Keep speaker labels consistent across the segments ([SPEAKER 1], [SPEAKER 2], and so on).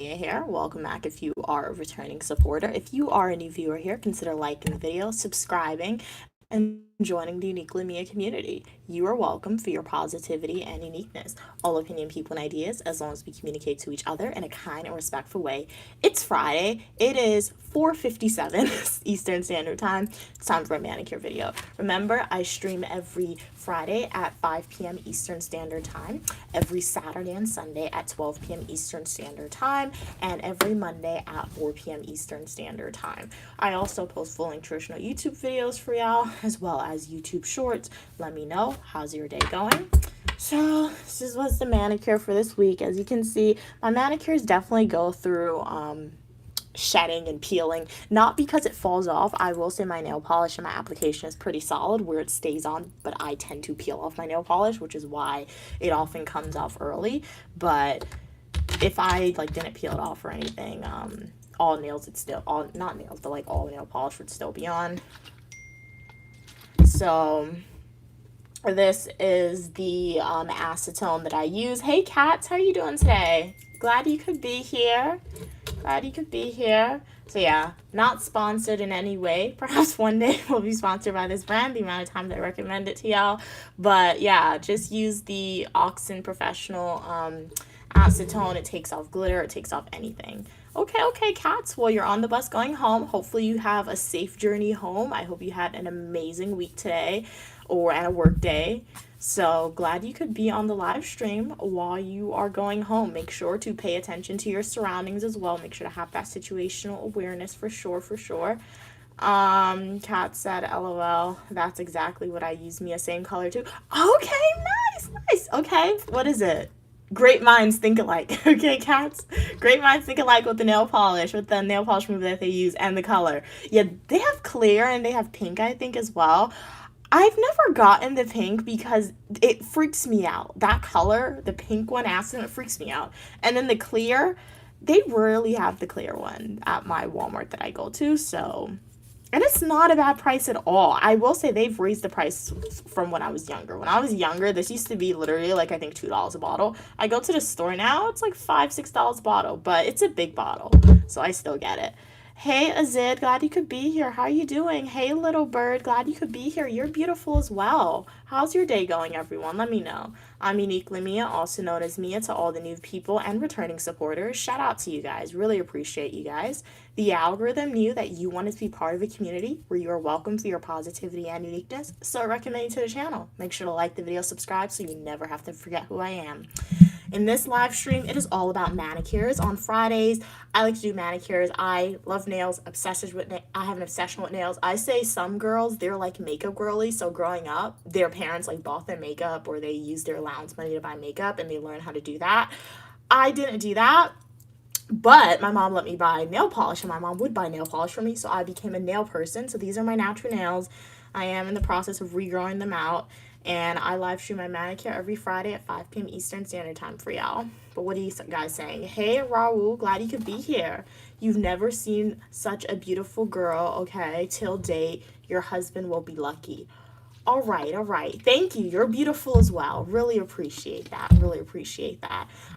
[SPEAKER 1] here. Welcome back if you are a returning supporter. If you are a new viewer here, consider liking the video, subscribing, and joining the Uniquely Mia community. You are welcome for your positivity and uniqueness. All opinion, people, and ideas, as long as we communicate to each other in a kind and respectful way. It's Friday. It is 4:57 Eastern Standard Time. It's time for a manicure video. Remember, I stream every Friday at 5 p.m. Eastern Standard Time, every Saturday and Sunday at 12 p.m. Eastern Standard Time, and every Monday at 4 p.m. Eastern Standard Time. I also post full-length traditional YouTube videos for y'all, as well as YouTube shorts. Let me know, how's your day going? So this is what's the manicure for this week. As you can see, my manicures definitely go through shedding and peeling, not because it falls off. I will say my nail polish and my application is pretty solid where it stays on, but I tend to peel off my nail polish, which is why it often comes off early. But if I didn't peel it off or anything, all nails, it's still all, not nails, but all nail polish would still be on. So this is the acetone that I use. Hey cats, how are you doing today? Glad you could be here. So yeah, not sponsored in any way. Perhaps one day we'll be sponsored by this brand, the amount of times I recommend it to y'all. But yeah, just use the Oxen Professional acetone. It takes off glitter, it takes off anything. Okay, cats. Well, you're on the bus going home. Hopefully you have a safe journey home. I hope you had an amazing week today or at a work day. So glad you could be on the live stream while you are going home. Make sure to pay attention to your surroundings as well. Make sure to have that situational awareness for sure. Kat said, LOL, that's exactly what I use. Mia, same color too. Okay, nice. Okay, what is it? Great minds think alike. Okay, cats? Great minds think alike with the nail polish remover that they use and the color. Yeah, they have clear and they have pink, I think, as well. I've never gotten the pink because it freaks me out. That color, the pink one, acid, it freaks me out. And then the clear, they rarely have the clear one at my Walmart that I go to, so... And it's not a bad price at all. I will say they've raised the price from when I was younger. When I was younger, this used to be literally I think $2 a bottle. I go to the store now, it's $5, $6 a bottle, but it's a big bottle, so I still get it. Hey Azid, glad you could be here. How are you doing? Hey little bird, glad you could be here. You're beautiful as well. How's your day going, everyone? Let me know. I'm Uniquely Mia, also known as Mia to all the new people and returning supporters. Shout out to you guys. Really appreciate you guys. The algorithm knew that you wanted to be part of a community where you are welcome for your positivity and uniqueness, so I recommend you to the channel. Make sure to like the video, subscribe, so you never have to forget who I am. In this live stream, it is all about manicures. On Fridays, I like to do manicures. I love nails, I have an obsession with nails. I say some girls, they're makeup girly, so growing up, their parents bought them makeup or they used their allowance money to buy makeup and they learn how to do that. I didn't do that, but my mom let me buy nail polish and my mom would buy nail polish for me, so I became a nail person. So these are my natural nails. I am in the process of regrowing them out. And I live stream my manicure every Friday at 5 p.m. Eastern Standard Time for y'all. But what are you guys saying? Hey, Raul, glad you could be here. You've never seen such a beautiful girl, okay? Till date, your husband will be lucky. All right. Thank you. You're beautiful as well. Really appreciate that.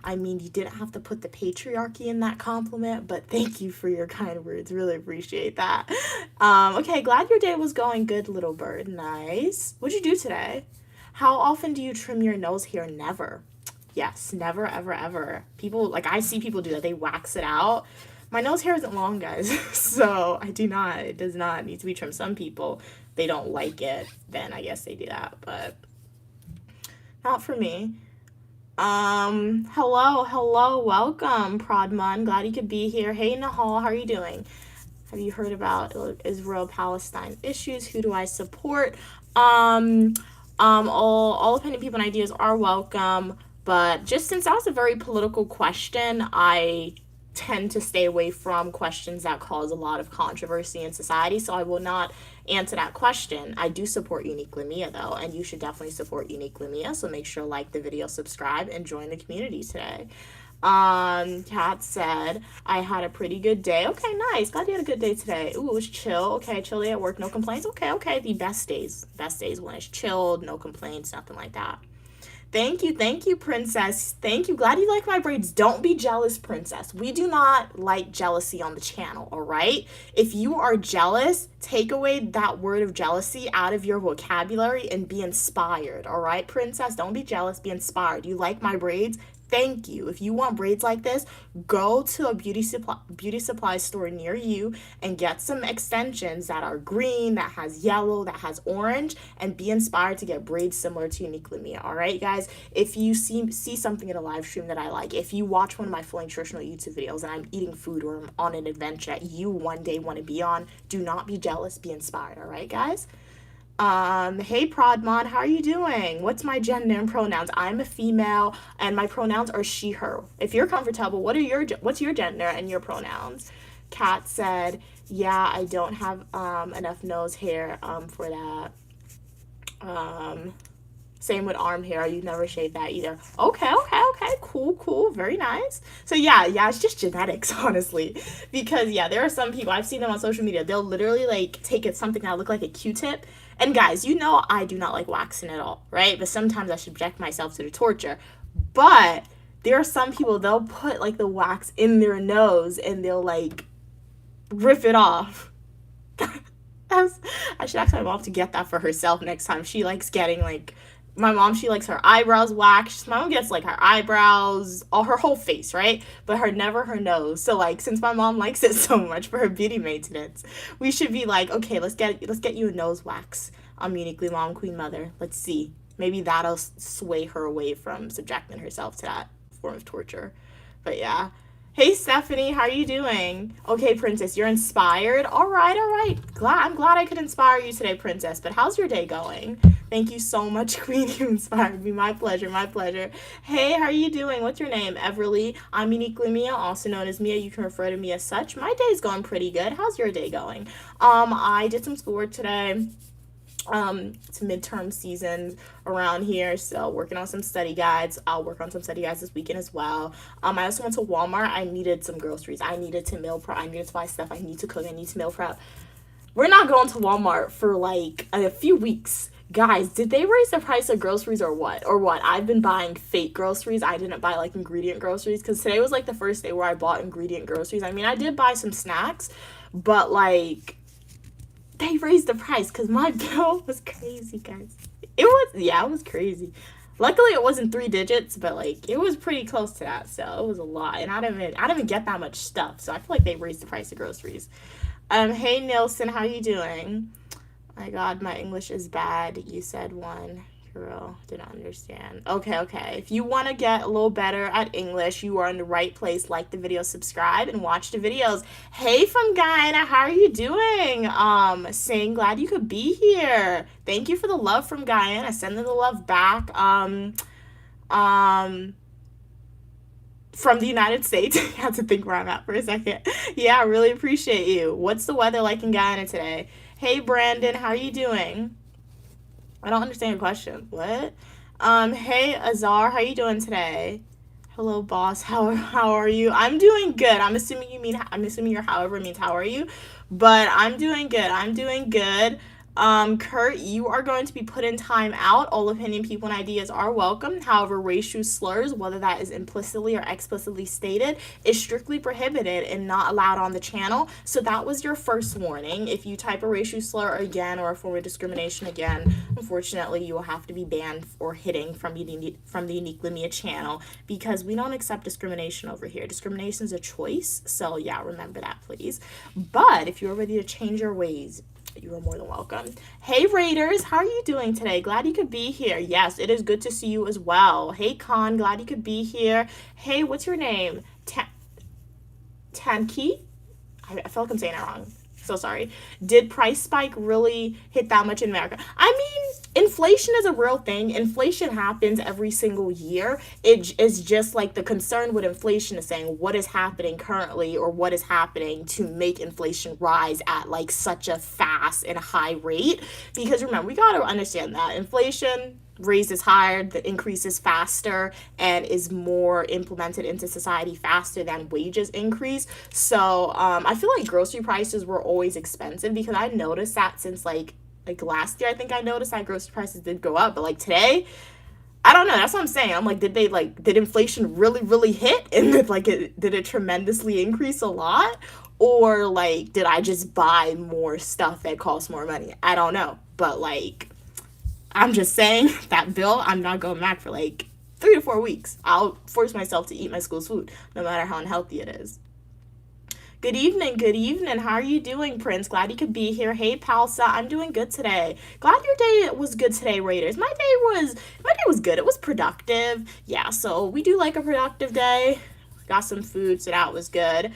[SPEAKER 1] I mean, you didn't have to put the patriarchy in that compliment, but thank you for your kind words. Really appreciate that. Okay, glad your day was going good, little bird. Nice. What'd you do today? How often do you trim your nose hair? Never. Yes, never, ever. People, I see people do that. They wax it out. My nose hair isn't long, guys, so it does not need to be trimmed. Some people, they don't like it, then I guess they do that, but not for me. Hello, welcome, Prodman, glad you could be here. Hey, Nahal, how are you doing? Have you heard about Israel-Palestine issues? Who do I support? All opinion, people, and ideas are welcome, but just since that was a very political question, I tend to stay away from questions that cause a lot of controversy in society, so I will not answer that question. I do support Uniquely Mia, though, and you should definitely support Uniquely Mia, so make sure to like the video, subscribe, and join the community today. Kat said, I had a pretty good day. Okay, nice. Glad you had a good day today. Ooh, it was chill. Okay, chill day at work, no complaints. Okay, the best days when it's chilled, no complaints, nothing like that. Thank you, princess. Thank you. Glad you like my braids. Don't be jealous, princess. We do not like jealousy on the channel, all right? If you are jealous, take away that word of jealousy out of your vocabulary and be inspired, all right, princess? Don't be jealous, be inspired. You like my braids? Thank you. If you want braids like this, go to a beauty supply store near you and get some extensions that are green, that has yellow, that has orange, and be inspired to get braids similar to Uniquely Mia. All right, guys. If you see something in a live stream that I like, if you watch one of my full nutritional YouTube videos and I'm eating food or I'm on an adventure that you one day want to be on, do not be jealous. Be inspired. All right, guys. Hey Prodmon, how are you doing? What's my gender and pronouns? I'm a female and my pronouns are she, her. If you're comfortable, what's your gender and your pronouns? Kat said, yeah, I don't have enough nose hair for that. Same with arm hair. You never shave that either. Okay. Cool. Very nice. So yeah, it's just genetics, honestly. Because yeah, there are some people, I've seen them on social media, they'll literally like take it something that look like a Q-tip. And guys, you know I do not like waxing at all, right? But sometimes I subject myself to the torture. But there are some people, they'll put like the wax in their nose and they'll like rip it off. I should ask my mom to get that for herself next time. She likes getting like, my mom, she likes her eyebrows waxed. My mom gets like her eyebrows, all her whole face, right? But never her nose. So like, since my mom likes it so much for her beauty maintenance, we should be like, okay, let's get you a nose wax. Uniquely Mom, Queen Mother. Let's see. Maybe that'll sway her away from subjecting herself to that form of torture. But yeah. Hey Stephanie, how are you doing? Okay, princess, you're inspired. All right. I'm glad I could inspire you today, princess. But how's your day going? Thank you so much, Queen. You inspired me. My pleasure. Hey, how are you doing? What's your name? Everly. I'm Uniquely Mia, also known as Mia. You can refer to me as such. My day's going pretty good. How's your day going? I did some schoolwork today. It's midterm season around here, so working on some study guides. I'll work on some study guides this weekend as well. I also went to Walmart. I needed some groceries. I needed to meal prep. I needed to buy stuff. I need to cook. I need to meal prep. We're not going to Walmart for like a few weeks. Guys, did they raise the price of groceries or what? I've been buying fake groceries. I didn't buy like ingredient groceries because today was like the first day where I bought ingredient groceries. I mean, I did buy some snacks, but like they raised the price because my bill was crazy, guys. It was crazy. Luckily, it wasn't 3 digits, but like it was pretty close to that, so it was a lot. And I didn't even get that much stuff, so I feel like they raised the price of groceries. Hey Nelson, how you doing? My God, my English is bad. You said 1 euro. Didn't understand. Okay. If you want to get a little better at English, you are in the right place. Like the video, subscribe, and watch the videos. Hey from Guyana, how are you doing? Saying glad you could be here. Thank you for the love from Guyana. Sending the love back. From the United States. I had to think where I'm at for a second. Yeah, I really appreciate you. What's the weather like in Guyana today? Hey Brandon, how are you doing? I don't understand your question. What? Hey Azar, how you doing today? Hello boss, how are you? I'm doing good. I'm assuming your however means how are you? But I'm doing good. Kurt, you are going to be put in time out. All opinion, people, and ideas are welcome. However, racial slurs, whether that is implicitly or explicitly stated, is strictly prohibited and not allowed on the channel. So that was your first warning. If you type a racial slur again or a form of discrimination again, unfortunately, you will have to be banned or hitting from the Uniquely Mia channel because we don't accept discrimination over here. Discrimination is a choice. So yeah, remember that, please. But if you're ready to change your ways, you are more than welcome. Hey Raiders, how are you doing today? Glad you could be here. Yes, it is good to see you as well. Hey Khan, glad you could be here. Hey, what's your name? Tanki? I feel like I'm saying it wrong. So sorry. Did price spike really hit that much in America? I mean, inflation is a real thing. Inflation happens every single year. It is just like the concern with inflation is saying what is happening currently or what is happening to make inflation rise at like such a fast and high rate. Because remember, we got to understand that inflation raises higher, the increase is faster, and is more implemented into society faster than wages increase. So I feel like grocery prices were always expensive because I noticed that since like last year, I think I noticed that grocery prices did go up, but like today, I don't know. That's what I'm saying. I'm like, did inflation really, really hit, and did it tremendously increase a lot, or like did I just buy more stuff that costs more money? I don't know, but like, I'm just saying that bill, I'm not going back for like 3 to 4 weeks. I'll force myself to eat my school's food, no matter how unhealthy it is. Good evening, good evening. How are you doing, Prince? Glad you could be here. Hey, Palsa, I'm doing good today. Glad your day was good today, Raiders. My day was good. It was productive. Yeah, so we do like a productive day. Got some food, so that was good.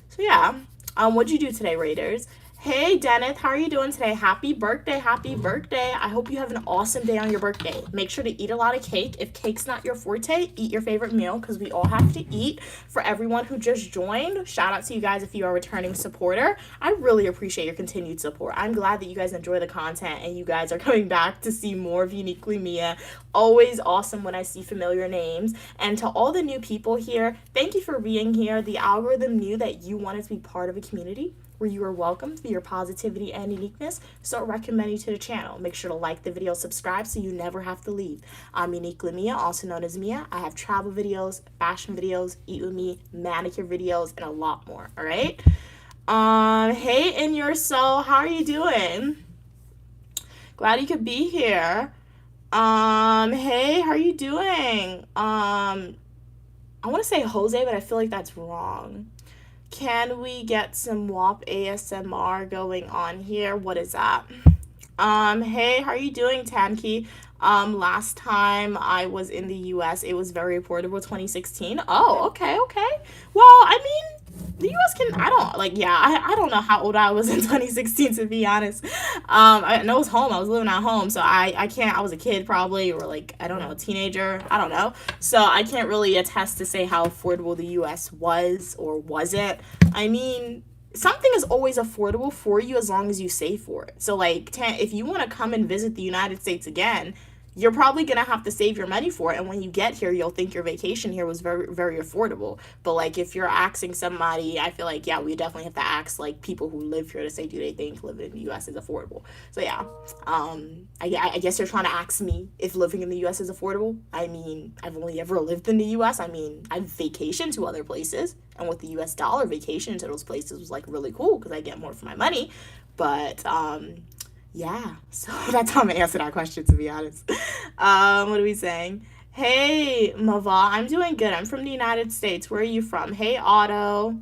[SPEAKER 1] So yeah, what'd you do today, Raiders? Hey, Dennis, how are you doing today? Happy birthday, happy birthday. I hope you have an awesome day on your birthday. Make sure to eat a lot of cake. If cake's not your forte, eat your favorite meal, because we all have to eat. For everyone who just joined, shout out to you guys if you are a returning supporter. I really appreciate your continued support. I'm glad that you guys enjoy the content and you guys are coming back to see more of Uniquely Mia. Always awesome when I see familiar names. And to all the new people here, thank you for being here. The algorithm knew that you wanted to be part of a community where you are welcome for your positivity and uniqueness, so I recommend you to the channel. Make sure to like the video, subscribe, so you never have to leave. I'm Uniquely Mia, also known as Mia. I have travel videos, fashion videos, eat with me, manicure videos, and a lot more, all right? Hey, In Your Soul, how are you doing? Glad you could be here. Hey, how are you doing? I want to say Jose, but I feel like that's wrong. Can we get some WAP ASMR going on here? What is that? Hey, how are you doing, Tanki? Last time I was in the US, it was very affordable, 2016. Oh, okay. Well, I mean, the US I don't know how old I was in 2016, to be honest. I know it was home. I was living at home, so I was a kid probably, or like, I don't know, a teenager. I don't know. So I can't really attest to say how affordable the US was or wasn't. I mean, something is always affordable for you as long as you save for it. So like, if you want to come and visit the United States again, you're probably going to have to save your money for it. And when you get here, you'll think your vacation here was very, very affordable. But like, if you're asking somebody, I feel like, yeah, we definitely have to ask like people who live here to say, do they think living in the US is affordable? So yeah, I guess you're trying to ask me if living in the US is affordable. I mean, I've only ever lived in the US. I mean, I've vacationed to other places. And with the US dollar, vacation to those places was like really cool because I get more for my money. But yeah, so that's how I'm gonna answer that question, to be honest. What are we saying? Hey, Mava, I'm doing good. I'm from the United States. Where are you from? Hey, Otto.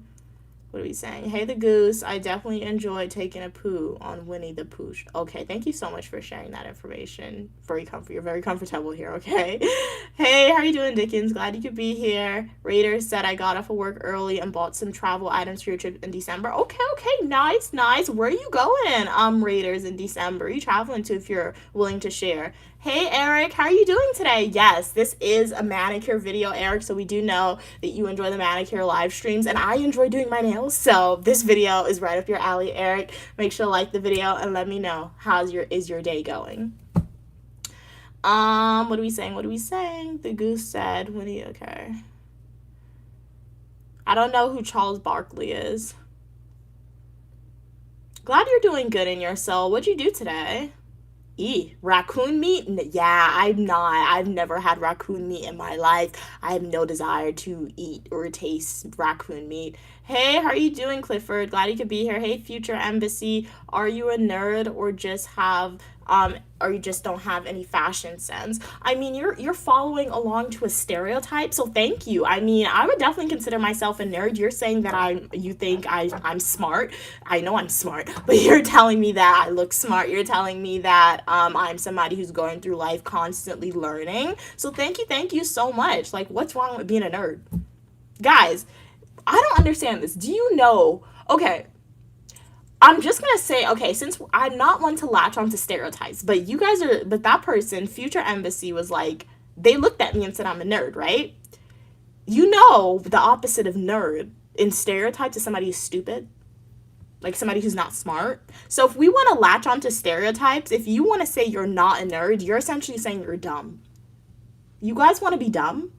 [SPEAKER 1] What are we saying? Hey, the goose. I definitely enjoyed taking a poo on Winnie the Pooh. Okay, thank you so much for sharing that information. You're very comfortable here, okay? Hey, how are you doing, Dickens? Glad you could be here. Raiders said I got off of work early and bought some travel items for your trip in December. Okay, nice. Where are you going, Raiders, in December? Are you traveling to, if you're willing to share? Hey, Eric, how are you doing today? Yes, this is a manicure video, Eric, so we do know that you enjoy the manicure live streams, and I enjoy doing my nails, so this video is right up your alley, Eric. Make sure to like the video and let me know is your day going. What are we saying? The goose said, okay. I don't know who Charles Barkley is. Glad you're doing good in your soul. What'd you do today? Raccoon meat? Yeah, I'm not. I've never had raccoon meat in my life. I have no desire to eat or taste raccoon meat. Hey, how are you doing, Clifford? Glad you could be here. Hey, Future Embassy. Are you a nerd or you just don't have any fashion sense? I mean, you're following along to a stereotype, so thank you. I mean, I would definitely consider myself a nerd. You're saying that you think I'm smart. I know I'm smart, but you're telling me that I look smart. You're telling me that I'm somebody who's going through life constantly learning. So thank you so much. Like, what's wrong with being a nerd? Guys, I don't understand this. Do you know? Okay, I'm just going to say, okay, since I'm not one to latch onto stereotypes, but that person, Future Embassy, was like, they looked at me and said I'm a nerd, right? You know, the opposite of nerd in stereotypes is somebody who's stupid, like somebody who's not smart. So if we want to latch onto stereotypes, if you want to say you're not a nerd, you're essentially saying you're dumb. You guys want to be dumb?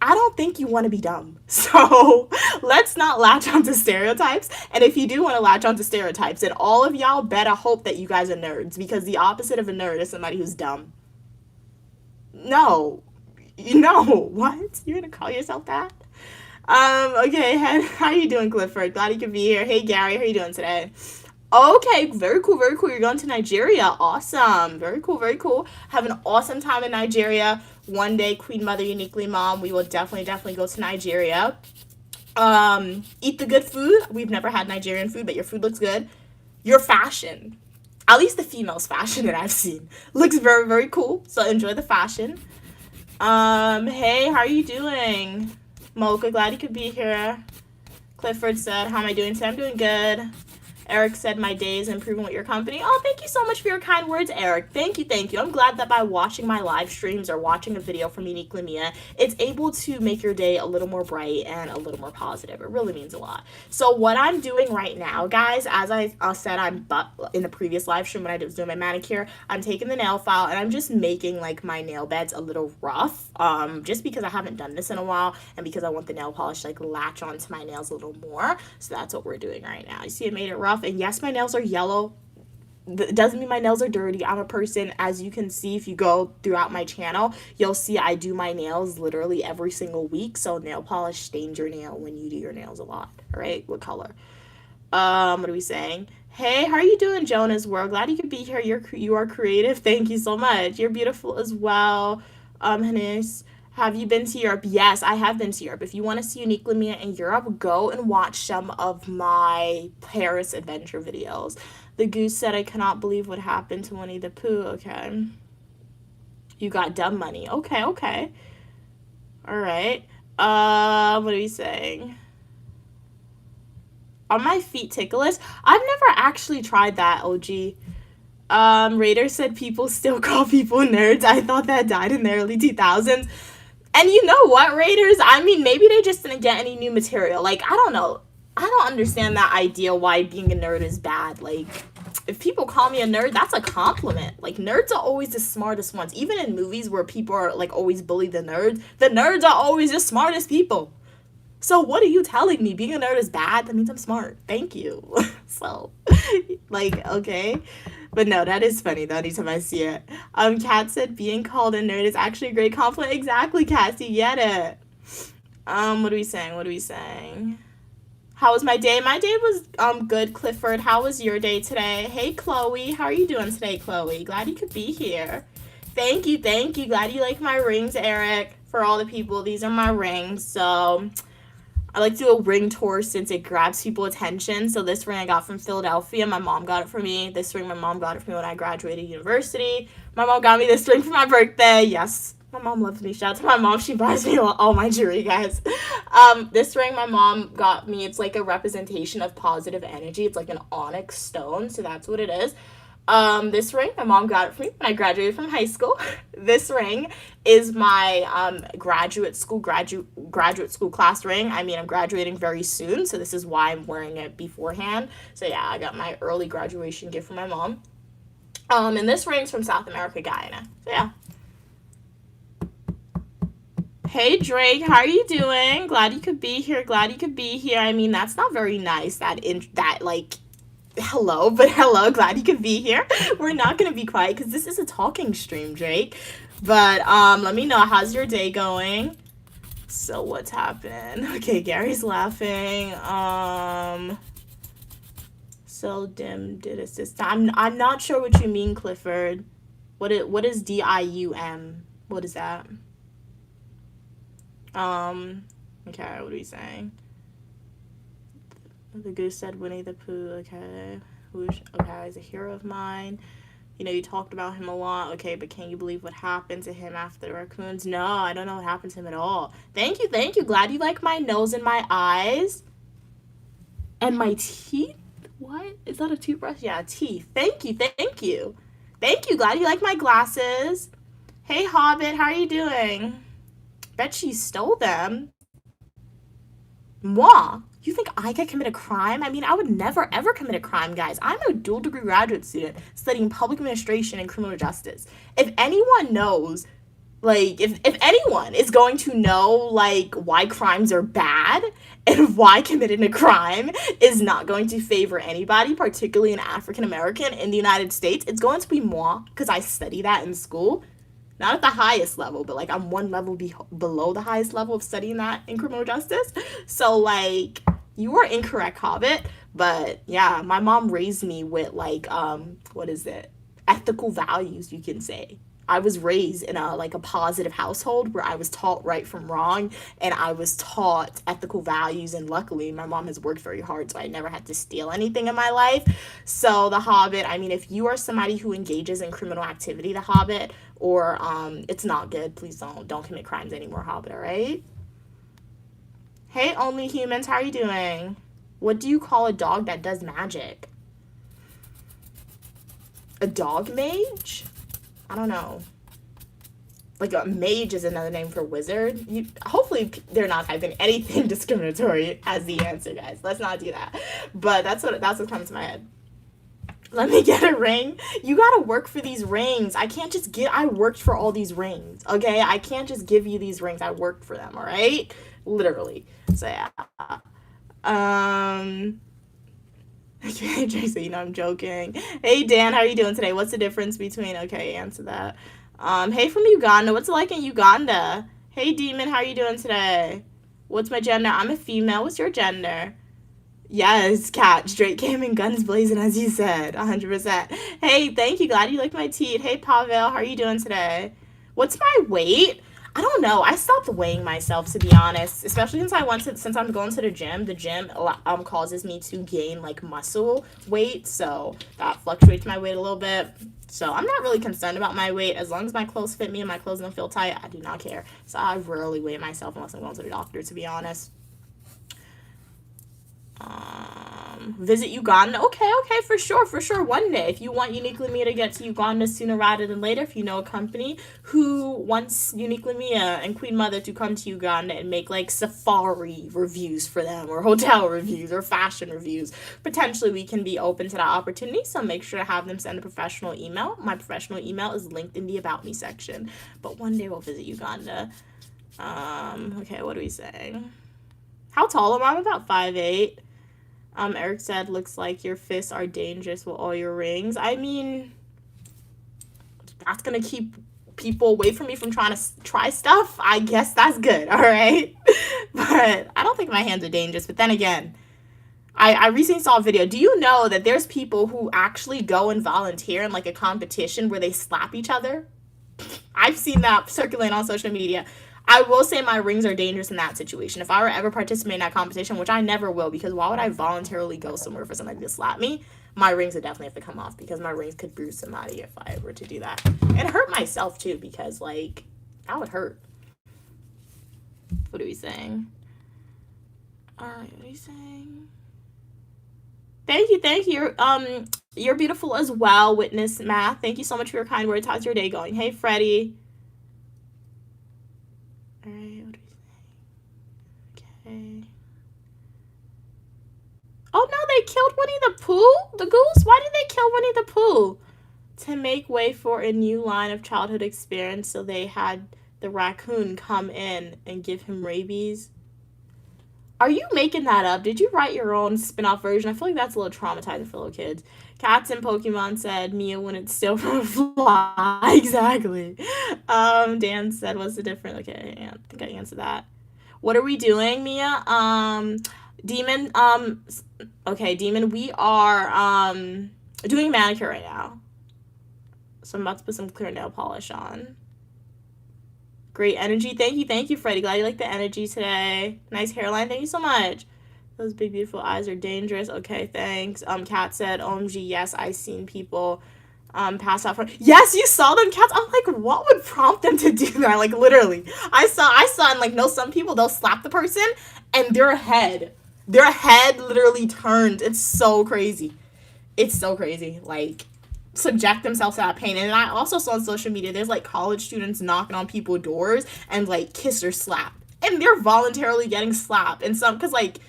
[SPEAKER 1] I don't think you want to be dumb. So let's not latch onto stereotypes. And if you do want to latch onto stereotypes, then all of y'all better hope that you guys are nerds, because the opposite of a nerd is somebody who's dumb. No. No. What? You're gonna call yourself that? Okay, how you doing, Clifford? Glad you could be here. Hey, Gary, how you doing today? Okay, very cool, very cool. You're going to Nigeria. Awesome. Very cool, very cool. Have an awesome time in Nigeria. One day, Queen Mother Uniquely Mom, we will definitely go to Nigeria. Eat the good food. We've never had Nigerian food, but your food looks good. Your fashion, at least the female's fashion that I've seen, looks very, very cool. So enjoy the fashion. Hey, how are you doing? Mocha, glad you could be here. Clifford said, how am I doing today? I'm doing good. Eric said, my day is improving with your company. Oh, thank you so much for your kind words, Eric. Thank you, thank you. I'm glad that by watching my live streams or watching a video from Uniquely Mia, it's able to make your day a little more bright and a little more positive. It really means a lot. So what I'm doing right now, guys, as I said in the previous live stream when I was doing my manicure, I'm taking the nail file and I'm just making like my nail beds a little rough, just because I haven't done this in a while and because I want the nail polish to like latch onto my nails a little more. So that's what we're doing right now. You see, I made it rough. And yes, my nails are yellow. It doesn't mean my nails are dirty. I'm a person, as you can see, if you go throughout my channel, you'll see I do my nails literally every single week. So nail polish stains your nail when you do your nails a lot. All right, what color? What are we saying? Hey, how are you doing, Jonas World? Glad you could be here. You are creative. Thank you so much. You're beautiful as well. Hanis, have you been to Europe? Yes, I have been to Europe. If you want to see Uniquely Mia in Europe, go and watch some of my Paris adventure videos. The goose said, I cannot believe what happened to Winnie the Pooh. Okay. You got dumb money. Okay, okay. All right. What are we saying? Are my feet ticklish? I've never actually tried that, OG. Raider said people still call people nerds. I thought that died in the early 2000s. And you know what, Raiders? I mean, maybe they just didn't get any new material. Like, I don't know. I don't understand that idea why being a nerd is bad. Like, if people call me a nerd, that's a compliment. Like, nerds are always the smartest ones. Even in movies where people are, like, always bully the nerds are always the smartest people. So what are you telling me? Being a nerd is bad? That means I'm smart. Thank you. So, like, okay. But no, that is funny though, anytime I see it. Kat said being called a nerd is actually a great compliment. Exactly, Cassie, get it. What are we saying? How was my day? My day was good, Clifford. How was your day today? Hey, Chloe. How are you doing today, Chloe? Glad you could be here. Thank you. Glad you like my rings, Eric. For all the people, these are my rings. So I like to do a ring tour since it grabs people's attention. So this ring I got from Philadelphia. My mom got it for me. This ring, my mom got it for me when I graduated university. My mom got me this ring for my birthday. Yes, my mom loves me. Shout out to my mom. She buys me all my jewelry, guys. This ring my mom got me. It's like a representation of positive energy. It's like an onyx stone. So that's what it is. This ring, my mom got it for me when I graduated from high school. This ring is my graduate school class ring. I mean, I'm graduating very soon, so this is why I'm wearing it beforehand. So yeah, I got my early graduation gift from my mom. And this ring's from South America, Guyana. So yeah. Hey Drake, how are you doing? Glad you could be here. I mean, that's not very nice. Hello, glad you could be here. We're not gonna be quiet because this is a talking stream, Drake. But let me know, how's your day going? So what's happening? Okay, Gary's laughing. So dim did assist. I'm not sure what you mean, Clifford. What is DIUM? What is that? Okay, what are we saying? The goose said Winnie the Pooh. Okay. Whoosh. Okay, he's a hero of mine. You know, you talked about him a lot. Okay, but can you believe what happened to him after the raccoons? No, I don't know what happened to him at all. Thank you. Glad you like my nose and my eyes. And my teeth? What? Is that a toothbrush? Yeah, teeth. Thank you. Glad you like my glasses. Hey, Hobbit, how are you doing? Bet she stole them. Moi? You think I could commit a crime? I mean, I would never, ever commit a crime, guys. I'm a dual degree graduate student studying public administration and criminal justice. If anyone knows, like, if anyone is going to know, like, why crimes are bad and why committing a crime is not going to favor anybody, particularly an African American in the United States, it's going to be moi, because I study that in school. Not at the highest level, but like I'm one level below the highest level of studying that in criminal justice. So like you are incorrect, Hobbit. But yeah, my mom raised me with like what is it? Ethical values, you can say. I was raised in a like a positive household where I was taught right from wrong, and I was taught ethical values, and luckily my mom has worked very hard so I never had to steal anything in my life. So the Hobbit, I mean, if you are somebody who engages in criminal activity, the Hobbit, or it's not good, please don't commit crimes anymore, Hobbit, all right? Hey, only humans, how are you doing? What do you call a dog that does magic? A dog mage? I don't know. Like a mage is another name for wizard. Hopefully they're not typing anything discriminatory as the answer, guys. Let's not do that. But that's what comes to my head. Let me get a ring. You gotta work for these rings. I can't just get. I worked for all these rings. Okay, I can't just give you these rings. I worked for them. All right, literally. So yeah. Okay, Tracy, you know I'm joking. Hey Dan, how are you doing today? What's the difference between? Okay, answer that. Hey from Uganda. What's it like in Uganda? Hey Demon, how are you doing today? What's my gender? I'm a female. What's your gender? Yes, cat, straight cam and guns blazing, as you said, 100%. Hey, thank you. Glad you like my teeth. Hey, Pavel, how are you doing today? What's my weight? I don't know. I stopped weighing myself, to be honest, especially since I'm going to the gym. The gym causes me to gain like muscle weight, so that fluctuates my weight a little bit. So I'm not really concerned about my weight. As long as my clothes fit me and my clothes don't feel tight, I do not care. So I rarely weigh myself unless I'm going to the doctor, to be honest. Visit Uganda. Okay, for sure. One day, if you want Uniquely Mia to get to Uganda sooner rather than later, if you know a company who wants Uniquely Mia and Queen Mother to come to Uganda and make like safari reviews for them, or hotel reviews, or fashion reviews, potentially we can be open to that opportunity. So make sure to have them send a professional email. My professional email is linked in the About Me section. But one day we'll visit Uganda. Okay, what are we saying? How tall am I? I'm about 5'8". Eric said, looks like your fists are dangerous with all your rings. I mean, that's going to keep people away from me from trying to try stuff. I guess that's good, all right? But I don't think my hands are dangerous. But then again, I recently saw a video. Do you know that there's people who actually go and volunteer in like a competition where they slap each other? I've seen that circulate on social media. I will say my rings are dangerous in that situation. If I were ever participating in that competition, which I never will, because why would I voluntarily go somewhere for somebody to slap me? My rings would definitely have to come off, because my rings could bruise somebody if I were to do that. And hurt myself too, because like that would hurt. What are we saying? Alright, what are you saying? Thank you. You're beautiful as well, Witness Math. Thank you so much for your kind words. How's your day going? Hey, Freddie. All right, what are we saying? Okay. Oh no, they killed Winnie the Pooh? The goose? Why did they kill Winnie the Pooh? To make way for a new line of childhood experience, so they had the raccoon come in and give him rabies. Are you making that up? Did you write your own spin-off version? I feel like that's a little traumatizing for little kids. Cats and Pokemon said Mia wouldn't steal from a fly. Exactly. Dan said, what's the difference? Okay, yeah, I think I answered that. What are we doing, Mia? Demon, okay, Demon, we are doing manicure right now. So I'm about to put some clear nail polish on. Great energy. Thank you, Freddie. Glad you like the energy today. Nice hairline. Thank you so much. Those big, beautiful eyes are dangerous. Okay, thanks. Kat said, OMG, yes, I seen people pass out for. Yes, you saw them, Cats. I'm like, what would prompt them to do that? Like, literally. I saw, and like, no, some people, they'll slap the person, and their head literally turns. It's so crazy. Like, subject themselves to that pain. And I also saw on social media, there's like college students knocking on people's doors and like kiss or slap, and they're voluntarily getting slapped. And some, because like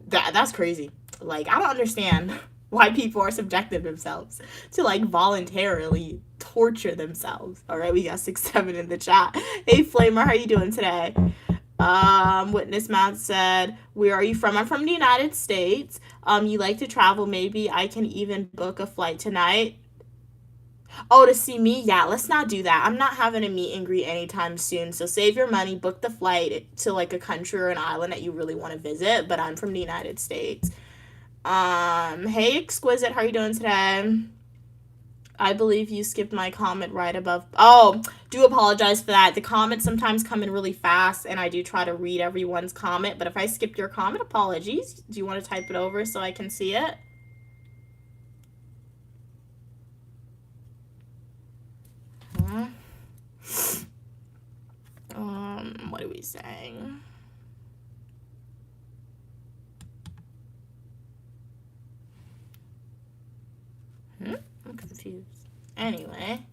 [SPEAKER 1] that's crazy. Like, I don't understand why people are subjecting themselves to like voluntarily torture themselves. All right, we got 6-7 in the chat. Hey Flamer, how are you doing today? Witness Matt said, where are you from? I'm from the United States. You like to travel? Maybe I can even book a flight tonight. Oh, to see me? Yeah, let's not do that. I'm not having a meet and greet anytime soon. So save your money, book the flight to like a country or an island that you really want to visit. But I'm from the United States. Hey, Exquisite, how are you doing today? I believe you skipped my comment right above. Oh, do apologize for that. The comments sometimes come in really fast, and I do try to read everyone's comment. But if I skipped your comment, apologies. Do you want to type it over so I can see it? What are we saying? I'm confused. Anyway,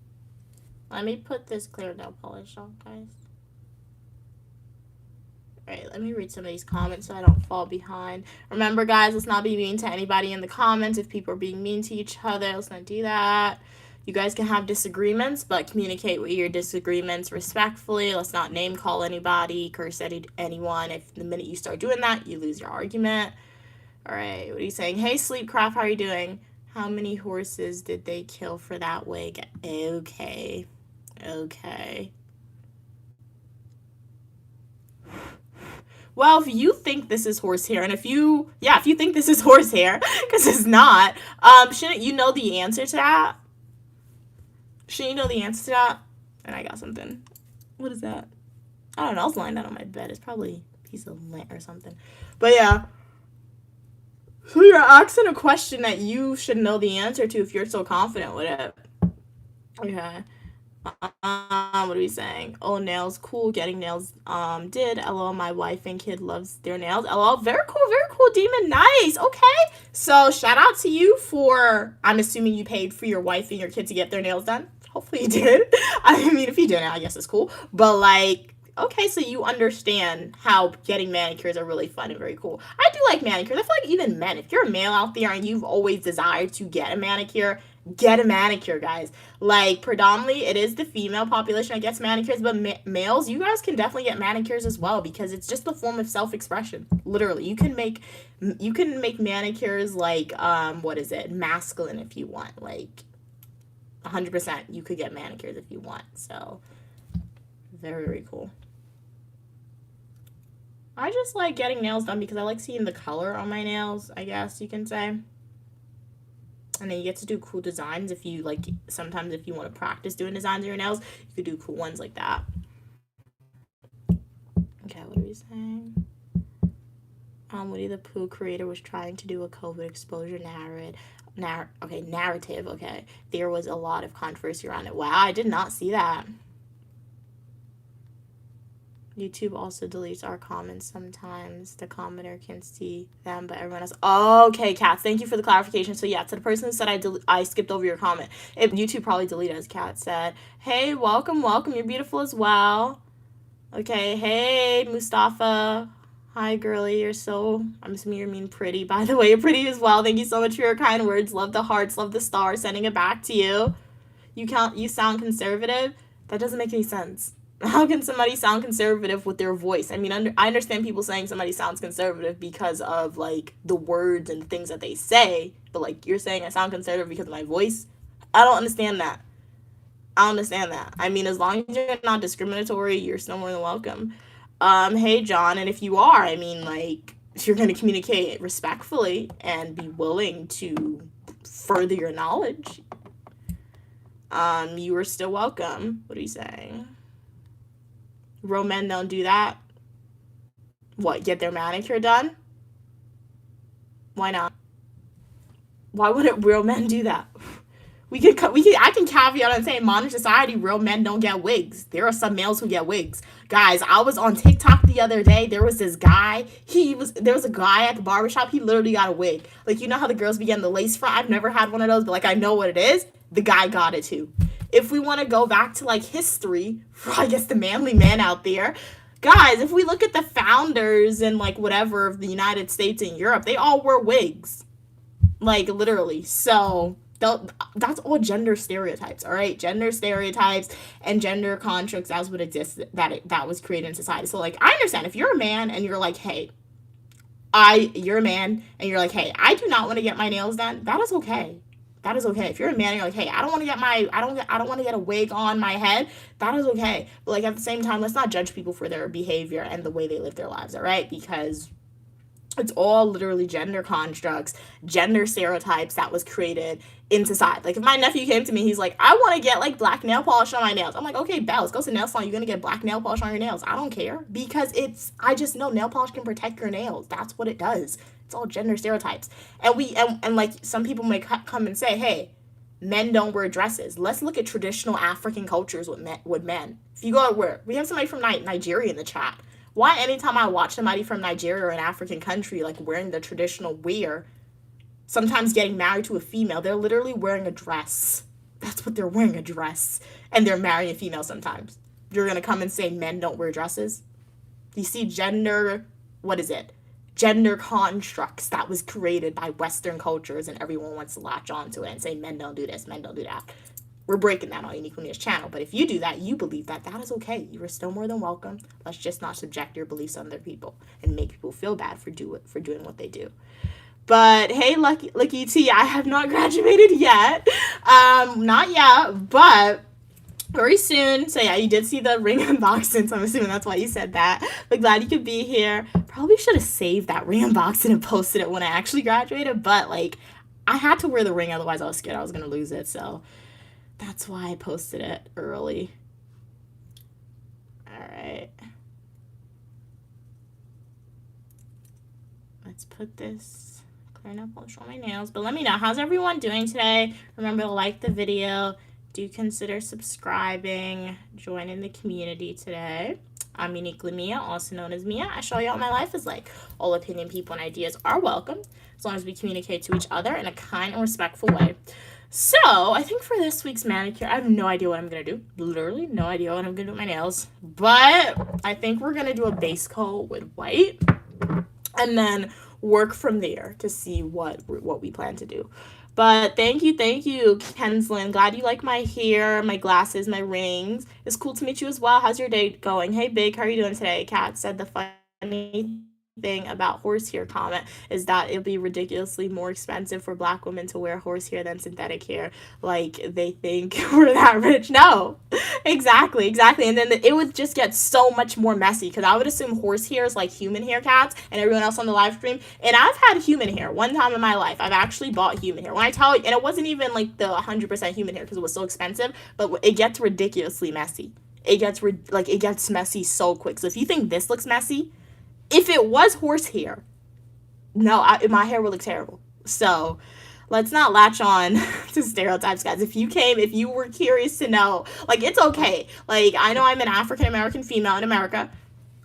[SPEAKER 1] let me put this clear nail polish on, guys. Alright, let me read some of these comments so I don't fall behind. Remember, guys, let's not be mean to anybody in the comments. If people are being mean to each other, let's not do that. You guys can have disagreements, but communicate with your disagreements respectfully. Let's not name call anybody, curse anyone. If the minute you start doing that, you lose your argument. Alright, what are you saying? Hey, Sleepcraft, how are you doing? How many horses did they kill for that wig? Okay. Okay. Well, if you think this is horsehair, and if you think this is horsehair, because it's not, shouldn't you know the answer to that? Shouldn't you know the answer to that? And I got something. What is that? I don't know. I was lying down on my bed. It's probably a piece of lint or something. But yeah. So you're asking a question that you should know the answer to if you're so confident with it. Okay. What are we saying? Oh, nails, cool. Getting nails did. LOL, my wife and kid loves their nails. LOL, very cool, Demon. Nice. Okay. So shout out to you for, I'm assuming you paid for your wife and your kid to get their nails done. Hopefully you did. I mean, if you didn't, I guess it's cool. But like, okay, so you understand how getting manicures are really fun and very cool. I do like manicures. I feel like even men, if you're a male out there and you've always desired to get a manicure, get a manicure, guys. Like, predominantly, it is the female population that gets manicures, but males, you guys can definitely get manicures as well because it's just a form of self-expression. Literally, you can make manicures like, what is it, masculine if you want. Like, 100%, you could get manicures if you want. So, very cool. I just like getting nails done because I like seeing the color on my nails, I guess you can say. And then you get to do cool designs if you like, sometimes if you want to practice doing designs on your nails, you could do cool ones like that. Okay, what are we saying? Winnie the Pooh creator was trying to do a COVID exposure narrative. Okay. There was a lot of controversy around it. Wow, I did not see that. YouTube also deletes our comments sometimes. The commenter can see them, but everyone else. Oh, okay, Kat. Thank you for the clarification. So yeah, to the person who said I skipped over your comment, YouTube probably deleted, as Kat said. Hey, welcome. You're beautiful as well. Okay, hey, Mustafa. Hi, girly. You're so, I'm assuming you mean pretty. By the way, you're pretty as well. Thank you so much for your kind words. Love the hearts, love the stars. Sending it back to you. You sound conservative? That doesn't make any sense. How can somebody sound conservative with their voice? I mean, I understand people saying somebody sounds conservative because of, like, the words and things that they say, but, like, you're saying I sound conservative because of my voice? I don't understand that. I mean, as long as you're not discriminatory, you're still more than welcome. Hey, John, and if you are, I mean, like, if you're going to communicate respectfully and be willing to further your knowledge, you are still welcome. What are you saying? Real men don't do that. What, get their manicure done? Why not? Why wouldn't real men do that? I can caveat and say in modern society, real men don't get wigs. There are some males who get wigs. Guys, I was on TikTok the other day. There was this guy. There was a guy at the barbershop. He literally got a wig. Like, you know how the girls be getting the lace front? I've never had one of those, but like, I know what it is. The guy got it too. If we want to go back to like history, for I guess the manly man out there, guys, if we look at the founders and like whatever of the United States and Europe, they all wore wigs. Like, literally. So that's all gender stereotypes, all right? Gender stereotypes and gender constructs, that's what exists, that was created in society. So, like, I understand if you're a man and you're like, hey, you're a man and you're like, hey, I do not want to get my nails done, that is okay. That is okay. If you're a man and you're like, hey, I don't want to get a wig on my head, that is okay. But like at the same time, let's not judge people for their behavior and the way they live their lives, all right? Because it's all literally gender constructs, gender stereotypes that was created in society. Like if my nephew came to me, he's like, I want to get like black nail polish on my nails. I'm like, okay, Bells, go to the nail salon. You're gonna get black nail polish on your nails. I don't care, because I just know nail polish can protect your nails. That's what it does. It's all gender stereotypes. And like some people may come and say, hey, men don't wear dresses. Let's look at traditional African cultures with men. If you go to where we have somebody from Nigeria in the chat. Why anytime I watch somebody from Nigeria or an African country like wearing the traditional wear, sometimes getting married to a female, they're literally wearing a dress. That's what they're wearing, a dress. And they're marrying a female sometimes. You're going to come and say men don't wear dresses? You see what is it? Gender constructs that was created by Western cultures, and everyone wants to latch onto it and say men don't do this, men don't do that. We're breaking that on Unique Lumia's channel. But if you do that, you believe that, that is okay. You are still more than welcome. Let's just not subject your beliefs on other people and make people feel bad for doing what they do. But hey, Lucky T, I have not graduated yet. Not yet, but very soon. So yeah, you did see the ring unboxing, so I'm assuming that's why you said that. But glad you could be here. Probably should have saved that ring unboxing and posted it when I actually graduated. But like, I had to wear the ring, otherwise I was scared I was gonna lose it. So that's why I posted it early. All right. Let's put this, clearing up, polish all my nails. But let me know, how's everyone doing today? Remember to like the video. Do consider subscribing. Join in the community today. I'm Unique Lumia, also known as Mia. I show you what my life is like. All opinion, people, and ideas are welcome, as long as we communicate to each other in a kind and respectful way. So, I think for this week's manicure, I have no idea what I'm going to do. Literally no idea what I'm going to do with my nails. But I think we're going to do a base coat with white. And then work from there to see what we plan to do. But thank you, Kenslin. Glad you like my hair, my glasses, my rings. It's cool to meet you as well. How's your day going? Hey, Big, how are you doing today? Kat said the funny thing about horsehair comment is that it'll be ridiculously more expensive for Black women to wear horsehair than synthetic hair. Like, they think we're that rich. No, exactly. And then it would just get so much more messy, because I would assume horsehair is like human hair, Cats, and everyone else on the live stream. And I've had human hair one time in my life. I've actually bought human hair. When I tell you, and it wasn't even like the 100% human hair because it was so expensive, but it gets ridiculously messy. It gets messy so quick. So if you think this looks messy, if it was horsehair, no, my hair would look terrible. So let's not latch on to stereotypes, guys. If you were curious to know, like, it's okay. Like, I know I'm an African-American female in America.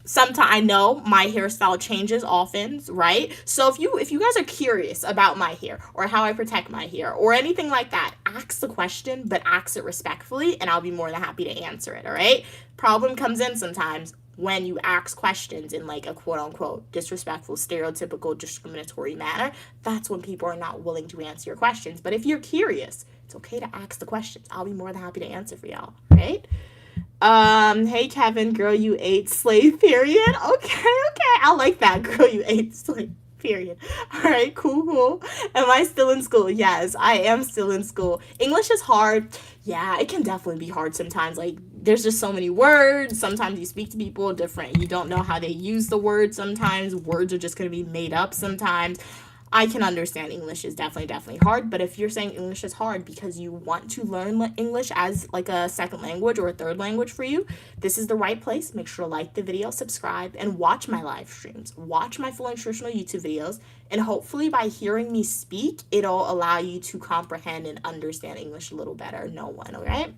[SPEAKER 1] Sometimes I know my hairstyle changes often, right? So if you guys are curious about my hair or how I protect my hair or anything like that, ask the question, but ask it respectfully, and I'll be more than happy to answer it, all right? Problem comes in sometimes when you ask questions in like a quote-unquote disrespectful, stereotypical, discriminatory manner. That's when people are not willing to answer your questions. But if you're curious, it's okay to ask the questions. I'll be more than happy to answer for y'all, right? Hey Kevin, girl, you ate slave, period. Okay, I like that. Girl, you ate slave, period. All right, cool. Am I still in school? Yes, I am still in school. English is hard. Yeah, it can definitely be hard sometimes. Like, there's just so many words. Sometimes you speak to people different. You don't know how they use the words sometimes. Words are just going to be made up sometimes. I can understand English is definitely hard, but if you're saying English is hard because you want to learn English as like a second language or a third language for you, this is the right place. Make sure to like the video, subscribe, and watch my live streams. Watch my full instructional YouTube videos, and hopefully by hearing me speak, it'll allow you to comprehend and understand English a little better. No one, all right?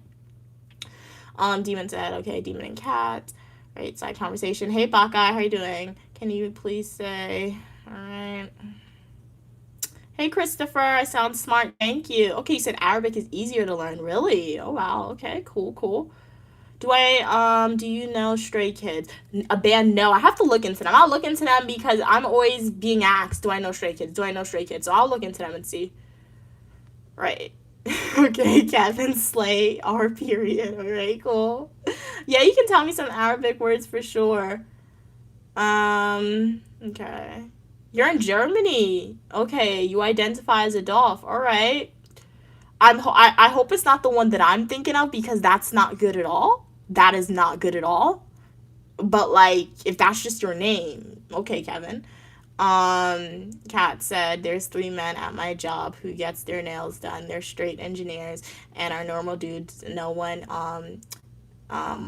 [SPEAKER 1] Demon said, okay, Demon and Cat. Right, side conversation. Hey, Baka, how are you doing? Can you please say, all right. Hey, Christopher, I sound smart. Thank you. Okay, you said Arabic is easier to learn. Really? Oh, wow. Okay, cool. Do you know Stray Kids? A band? No, I have to look into them. I'll look into them because I'm always being asked, do I know Stray Kids? So I'll look into them and see. Right. Okay, Kevin, slay, R period. All right, cool. Yeah, you can tell me some Arabic words for sure. Okay. You're in Germany. Okay, you identify as a Dolph. All right. I hope it's not the one that I'm thinking of, because that's not good at all. That is not good at all. But like, if that's just your name, okay, Kevin. Kat said, there's 3 men at my job who gets their nails done. They're straight engineers and are normal dudes. No one,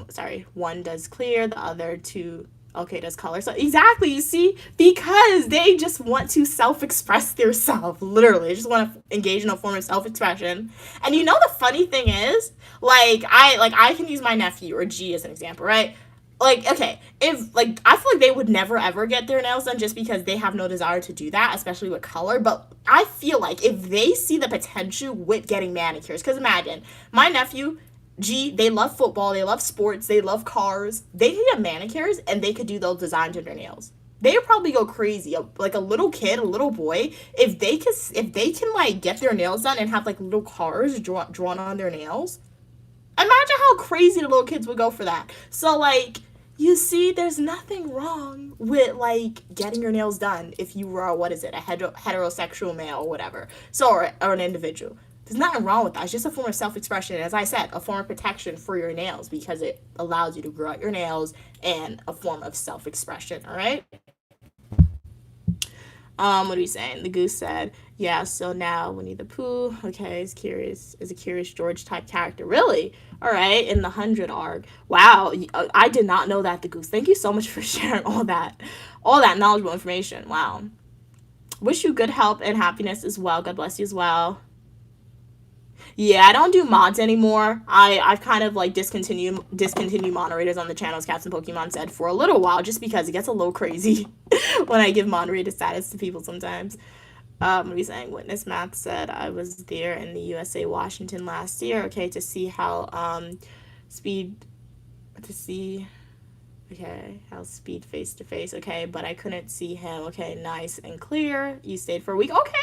[SPEAKER 1] sorry, one does clear, the other two, okay, does color. So exactly, you see, because they just want to self-express themselves, literally. They just want to engage in a form of self-expression. And you know the funny thing is, I can use my nephew or G as an example, right? Like, okay, if, like, I feel like they would never ever get their nails done just because they have no desire to do that, especially with color. But I feel like if they see the potential with getting manicures, because imagine my nephew G, they love football, they love sports, they love cars, they could get manicures and they could do those designs on their nails. They would probably go crazy. Like a little kid, a little boy, if they can like get their nails done and have like little cars drawn on their nails, imagine how crazy the little kids would go for that. So like, you see, there's nothing wrong with like getting your nails done if you were, what is it, a heterosexual male or whatever. So or an individual. There's nothing wrong with that. It's just a form of self-expression. As I said, a form of protection for your nails, because it allows you to grow out your nails, and a form of self-expression. All right. What are we saying? The goose said, yeah, so now Winnie the Pooh, okay, is a Curious George type character. Really? All right, in the 100 arc. Wow, I did not know that, the goose. Thank you so much for sharing all that knowledgeable information. Wow. Wish you good health and happiness as well. God bless you as well. Yeah, I don't do mods anymore. I've kind of like discontinued moderators on the channels, Cats and Pokemon said, for a little while, just because it gets a little crazy when I give moderator status to people sometimes. What are we saying? Witness Math said, I was there in the USA Washington last year, okay, to see how speed face to face, okay, but I couldn't see him. Okay, nice and clear. You stayed for a week. Okay,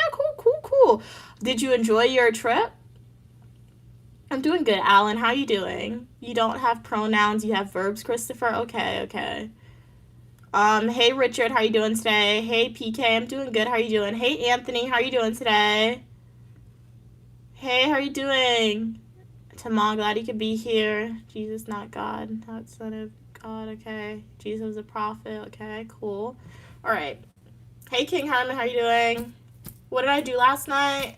[SPEAKER 1] cool. Did you enjoy your trip? I'm doing good, Alan. How you doing? You don't have pronouns, you have verbs, Christopher? Okay. Hey, Richard, how you doing today? Hey, PK, I'm doing good. How you doing? Hey, Anthony, how you doing today? Hey, how you doing? Tamal, glad you could be here. Jesus, not God. Not son of God, okay. Jesus was a prophet, okay, cool. All right. Hey, King Herman, how you doing? What did I do last night?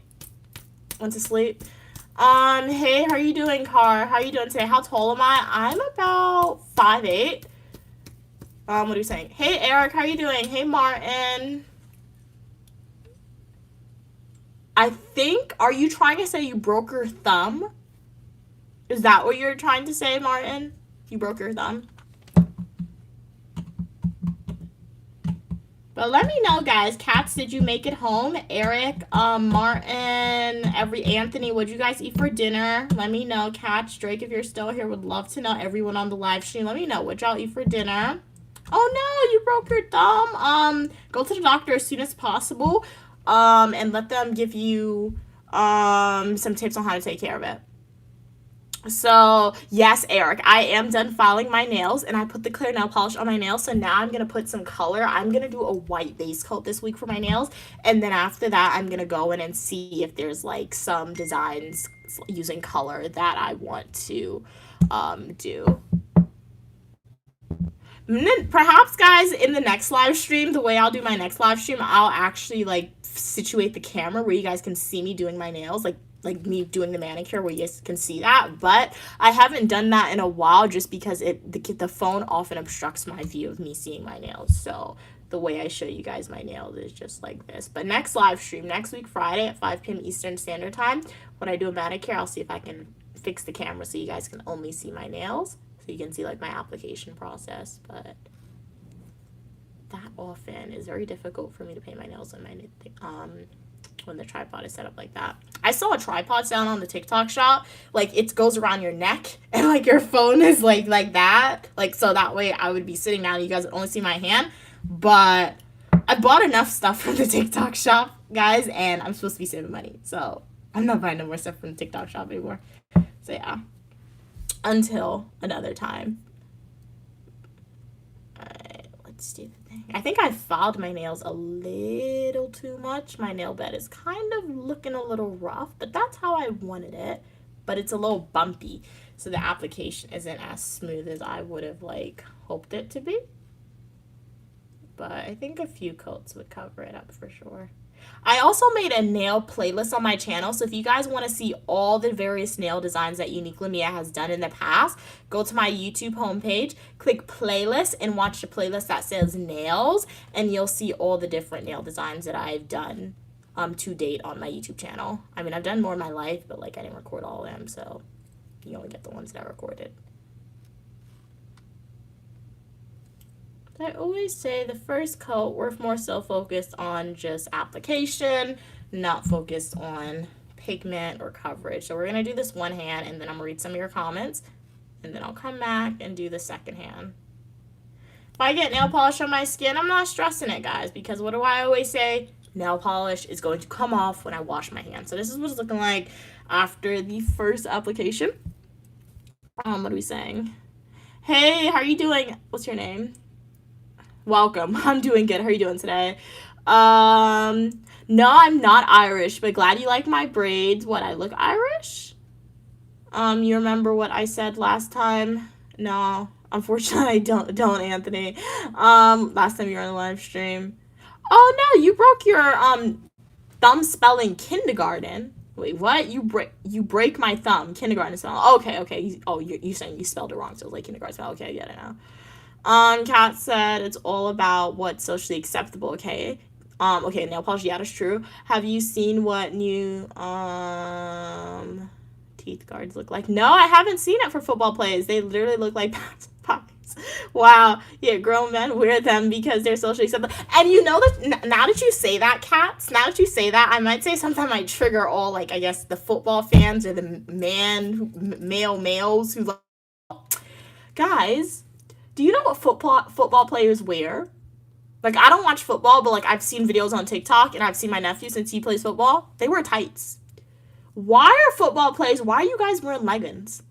[SPEAKER 1] Went to sleep. Hey, how are you doing, Car? How are you doing today? How tall am I? I'm about 5'8". What are you saying? Hey, Eric, how are you doing? Hey, Martin. I think, are you trying to say you broke your thumb? Is that what you're trying to say, Martin? You broke your thumb? But let me know, guys. Cats, did you make it home? Eric, Martin, Anthony, what'd you guys eat for dinner? Let me know. Cats, Drake, if you're still here, would love to know. Everyone on the live stream, let me know. What'd y'all eat for dinner? Oh no, you broke your thumb. Go to the doctor as soon as possible. And let them give you some tips on how to take care of it. So, yes, Eric, I am done filing my nails, and I put the clear nail polish on my nails, so now I'm going to put some color. I'm going to do a white base coat this week for my nails, and then after that, I'm going to go in and see if there's, like, some designs using color that I want to do. Perhaps, guys, in the next live stream, the way I'll do my next live stream, I'll actually, like, situate the camera where you guys can see me doing my nails, like me doing the manicure where you guys can see that. But I haven't done that in a while just because the phone often obstructs my view of me seeing my nails. So the way I show you guys my nails is just like this. But next live stream, next week, Friday at 5 p.m. Eastern Standard Time, when I do a manicure, I'll see if I can fix the camera so you guys can only see my nails. So you can see like my application process. But that often is very difficult for me to paint my nails and when the tripod is set up like that. I saw a tripod sound on the TikTok shop. Like, it goes around your neck, and, like, your phone is, like that. Like, so that way I would be sitting down and you guys would only see my hand. But I bought enough stuff from the TikTok shop, guys, and I'm supposed to be saving money. So I'm not buying no more stuff from the TikTok shop anymore. So, yeah. Until another time. All right, let's do the thing. I think I filed my nails a little too much. My nail bed is kind of looking a little rough, but that's how I wanted it. But it's a little bumpy, so the application isn't as smooth as I would have like hoped it to be. But I think a few coats would cover it up for sure. I also made a nail playlist on my channel, so if you guys want to see all the various nail designs that Uniquely Mia has done in the past, go to my YouTube homepage, click playlist, and watch the playlist that says nails, and you'll see all the different nail designs that I've done to date on my YouTube channel. I mean, I've done more in my life, but like I didn't record all of them, so you only get the ones that I recorded. I always say the first coat, we're more so focused on just application, not focused on pigment or coverage. So we're going to do this one hand, and then I'm going to read some of your comments, and then I'll come back and do the second hand. If I get nail polish on my skin, I'm not stressing it, guys, because what do I always say? Nail polish is going to come off when I wash my hands. So this is what it's looking like after the first application. What are we saying? Hey, how are you doing? What's your name? Welcome. I'm doing good. How are you doing today? No, I'm not Irish, but glad you like my braids. What, I look Irish? You remember what I said last time? No, unfortunately I don't, Anthony. Last time you were on the live stream. Oh no, you broke your thumb spelling kindergarten. Wait, what? You break my thumb. Kindergarten spelling. Okay. You saying you spelled it wrong, so it was like kindergarten spelling. Okay, I get it now. Kat said it's all about what's socially acceptable, okay? Okay, nail polish, yeah, that's true. Have you seen what new teeth guards look like? No, I haven't seen it for football players. They literally look like pockets. Wow. Yeah, grown men wear them because they're socially acceptable. And you know that now that you say that, Cats, now that you say that, I might say something might trigger all, like, I guess the football fans or the males who like, guys, do you know what football players wear? Like, I don't watch football, but, like, I've seen videos on TikTok, and I've seen my nephew, since he plays football, they wear tights. Why are you guys wearing leggings?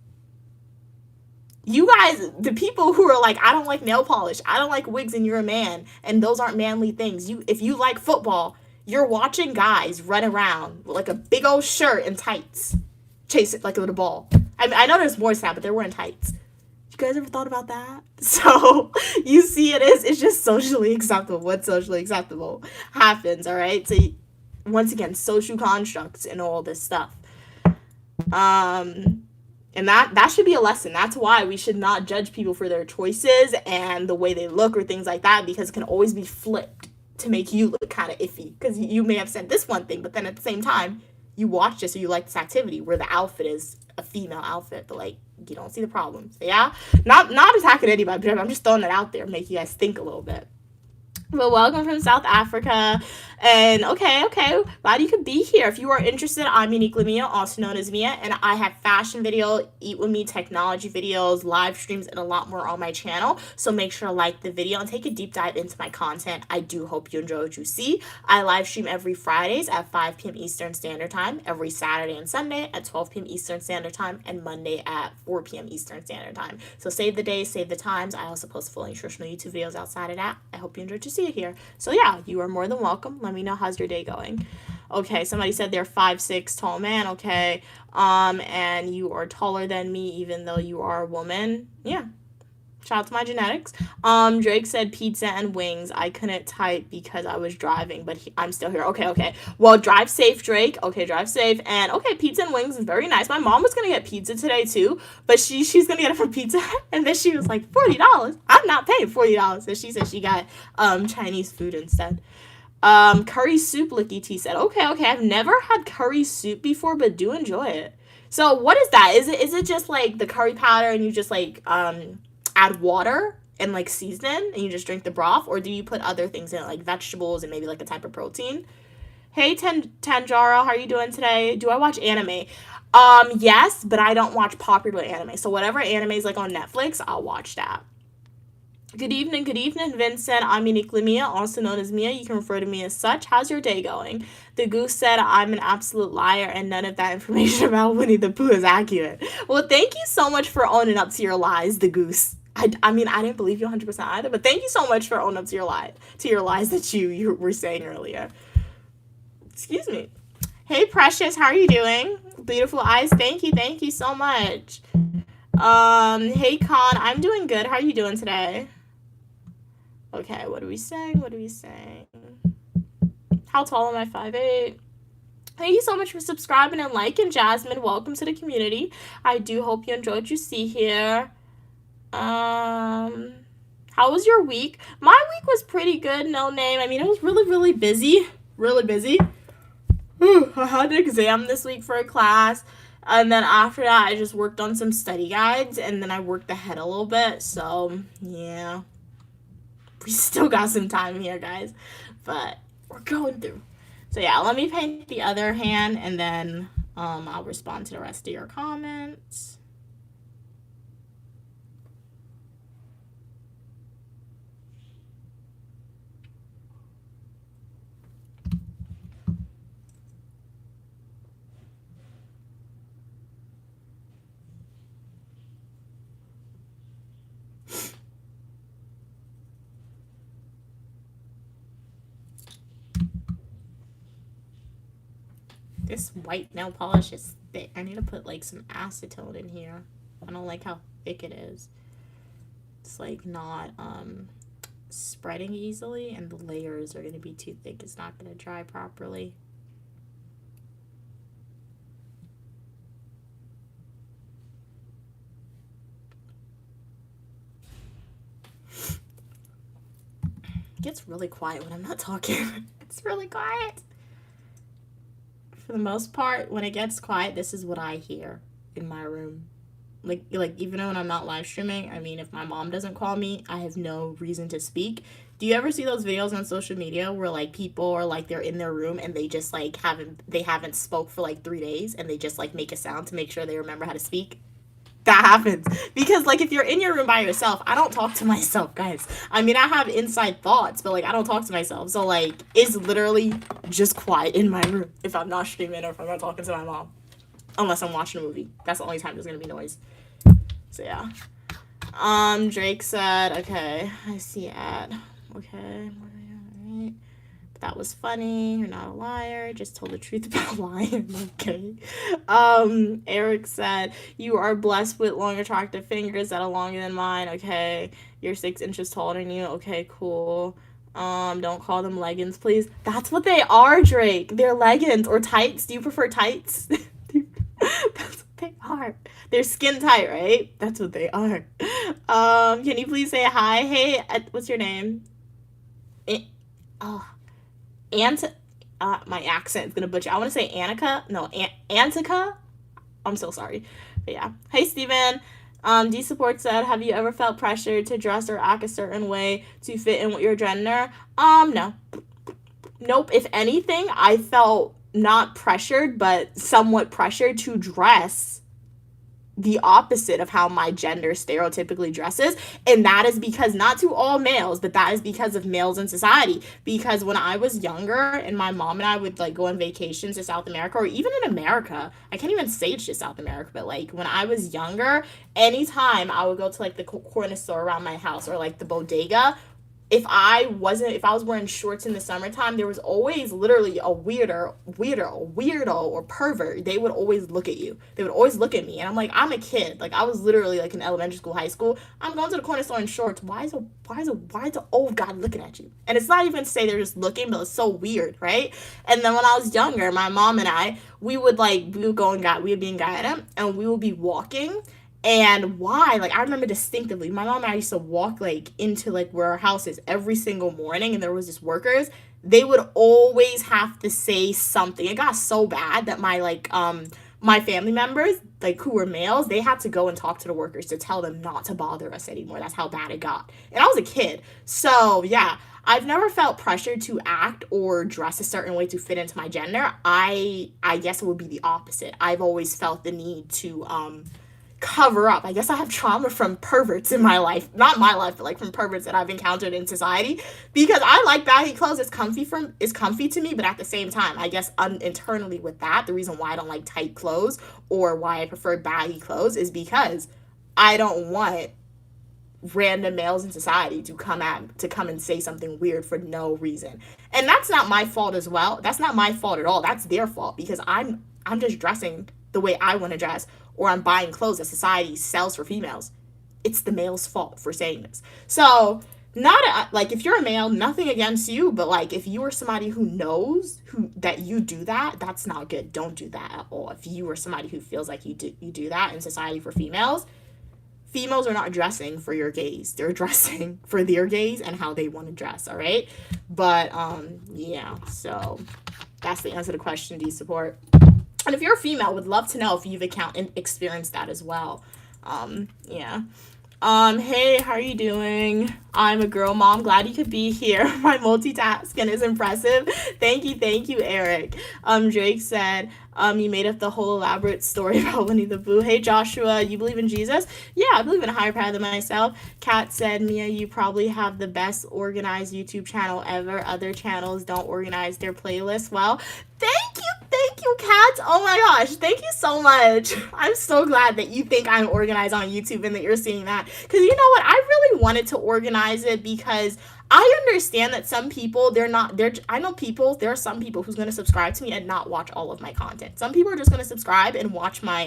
[SPEAKER 1] You guys, the people who are like, I don't like nail polish, I don't like wigs, and you're a man, and those aren't manly things. If you like football, you're watching guys run around with, like, a big old shirt and tights. Chase it like with a ball. I know there's more to that, but they're wearing tights. You guys ever thought about that? So you see, it's just socially acceptable. What's socially acceptable happens, all right? So once again, social constructs and all this stuff. And that should be a lesson. That's why we should not judge people for their choices and the way they look or things like that, because it can always be flipped to make you look kind of iffy, because you may have said this one thing, but then at the same time you watch this or you like this activity where the outfit is a female outfit, but like you don't see the problems. Yeah, not attacking anybody, but I'm just throwing it out there, make you guys think a little bit. Well, welcome from South Africa. And okay, glad you could be here. If you are interested, I'm Uniquely Mia, also known as Mia, and I have fashion video, eat with me, technology videos, live streams, and a lot more on my channel. So make sure to like the video and take a deep dive into my content. I do hope you enjoy what you see. I live stream every Fridays at 5 p.m. Eastern Standard Time, every Saturday and Sunday at 12 p.m. Eastern Standard Time, and Monday at 4 p.m. Eastern Standard Time. So save the days, save the times. I also post full nutritional YouTube videos outside of that. I hope you enjoyed to see it here. So yeah, you are more than welcome. Let me know how's your day going. Okay, somebody said they're 5'6" tall man. Okay, and you are taller than me even though you are a woman. Yeah, shout out to my genetics. Drake said pizza and wings. I couldn't type because I was driving, but I'm still here. Okay. Well, drive safe, Drake. Okay, drive safe. And okay, pizza and wings is very nice. My mom was gonna get pizza today too, but she's gonna get it from Pizza Hut, and then she was like, $40. I'm not paying $40. So she said she got Chinese food instead. Curry soup, Licky T said. Okay. I've never had curry soup before, but do enjoy it. So what is that? Is it just like the curry powder and you just like add water and like season and you just drink the broth, or do you put other things in it, like vegetables and maybe like a type of protein? Hey Tanjara, how are you doing today? Do I watch anime? Yes, but I don't watch popular anime. So whatever anime is like on Netflix, I'll watch that. Good evening, Vincent. I'm Uniquely Mia, also known as Mia. You can refer to me as such. How's your day going? The goose said I'm an absolute liar and none of that information about Winnie the Pooh is accurate. Well, thank you so much for owning up to your lies, the goose. I mean, I didn't believe you 100% either, but thank you so much for owning up to your lies that you were saying earlier. Excuse me. Hey, Precious, how are you doing? Beautiful eyes. Thank you so much. Hey, Con, I'm doing good. How are you doing today? Okay, what are we saying? How tall am I? 5'8". Thank you so much for subscribing and liking, Jasmine. Welcome to the community. I do hope you enjoyed what you see here. How was your week? My week was pretty good, no name. I mean, it was really busy. Really busy. I had an exam this week for a class. And then after that, I just worked on some study guides. And then I worked ahead a little bit. So, yeah. We still got some time here, guys. But we're going through. So, yeah, let me paint the other hand. And then I'll respond to the rest of your comments. This white nail polish is thick. I need to put like some acetone in here. I don't like how thick it is. It's like not spreading easily, and the layers are going to be too thick. It's not going to dry properly. It gets really quiet when I'm not talking. It's really quiet. For the most part, when it gets quiet, this is what I hear in my room. Like even when I'm not live streaming, I mean, if my mom doesn't call me, I have no reason to speak. Do you ever see those videos on social media where like people are like they're in their room and they just like haven't spoke for like 3 days and they just like make a sound to make sure they remember how to speak? That happens because like if you're in your room by yourself, I don't talk to myself, guys. I mean, I have inside thoughts, but like I don't talk to myself. So like it's literally just quiet in my room if I'm not streaming or if I'm not talking to my mom. Unless I'm watching a movie. That's the only time there's gonna be noise. So yeah. Drake said, okay, I see ad. Okay. Alright. But that was funny. You're not a liar. Just told the truth about lying. Okay. Eric said, you are blessed with long attractive fingers that are longer than mine. Okay. You're 6 inches taller than you. Okay, cool. Don't call them leggings, please. That's what they are, Drake. They're leggings or tights. Do you prefer tights? That's what they are. They're skin tight, right? That's what they are. Can you please say hi? Hey, what's your name? My accent is gonna butcher. I want to say Annika. No, Antika. I'm so sorry. But yeah. Hey, Steven. D Support said, have you ever felt pressured to dress or act a certain way to fit in with your gender? No. Nope. If anything, I felt not pressured, but somewhat pressured to dress the opposite of how my gender stereotypically dresses. And that is because, not to all males, but that is because of males in society. Because when I was younger and my mom and I would like go on vacations to South America, or even in America, I can't even say it's just South America, but like when I was younger, anytime I would go to like the corner store around my house or like the bodega, if I was wearing shorts in the summertime, there was always literally a weirdo or pervert. They would always look at you. They would always look at me. And I'm like, I'm a kid. Like I was literally like in elementary school, high school. I'm going to the corner store in shorts. Why is a old guy looking at you? And it's not even to say they're just looking, but it's so weird, right? And then when I was younger, my mom and I, we would be in Guyana and we would be walking. And why? Like, I remember distinctively, my mom and I used to walk, like, into, like, where our house is every single morning, and there was just workers. They would always have to say something. It got so bad that my family members, like, who were males, they had to go and talk to the workers to tell them not to bother us anymore. That's how bad it got. And I was a kid. So, yeah, I've never felt pressured to act or dress a certain way to fit into my gender. I guess it would be the opposite. I've always felt the need to, cover up. I guess I have trauma from perverts in my life. Not my life, but like from perverts that I've encountered in society. Because I like baggy clothes. It's comfy to me, but at the same time, I guess internally with that, the reason why I don't like tight clothes or why I prefer baggy clothes is because I don't want random males in society to come and say something weird for no reason. And that's not my fault as well. That's not my fault at all. That's their fault, because I'm just dressing the way I want to dress, or I'm buying clothes that society sells for females. It's the male's fault for saying this. So, like, if you're a male, nothing against you, but like, if you are somebody who knows that you do that, that's not good. Don't do that at all. If you are somebody who feels like you do that in society for females are not dressing for your gaze. They're dressing for their gaze and how they want to dress, all right? But yeah, so that's the answer to the question. Do you support? And if you're a female, would love to know if you've experienced that as well. Yeah. Hey, how are you doing? I'm a girl mom. Glad you could be here. My multitasking is impressive. Thank you, Eric. Drake said, you made up the whole elaborate story about Winnie the Pooh. Hey, Joshua, you believe in Jesus? Yeah, I believe in a higher power than myself. Kat said, Mia, you probably have the best organized YouTube channel ever. Other channels don't organize their playlists well. Thank you, Kat. Oh my gosh, thank you so much. I'm so glad that you think I'm organized on YouTube and that you're seeing that. Because you know what? I really wanted to organize it because I understand that some people, I know there are some people who's going to subscribe to me and not watch all of my content. Some people are just going to subscribe and watch my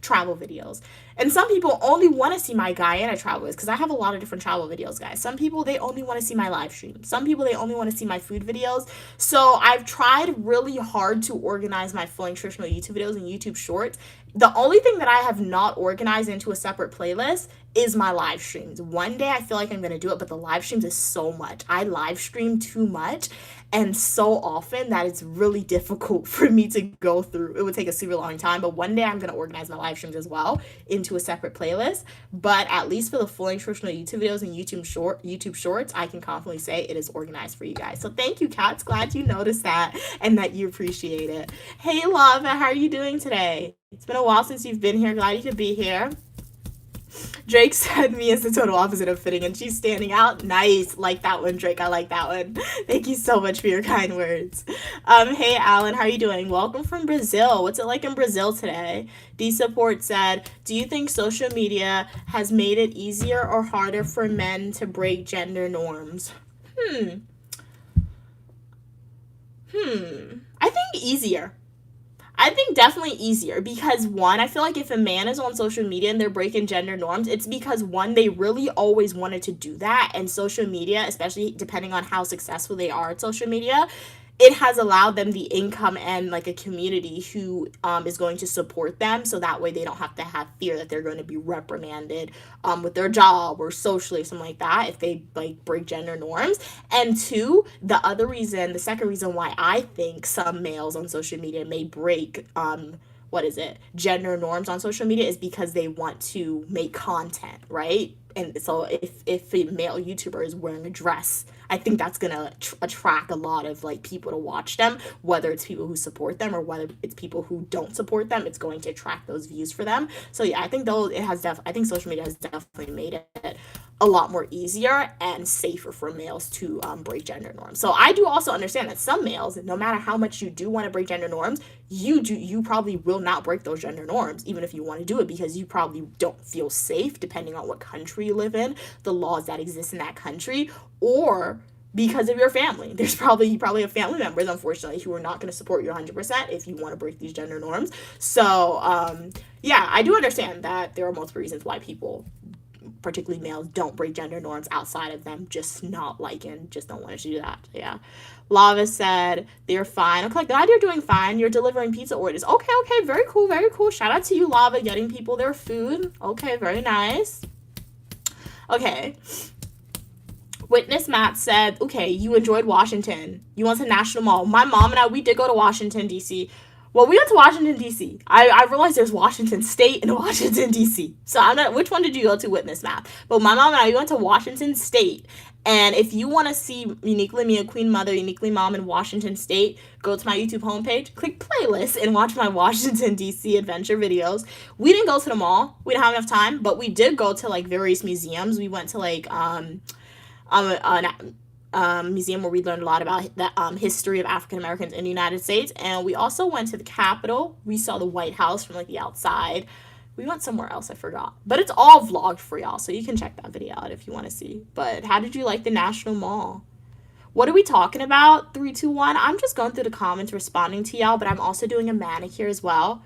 [SPEAKER 1] travel videos. And some people only want to see my Guyana travel videos, because I have a lot of different travel videos, guys. Some people, they only want to see my live stream. Some people, they only want to see my food videos. So I've tried really hard to organize my full nutritional YouTube videos and YouTube shorts. The only thing that I have not organized into a separate playlist is my live streams. One day I feel like I'm going to do it, but the live streams is so much. I live stream too much and so often that it's really difficult for me to go through. It would take a super long time, but one day I'm going to organize my live streams as well into a separate playlist. But at least for the full nutritional YouTube videos and YouTube shorts, I can confidently say it is organized for you guys. So thank you, Cats. Glad you noticed that and that you appreciate it. Hey, Lava, how are you doing today? It's been a while since you've been here. Glad you could be here. Drake said me is the total opposite of fitting and she's standing out. Nice. Like that one, Drake. I like that one. Thank you so much for your kind words. Hey, Alan. How are you doing? Welcome from Brazil. What's it like in Brazil today? D-Support said, do you think social media has made it easier or harder for men to break gender norms? I think easier. I think definitely easier because, one, I feel like if a man is on social media and they're breaking gender norms, it's because, one, they really always wanted to do that, and social media, especially depending on how successful they are at social media, it has allowed them the income and like a community who is going to support them, so that way they don't have to have fear that they're going to be reprimanded with their job or socially or something like that if they like break gender norms. And two, the second reason why I think some males on social media may break gender norms on social media is because they want to make content, right? And so if a male YouTuber is wearing a dress, I think that's going to attract a lot of like people to watch them, whether it's people who support them or whether it's people who don't support them. It's going to attract those views for them. So yeah, I think I think social media has definitely made it a lot more easier and safer for males to break gender norms. So I do also understand that some males, no matter how much you do want to break gender norms, you probably will not break those gender norms, even if you want to do it, because you probably don't feel safe, depending on what country you live in, the laws that exist in that country, or because of your family. You probably have family members, unfortunately, who are not going to support you 100% if you want to break these gender norms. So, yeah, I do understand that there are multiple reasons why people, particularly males, don't break gender norms outside of them just not liking, just don't want to do that. Yeah. Lava said they're fine. Okay, glad you're doing fine. You're delivering pizza orders. Okay, very cool, very cool. Shout out to you, Lava, getting people their food. Okay, very nice. Okay. Witness Matt said, okay, you enjoyed Washington. You went to National Mall. My mom and I, we did go to Washington, D.C. Well, we went to Washington, D.C. I realized there's Washington State and Washington, D.C. So I'm not, which one did you go to, Witness Matt? But my mom and I, we went to Washington State. And if you want to see Uniquely Mia, Queen Mother, Uniquely Mom in Washington State, go to my YouTube homepage, click playlist, and watch my Washington, D.C. adventure videos. We didn't go to the mall. We didn't have enough time, but we did go to, like, various museums. We went to, like, museum where we learned a lot about the history of African Americans in the United States, and we also went to the Capitol. We saw the White House from like the outside. We went somewhere else, I forgot. But it's all vlogged for y'all, so you can check that video out if you want to see. But how did you like the National Mall? What are we talking about? 3, 2, 1. I'm just going through the comments responding to y'all, but I'm also doing a manicure as well.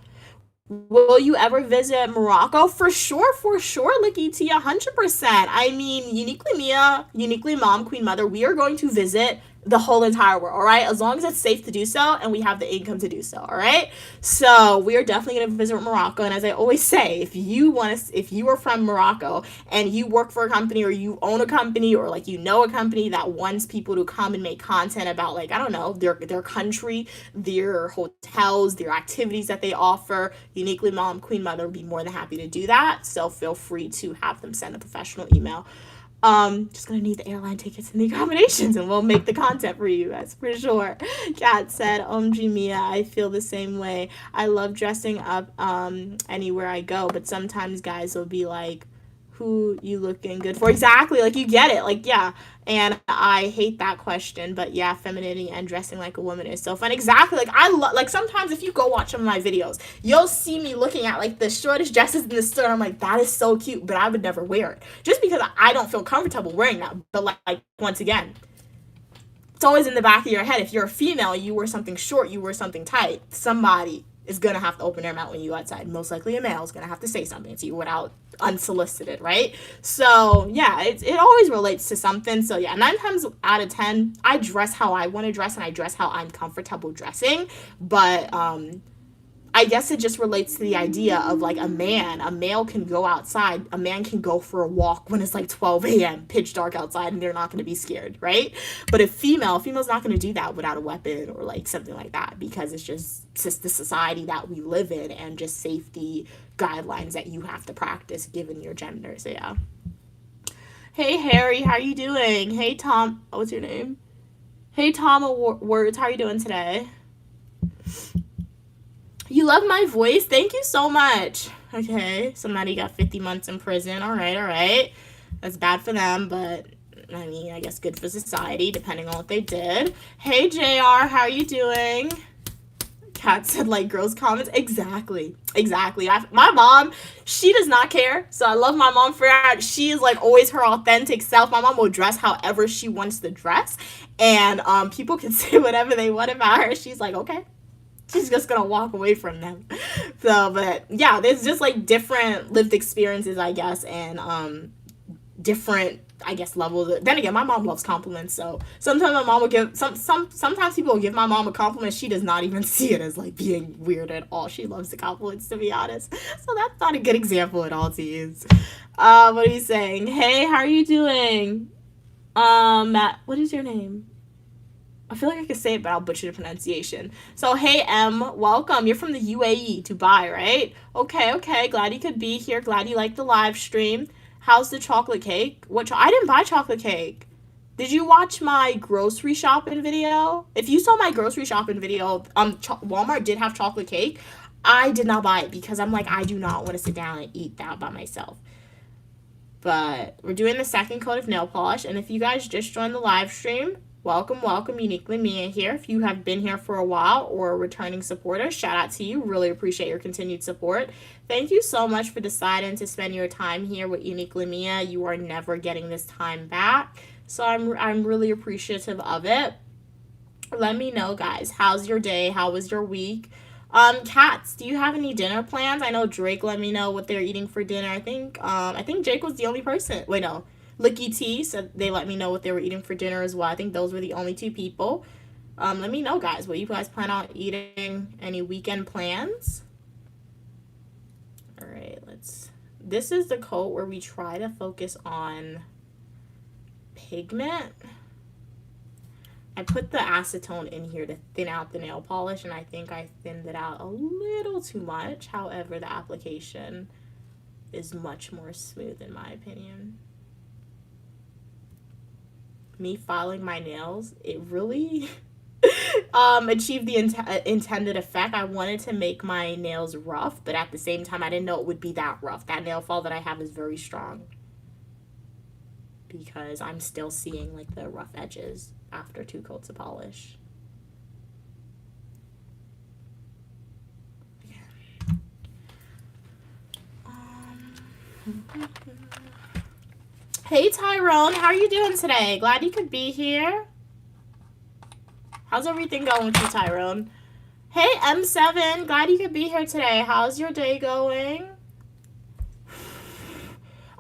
[SPEAKER 1] Will you ever visit Morocco? For sure, Licky Tia, 100%. I mean, uniquely Mia, uniquely mom, queen mother, we are going to visit the whole entire world, all right? As long as it's safe to do so and we have the income to do so, all right? So we are definitely going to visit Morocco. And as I always say, if you are from Morocco and you work for a company or you own a company or like you know a company that wants people to come and make content about like, I don't know, their country, their hotels, their activities that they offer, uniquely mom, queen mother would be more than happy to do that. So feel free to have them send a professional email. Just gonna need the airline tickets and the accommodations and we'll make the content for you, that's for sure. Kat said, Mia, I feel the same way. I love dressing up anywhere I go, but sometimes guys will be like, who you looking good for? Exactly, like you get it, like yeah. And I hate that question, but yeah, femininity and dressing like a woman is so fun. Exactly, like I love, like sometimes if you go watch some of my videos, you'll see me looking at like the shortest dresses in the store. I'm like, that is so cute, but I would never wear it just because I don't feel comfortable wearing that. But like once again, it's always in the back of your head. If you're a female, you wear something short, you wear something tight, somebody is gonna have to open their mouth when you outside. Most likely a male is gonna have to say something to you without unsolicited, right? So yeah, it always relates to something. So yeah, 9 times out of 10, I dress how I want to dress and I dress how I'm comfortable dressing. But I guess it just relates to the idea of like a male can go outside, a man can go for a walk when it's like 12 a.m., pitch dark outside, and they're not going to be scared, right? But a female's not going to do that without a weapon or like something like that because it's just the society that we live in and just safety guidelines that you have to practice given your gender. So yeah. Hey Harry, how are you doing? Hey Tom, what's your name? Hey Tom Words, how are you doing today? You love my voice? Thank you so much. Okay, somebody got 50 months in prison. All right. That's bad for them, but I mean, I guess good for society, depending on what they did. Hey, JR, how are you doing? Kat said, like, girls' comments. Exactly. My mom, she does not care, so I love my mom for that. She is, like, always her authentic self. My mom will dress however she wants to dress, and people can say whatever they want about her. She's like, okay. She's just gonna walk away from them. So, but yeah, there's just like different lived experiences, I guess, and different, I guess, levels. Then again, my mom loves compliments, so sometimes my mom will give sometimes people will give my mom a compliment. She does not even see it as like being weird at all. She loves the compliments, to be honest. So that's not a good example at all to use. What are you saying? Hey, how are you doing? Matt, what is your name? I feel like I could say it, but I'll butcher the pronunciation. So, hey, M, welcome. You're from the UAE, Dubai, right? Okay. Glad you could be here. Glad you liked the live stream. How's the chocolate cake? I didn't buy chocolate cake. Did you watch my grocery shopping video? If you saw my grocery shopping video, Walmart did have chocolate cake. I did not buy it because I'm like, I do not want to sit down and eat that by myself. But we're doing the second coat of nail polish, and if you guys just joined the live stream, welcome, Uniquely Mia here. If you have been here for a while or a returning supporter, shout out to you. Really appreciate your continued support. Thank you so much for deciding to spend your time here with Uniquely Mia. You are never getting this time back, so I'm really appreciative of it. Let me know, guys. How's your day? How was your week? Cats, do you have any dinner plans? I know Drake let me know what they're eating for dinner. I think Jake was the only person. Wait, no. Licky T said they let me know what they were eating for dinner as well. I think those were the only 2 people. Let me know, guys, what you guys plan on eating. Any weekend plans? All right, this is the coat where we try to focus on pigment. I put the acetone in here to thin out the nail polish, and I think I thinned it out a little too much. However, the application is much more smooth in my opinion. Me filing my nails, it really achieved the intended effect. I wanted to make my nails rough, but at the same time, I didn't know it would be that rough. That nail file that I have is very strong because I'm still seeing like the rough edges after 2 coats of polish. Hey Tyrone, how are you doing today? Glad you could be here. How's everything going with you, Tyrone? Hey M7, glad you could be here today. How's your day going?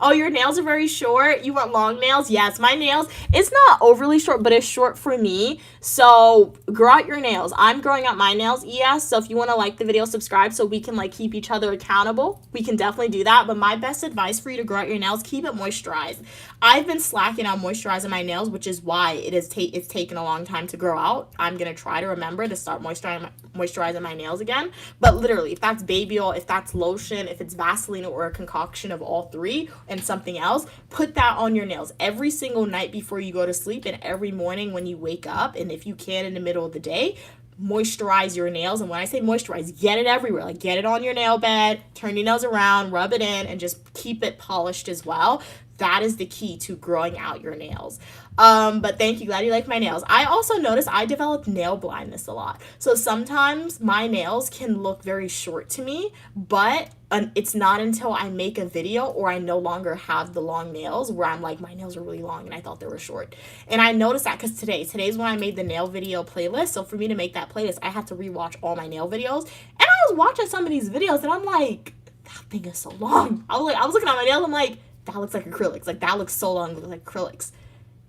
[SPEAKER 1] Oh, your nails are very short. You want long nails? Yes, my nails, it's not overly short, but it's short for me. So grow out your nails. I'm growing out my nails, yes. So if you want to like the video, subscribe so we can like keep each other accountable. We can definitely do that. But my best advice for you to grow out your nails, keep it moisturized. I've been slacking on moisturizing my nails, which is why it's taken a long time to grow out. I'm gonna try to remember to start moisturizing my nails again. But literally, if that's baby oil, if that's lotion, if it's Vaseline or a concoction of all three and something else, put that on your nails every single night before you go to sleep and every morning when you wake up. And if you can in the middle of the day, moisturize your nails. And when I say moisturize, get it everywhere. Like get it on your nail bed, turn your nails around, rub it in, and just keep it polished as well. That is the key to growing out your nails. But thank you. Glad you like my nails. I also noticed I developed nail blindness a lot. So sometimes my nails can look very short to me, but it's not until I make a video or I no longer have the long nails where I'm like, my nails are really long and I thought they were short. And I noticed that because today's when I made the nail video playlist. So for me to make that playlist, I had to rewatch all my nail videos. And I was watching some of these videos and I'm like, that thing is so long. I was looking at my nails. I'm like, that looks like acrylics. Like that looks so long, like acrylics.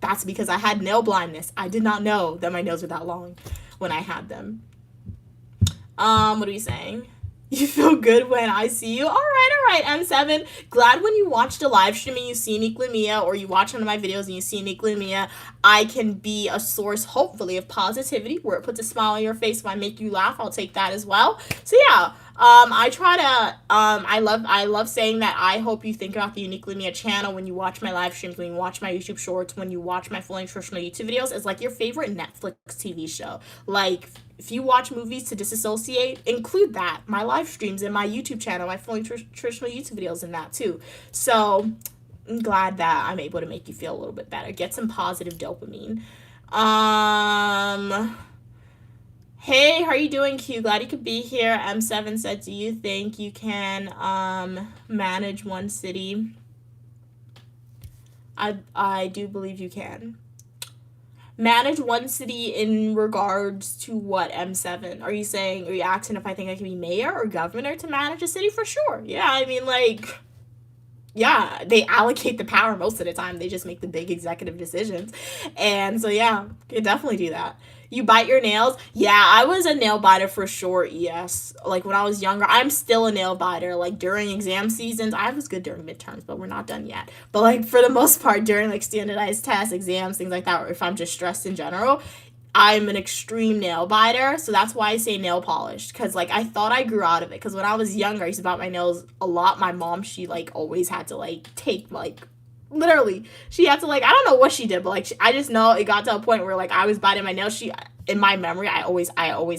[SPEAKER 1] That's because I had nail blindness. I did not know that my nails were that long when I had them. What are you saying? You feel good when I see you? All right, M7. Glad when you watched a live stream and you see Nicola Mia, or you watch one of my videos and you see Nicola Mia, I can be a source, hopefully, of positivity where it puts a smile on your face. If I make you laugh, I'll take that as well. So yeah, I try to, I love saying that I hope you think about the Uniquely Mia channel when you watch my live streams, when you watch my YouTube shorts, when you watch my full nutritional YouTube videos, as like your favorite Netflix TV show. Like, if you watch movies to disassociate, include that. My live streams and my YouTube channel, my full nutritional YouTube videos in that too. So I'm glad that I'm able to make you feel a little bit better. Get some positive dopamine. Hey, how are you doing, Q? Glad you could be here. M7 said, do you think you can manage one city? I do believe you can. Manage one city in regards to what, M7? Are you asking if I think I can be mayor or governor to manage a city? For sure. Yeah, I mean, like, yeah, they allocate the power most of the time. They just make the big executive decisions. And so, yeah, you can definitely do that. You bite your nails? Yeah, I was a nail biter for sure, yes. Like, when I was younger, I'm still a nail biter. Like, during exam seasons, I was good during midterms, but we're not done yet. But, like, for the most part, during, like, standardized tests, exams, things like that, or if I'm just stressed in general, I'm an extreme nail biter, so that's why I say nail polish, because, like, I thought I grew out of it, because when I was younger, I used to bite my nails a lot. My mom, she, like, always had to, like, take, like, literally, she had to, like, I don't know what she did, but, like, I just know it got to a point where, like, I was biting my nails. In my memory, I always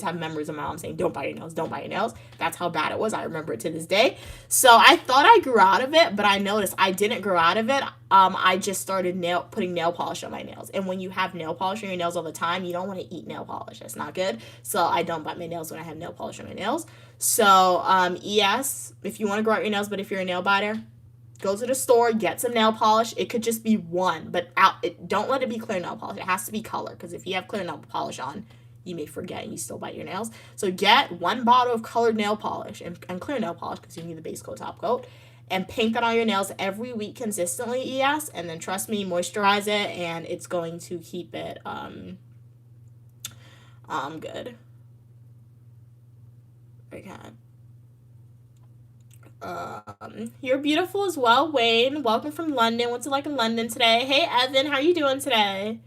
[SPEAKER 1] have memories of my mom saying, don't bite your nails, don't bite your nails. That's how bad it was. I remember it to this day. So I thought I grew out of it, but I noticed I didn't grow out of it. I just started putting nail polish on my nails. And when you have nail polish on your nails all the time, you don't want to eat nail polish. That's not good. So I don't bite my nails when I have nail polish on my nails. So, yes, if you want to grow out your nails, but if you're a nail biter, go to the store, get some nail polish. It could just be one, but don't let it be clear nail polish. It has to be color, because if you have clear nail polish on, you may forget and you still bite your nails. So get one bottle of colored nail polish and clear nail polish, because you need the base coat, top coat, and paint that on your nails every week consistently, ES, and then trust me, moisturize it, and it's going to keep it good. Okay. You're beautiful as well, Wayne. Welcome from London. What's it like in London today? Hey, Evan, how are you doing today?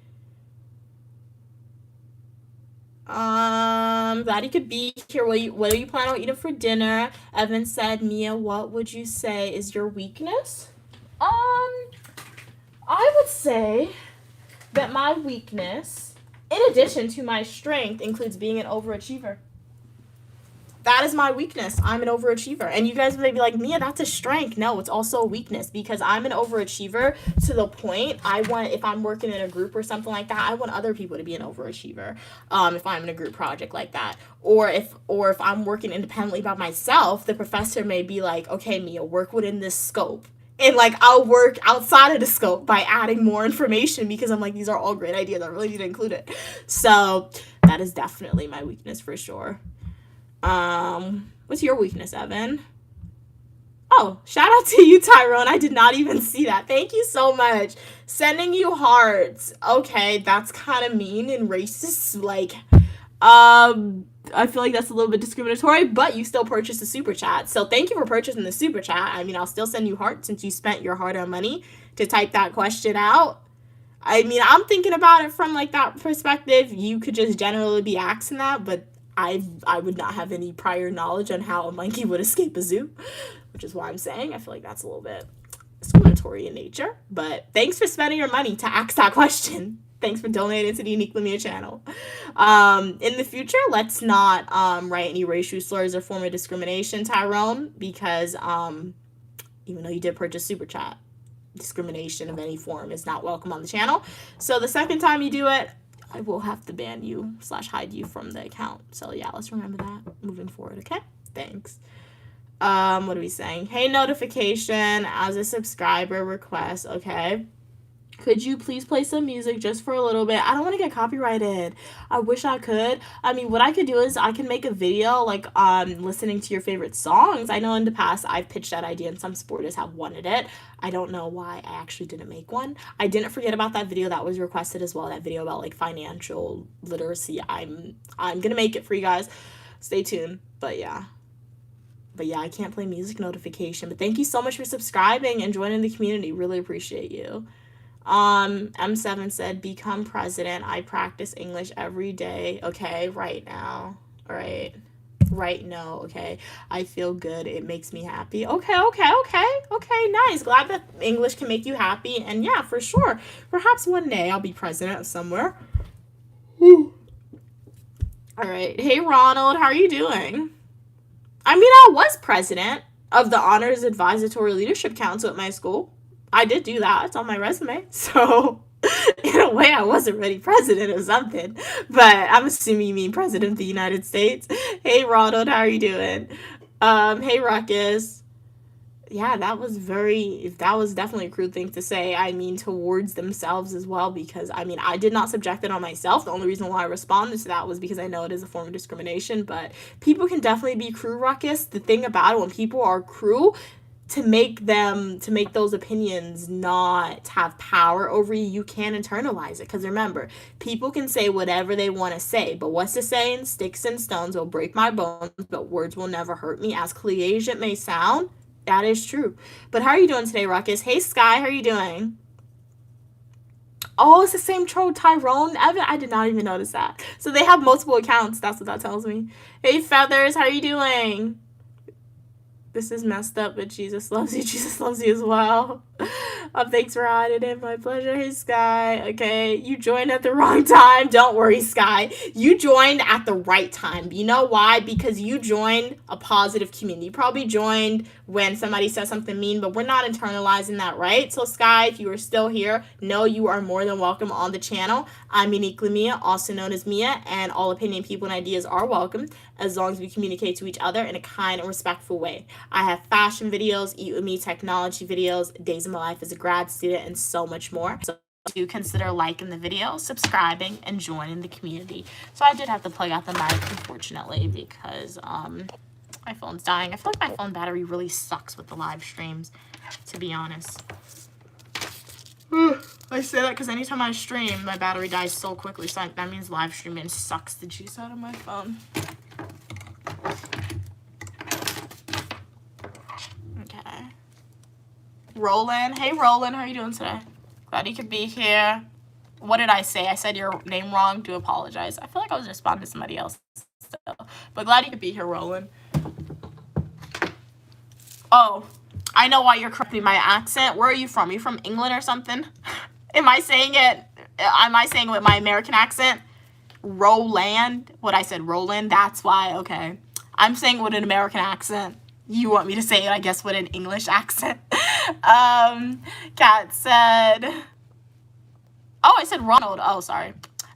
[SPEAKER 1] Glad you could be here. What are you planning on eating for dinner? Evan said, Mia, what would you say is your weakness? I would say that my weakness, in addition to my strength, includes being an overachiever. That is my weakness. I'm an overachiever. And you guys may be like, Mia, that's a strength. No, it's also a weakness, because I'm an overachiever to the point if I'm working in a group or something like that, I want other people to be an overachiever. If I'm in a group project like that. Or if I'm working independently by myself, the professor may be like, okay, Mia, work within this scope. And like I'll work outside of the scope by adding more information because I'm like, these are all great ideas. I really need to include it. So that is definitely my weakness for sure. What's your weakness, Evan? Oh, shout out to you, Tyrone. I did not even see that. Thank you so much. Sending you hearts. Okay, that's kind of mean and racist. Like, I feel like that's a little bit discriminatory, but you still purchased a super chat. So thank you for purchasing the super chat. I mean, I'll still send you hearts since you spent your hard-earned money to type that question out. I mean, I'm thinking about it from like that perspective. You could just generally be asking that, but I would not have any prior knowledge on how a monkey would escape a zoo, which is why I'm saying I feel like that's a little bit discriminatory in nature. But thanks for spending your money to ask that question. Thanks for donating to the Unique Lumia channel. In the future, let's not write any racial slurs or form of discrimination, Tyrone, because even though you did purchase Super Chat, discrimination of any form is not welcome on the channel. So the second time you do it, I will have to ban you / hide you from the account. So yeah, let's remember that moving forward, okay? Thanks. What are we saying? Hey, notification as a subscriber request, okay? Could you please play some music just for a little bit? I don't want to get copyrighted. I wish I could. I mean, what I could do is I can make a video like listening to your favorite songs. I know in the past I've pitched that idea and some supporters have wanted it. I don't know why I actually didn't make one. I didn't forget about that video that was requested as well. That video about like financial literacy. I'm gonna make it for you guys. Stay tuned. But yeah, I can't play music notification. But thank you so much for subscribing and joining the community. Really appreciate you. M7 said, become president. I practice English every day. Okay, right now. All right. Right now, okay. I feel good. It makes me happy. Okay, nice. Glad that English can make you happy. And yeah, for sure. Perhaps one day I'll be president of somewhere. All right. Hey, Ronald, how are you doing? I mean, I was president of the Honors Advisory Leadership Council at my school. I did do that. It's on my resume. So, in a way, I was already president of something. But I'm assuming you mean president of the United States. Hey, Ronald, how are you doing? Hey, Ruckus. Yeah, that was definitely a crude thing to say. I mean, towards themselves as well, because, I mean, I did not subject it on myself. The only reason why I responded to that was because I know it is a form of discrimination. But people can definitely be cruel, Ruckus. The thing about it, when people are cruel, to make those opinions not have power over you, you can internalize it. Because remember, people can say whatever they want to say, but what's the saying? Sticks and stones will break my bones, but words will never hurt me. As cliche as it may sound, that is true. But how are you doing today, Ruckus? Hey, Sky, how are you doing? Oh, it's the same troll, Tyrone. Evan, I did not even notice that. So they have multiple accounts. That's what that tells me. Hey, Feathers, how are you doing? This is messed up, but Jesus loves you. Jesus loves you as well. Thanks for adding in. My pleasure. Hey, Sky. Okay, you joined at the wrong time. Don't worry, Sky. You joined at the right time. You know why? Because you joined a positive community. You probably joined when somebody says something mean, but we're not internalizing that, right? So, Sky, if you are still here, know you are more than welcome on the channel. I'm Unique Lumia, also known as Mia, and all opinion, people, and ideas are welcome as long as we communicate to each other in a kind and respectful way. I have fashion videos, Eat With Me technology videos, days of my life as a grad student, and so much more. So do consider liking the video, subscribing, and joining the community. So I did have to plug out the mic, unfortunately, because my phone's dying. I feel like my phone battery really sucks with the live streams, to be honest. I say that because anytime I stream, my battery dies so quickly. So that means live streaming sucks the juice out of my phone. Okay. Roland. Hey, Roland. How are you doing today? Glad you could be here. What did I say? I said your name wrong. Do apologize. I feel like I was responding to somebody else still. But glad you could be here, Roland. Oh, I know why you're correcting my accent. Where are you from? Are you from England or something? Am I saying it with my American accent? Roland. What I said, Roland. That's why. Okay. I'm saying it with an American accent. You want me to say it, I guess, with an English accent. Kat said... Oh, I said Ronald. Oh, sorry.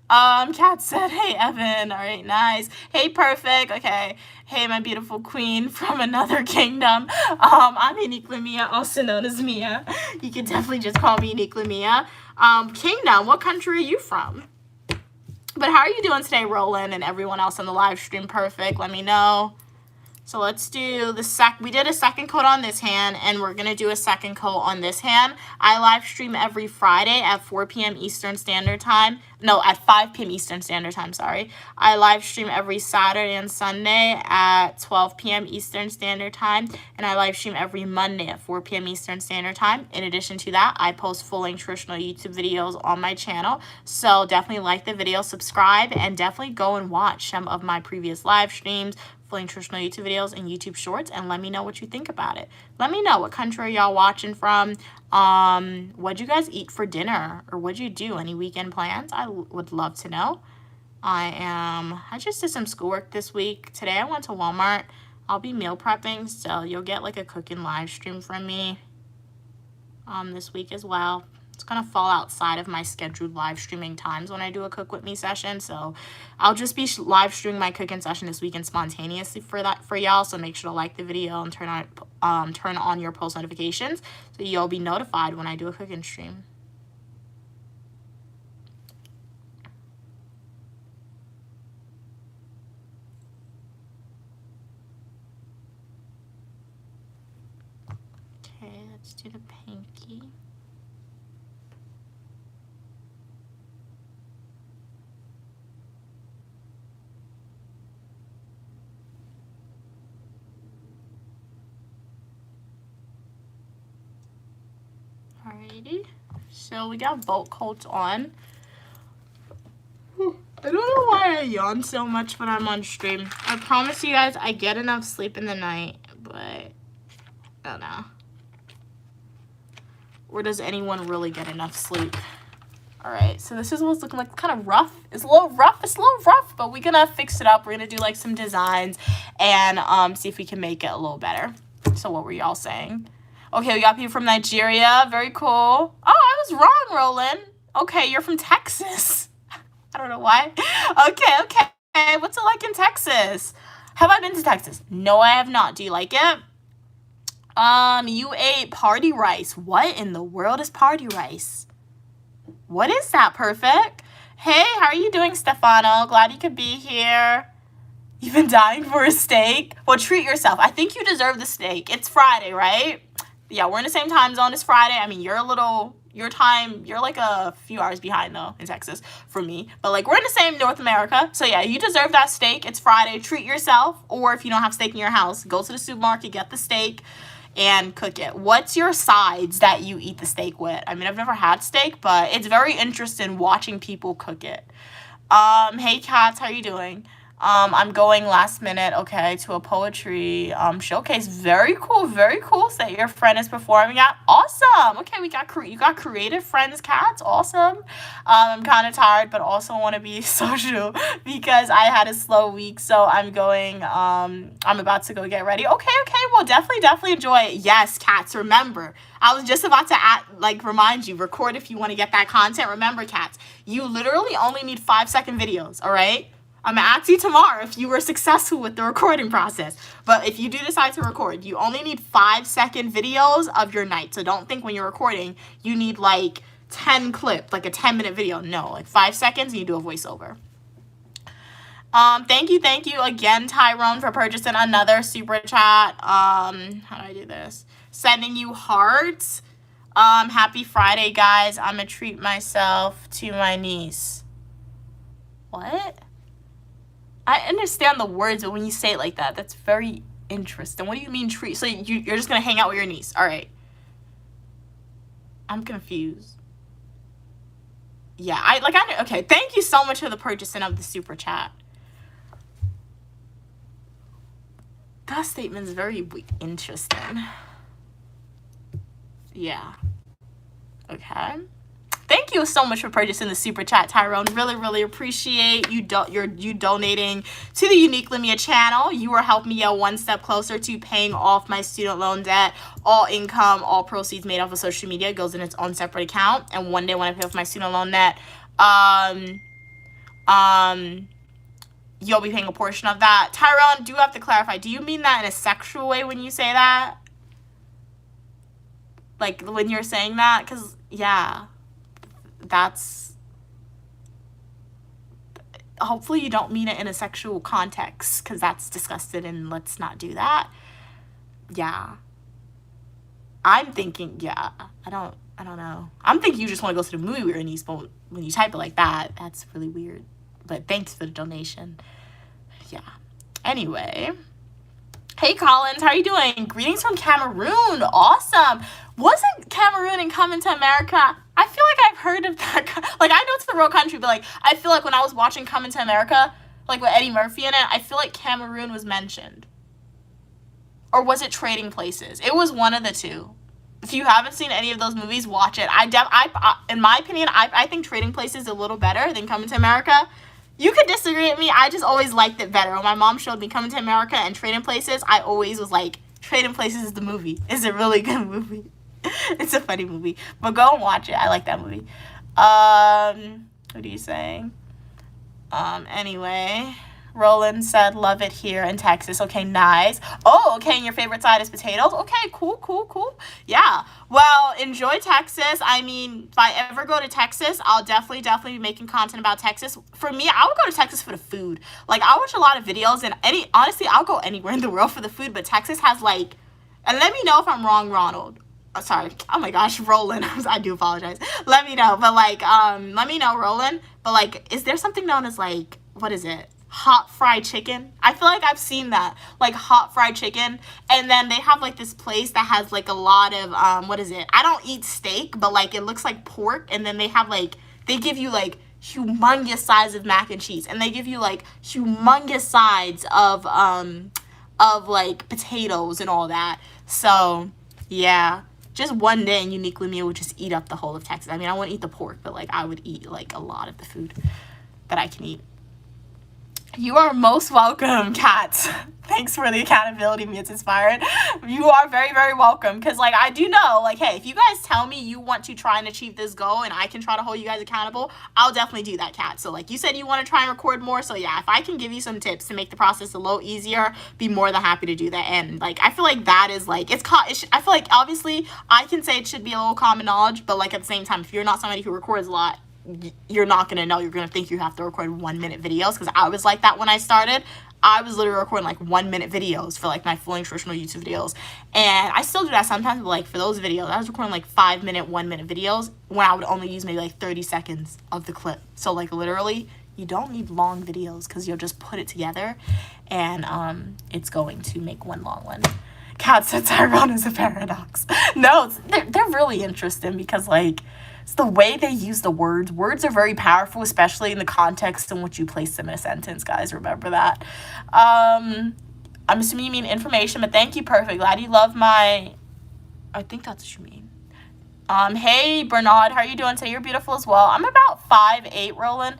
[SPEAKER 1] Kat said, hey, Evan. All right, nice. Hey, perfect. Okay. Hey, my beautiful queen from another kingdom. I'm uniquely Mia, also known as Mia. You can definitely just call me uniquely Mia. Kingdom, what country are you from? But how are you doing today, Roland, and everyone else on the live stream? Perfect. Let me know. So let's do the we did a second coat on this hand, and we're going to do a second coat on this hand. I live stream every Friday at 4 p.m. Eastern Standard Time. No, at 5 p.m. Eastern Standard Time, sorry. I live stream every Saturday and Sunday at 12 p.m. Eastern Standard Time, and I live stream every Monday at 4 p.m. Eastern Standard Time. In addition to that, I post full-length traditional YouTube videos on my channel, so definitely like the video, subscribe, and definitely go and watch some of my previous live streams, full traditional YouTube videos and YouTube shorts, and let me know what you think about it. Let me know what country y'all watching from. What'd you guys eat for dinner, or what'd you do? Any weekend plans? I would love to know. I just did some schoolwork this week. Today I went to Walmart. I'll be meal prepping, so you'll get like a cooking live stream from me this week as well. It's gonna fall outside of my scheduled live streaming times when I do a cook with me session, so I'll just be live streaming my cooking session this weekend spontaneously for y'all. So make sure to like the video and turn on your post notifications so you'll be notified when I do a cooking stream. Okay, let's do the pinky. Alrighty, so we got both coats on. I don't know why I yawn so much when I'm on stream. I promise you guys I get enough sleep in the night, but I don't know. Or does anyone really get enough sleep? Alright, so this is what's looking like, kind of rough. It's a little rough, but we're gonna fix it up. We're gonna do like some designs and see if we can make it a little better. So what were y'all saying? Okay, we got people from Nigeria. Very cool. Oh, I was wrong, Roland. Okay, you're from Texas. I don't know why. Okay. What's it like in Texas? Have I been to Texas? No, I have not. Do you like it? You ate party rice. What in the world is party rice? What is that, perfect? Hey, how are you doing, Stefano? Glad you could be here. You've been dying for a steak? Well, treat yourself. I think you deserve the steak. It's Friday, right? Yeah, we're in the same time zone as Friday. I mean, you're like a few hours behind though in Texas for me, but like we're in the same North America. So yeah, you deserve that steak. It's Friday. Treat yourself, or if you don't have steak in your house, go to the supermarket, get the steak and cook it. What's your sides that you eat the steak with? I mean, I've never had steak, but it's very interesting watching people cook it. Hey Cats, how are you doing? I'm going last minute, okay, to a poetry showcase. Very cool that your friend is performing at. Awesome. Okay, you got creative friends, Cats. Awesome. I'm kind of tired, but also want to be social because I had a slow week, so I'm about to go get ready. Okay, well, definitely enjoy it. Yes, Cats, remember, I was just about to remind you, record if you want to get that content. Remember, Cats, you literally only need 5-second videos, all right? I'm going to ask you tomorrow if you were successful with the recording process. But if you do decide to record, you only need 5-second videos of your night. So don't think when you're recording, you need like 10 clips, like a 10-minute video. No, like 5 seconds and you do a voiceover. Thank you again, Tyrone, for purchasing another super chat. How do I do this? Sending you hearts. Happy Friday, guys. I'm going to treat myself to my niece. What? I understand the words, but when you say it like that, that's very interesting. What do you mean treat? So you're just going to hang out with your niece. All right. I'm confused. Yeah, okay, thank you so much for the purchasing of the super chat. That statement is very interesting. Yeah. Okay. Thank you so much for purchasing the super chat, Tyrone. Really appreciate you donating to the Unique Limia channel. You are helping me get one step closer to paying off my student loan debt. All income, all proceeds made off of social media goes in its own separate account. And one day when I pay off my student loan debt, You'll be paying a portion of that. Tyrone, do have to clarify. Do you mean that in a sexual way when you say that? Like, when you're saying that? Because, yeah, that's... Hopefully you don't mean it in a sexual context, because that's disgusting, and let's not do that. Yeah. I'm thinking, yeah, I don't know. I'm thinking you just want to go to the movie when you type it like that. That's really weird. But thanks for the donation. Yeah. Anyway. Hey, Collins, how are you doing? Greetings from Cameroon. Awesome. Wasn't Cameroon in Coming to America? I feel like I've heard of that. Like, I know it's a real country, but, like, I feel like when I was watching Coming to America, like, with Eddie Murphy in it, I feel like Cameroon was mentioned. Or was it Trading Places? It was one of the two. If you haven't seen any of those movies, watch it. In my opinion, I think Trading Places is a little better than Coming to America. You could disagree with me. I just always liked it better. When my mom showed me Coming to America and Trading Places, I always was like, Trading Places is the movie. It's a really good movie. It's a funny movie. But go and watch it. I like that movie. What are you saying? Anyway, Roland said, love it here in Texas. Okay, nice. Oh, okay, and your favorite side is potatoes? Okay, cool. Yeah, well, enjoy Texas. I mean, if I ever go to Texas, I'll definitely be making content about Texas. For me, I would go to Texas for the food. Like, I watch a lot of videos, and honestly, I'll go anywhere in the world for the food, but Texas has, like, and let me know if I'm wrong, Ronald. Oh, sorry. Oh my gosh, Roland. I do apologize. Let me know, but, like, let me know, Roland. But, like, is there something known as, like, what is it? Hot fried chicken. I feel like I've seen that, like hot fried chicken, and then they have like this place that has like a lot of what is it? I don't eat steak, but like it looks like pork, and then they have like they give you like humongous sides of mac and cheese, and they give you like humongous sides of like potatoes and all that. So yeah, just one day and uniquely me would just eat up the whole of Texas. I mean, I wouldn't eat the pork, but like I would eat like a lot of the food that I can eat. You are most welcome, Kat. Thanks for the accountability. Me, it's inspired. You are very, very welcome. Because, like, I do know, like, hey, if you guys tell me you want to try and achieve this goal and I can try to hold you guys accountable, I'll definitely do that, Kat. So, like, you said you want to try and record more. So, yeah, if I can give you some tips to make the process a little easier, be more than happy to do that. And, like, I feel like that is, like, I feel like, obviously, I can say it should be a little common knowledge. But, like, at the same time, if you're not somebody who records a lot, you're not gonna know. You're gonna think you have to record 1 minute videos, because I was like that when I started. I was literally recording like 1 minute videos for like my full nutritional YouTube videos, and I still do that sometimes, but like for those videos I was recording like 5 minute 1 minute videos when I would only use maybe like 30 seconds of the clip. So like literally you don't need long videos, because you'll just put it together and it's going to make one long one. Kat said Tyrone is a paradox. No, they're really interesting, because like it's the way they use the words. Words are very powerful, especially in the context in which you place them in a sentence, guys. Remember that. I'm assuming you mean information, but thank you. Perfect. Glad you love my... I think that's what you mean. Hey, Bernard. How are you doing today? You're beautiful as well. I'm about 5'8", Roland.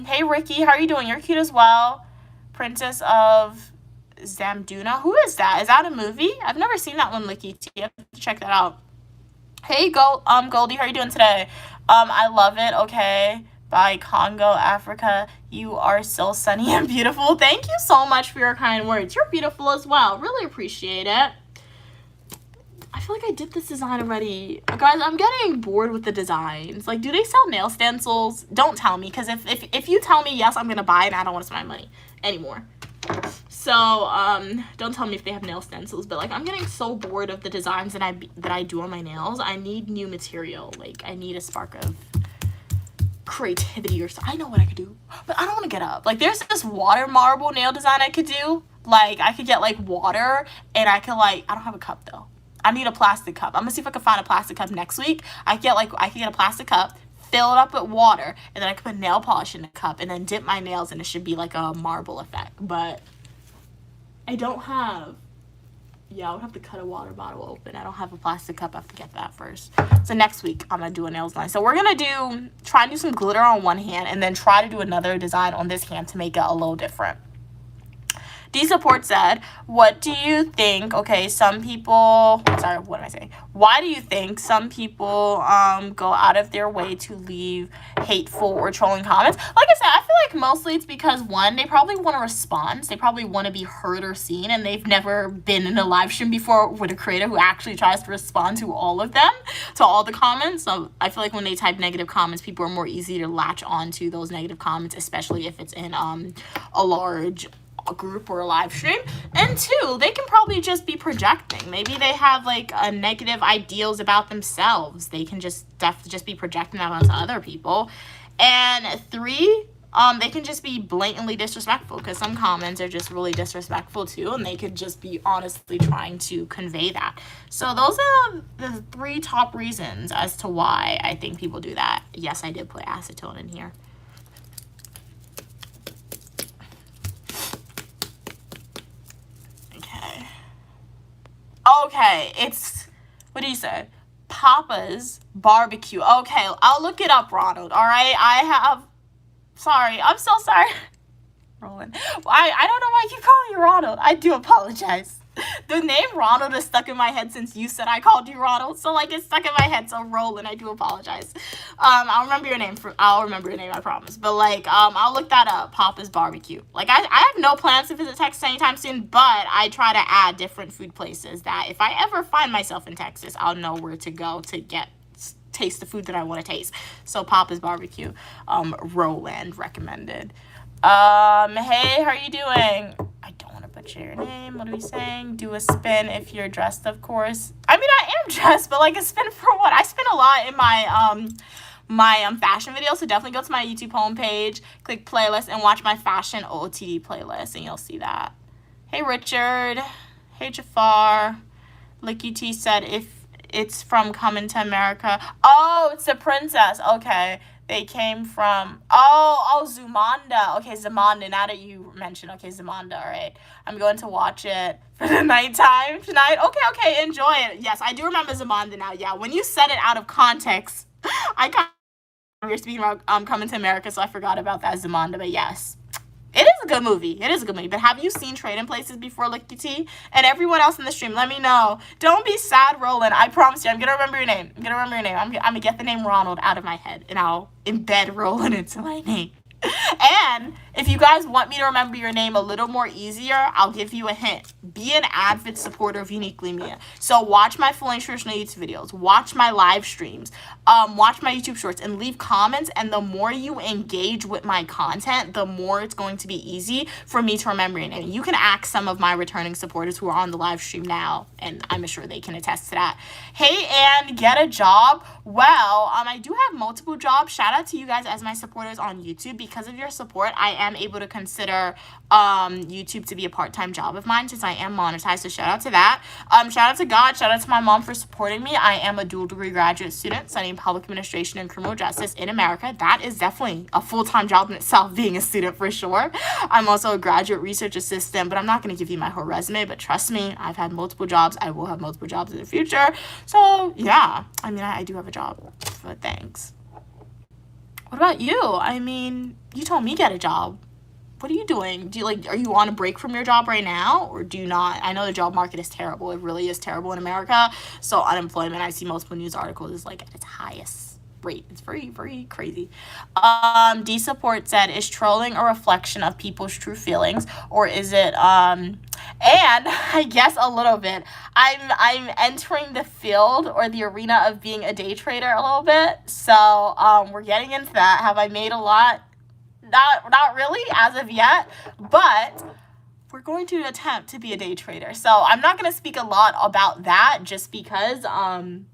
[SPEAKER 1] Hey, Ricky. How are you doing? You're cute as well. Princess of Zamduna. Who is that? Is that a movie? I've never seen that one, Licky. You have to check that out. Hey, Goldie, how are you doing today? I love it. Okay. Bye, Congo, Africa. You are so sunny and beautiful. Thank you so much for your kind words. You're beautiful as well. Really appreciate it. I feel like I did this design already. Guys, I'm getting bored with the designs. Like, do they sell nail stencils? Don't tell me, because if you tell me yes, I'm gonna buy it, and I don't want to spend my money anymore. So, don't tell me if they have nail stencils, but, like, I'm getting so bored of the designs that I do on my nails. I need new material. Like, I need a spark of creativity or something. I know what I could do, but I don't want to get up. Like, there's this water marble nail design I could do. Like, I could get, like, water, and I could, like, I don't have a cup, though. I need a plastic cup. I'm gonna see if I can find a plastic cup next week. I can get a plastic cup, fill it up with water, and then I can put nail polish in the cup and then dip my nails, and it should be like a marble effect. But I don't have... Yeah, I would have to cut a water bottle open. I don't have a plastic cup. I have to get that first. So next week, I'm going to do a nails line. So we're going to try and do some glitter on one hand, and then try to do another design on this hand to make it a little different. D Support said, what do you think? Okay, some people, sorry, what am I saying? Why do you think some people go out of their way to leave hateful or trolling comments? Like I said, I feel like mostly it's because, one, they probably want a response. They probably want to be heard or seen, and they've never been in a live stream before with a creator who actually tries to respond to all of them, to all the comments. So I feel like when they type negative comments, people are more easy to latch on to those negative comments, especially if it's in a large group or a live stream. And two, they can probably just be projecting. Maybe they have like a negative ideals about themselves. They can just be projecting that onto other people. And three, they can just be blatantly disrespectful, because some comments are just really disrespectful too, and they could just be honestly trying to convey that. So those are the 3 top reasons as to why I think people do that. Yes, I did put acetone in here. Okay, it's, what do you say? Papa's Barbecue. Okay, I'll look it up, Ronald. All right, I'm so sorry. Roland. I don't know why I keep calling you Ronald. I do apologize. The name Ronald is stuck in my head since you said I called you Ronald, so like it's stuck in my head. So Roland, I do apologize. I'll remember your name, I promise. But like, I'll look that up. Papa's Barbecue. Like I have no plans to visit Texas anytime soon, but I try to add different food places that if I ever find myself in Texas, I'll know where to go to taste the food that I want to taste. So Papa's Barbecue, Roland recommended. Hey, how are you doing? I don't want to butcher your name. What are we saying? Do a spin if you're dressed, of course. I mean, I am dressed, but like a spin for what? I spin a lot in my fashion videos, so definitely go to my YouTube homepage, click playlist, and watch my fashion OOTD playlist, and you'll see that. Hey, Richard. Hey, Jafar. Licky T said if it's from Coming to America. Oh, it's the princess. Okay. They came from, Zumanda. Okay, Zamanda, now that you mentioned, okay, Zamanda, all right. I'm going to watch it for the nighttime tonight. Okay, enjoy it. Yes, I do remember Zamanda now. Yeah, when you said it out of context, I kind of, we were speaking about Coming to America, so I forgot about that Zamanda, but yes. It is a good movie. But have you seen Trading Places before, Licky T? And everyone else in the stream, let me know. Don't be sad, Roland. I promise you, I'm going to remember your name. I'm going to get the name Ronald out of my head, and I'll embed Roland into my name. And if you guys want me to remember your name a little more easier, I'll give you a hint. Be an avid supporter of Uniquely Mia. So watch my full traditional YouTube videos, watch my live streams, watch my YouTube shorts, and leave comments. And the more you engage with my content, the more it's going to be easy for me to remember your name. You can ask some of my returning supporters who are on the live stream now, and I'm sure they can attest to that. Hey, Ann, get a job? Well, I do have multiple jobs. Shout out to you guys as my supporters on YouTube. Because of your support, I am able to consider YouTube to be a part-time job of mine since I am monetized, so shout out to that. Shout out to God, shout out to my mom for supporting me. I am a dual degree graduate student studying public administration and criminal justice in America. That is definitely a full-time job in itself, being a student for sure. I'm also a graduate research assistant, but I'm not going to give you my whole resume, but trust me, I've had multiple jobs. I will have multiple jobs in the future. So yeah, I do have a job, but thanks. What about you? You told me get a job. What are you doing? Are you on a break from your job right now, or do you not? I know the job market is terrible. It really is terrible in America. So unemployment, I see multiple news articles, is like at its highest rate. It's very, very crazy. D Support said, is trolling a reflection of people's true feelings, or is it and I guess a little bit. I'm entering the field or the arena of being a day trader a little bit. So we're getting into that. Have I made a lot? Not really as of yet, but we're going to attempt to be a day trader. So I'm not going to speak a lot about that just because I'm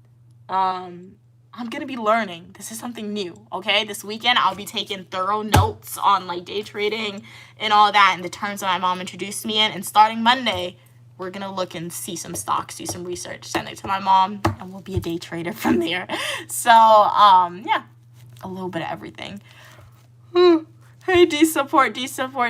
[SPEAKER 1] going to be learning. This is something new, okay? This weekend I'll be taking thorough notes on like day trading and all that and the terms that my mom introduced me in. And starting Monday, we're going to look and see some stocks, do some research, send it to my mom, and we'll be a day trader from there. So, yeah, a little bit of everything. Hey, D Support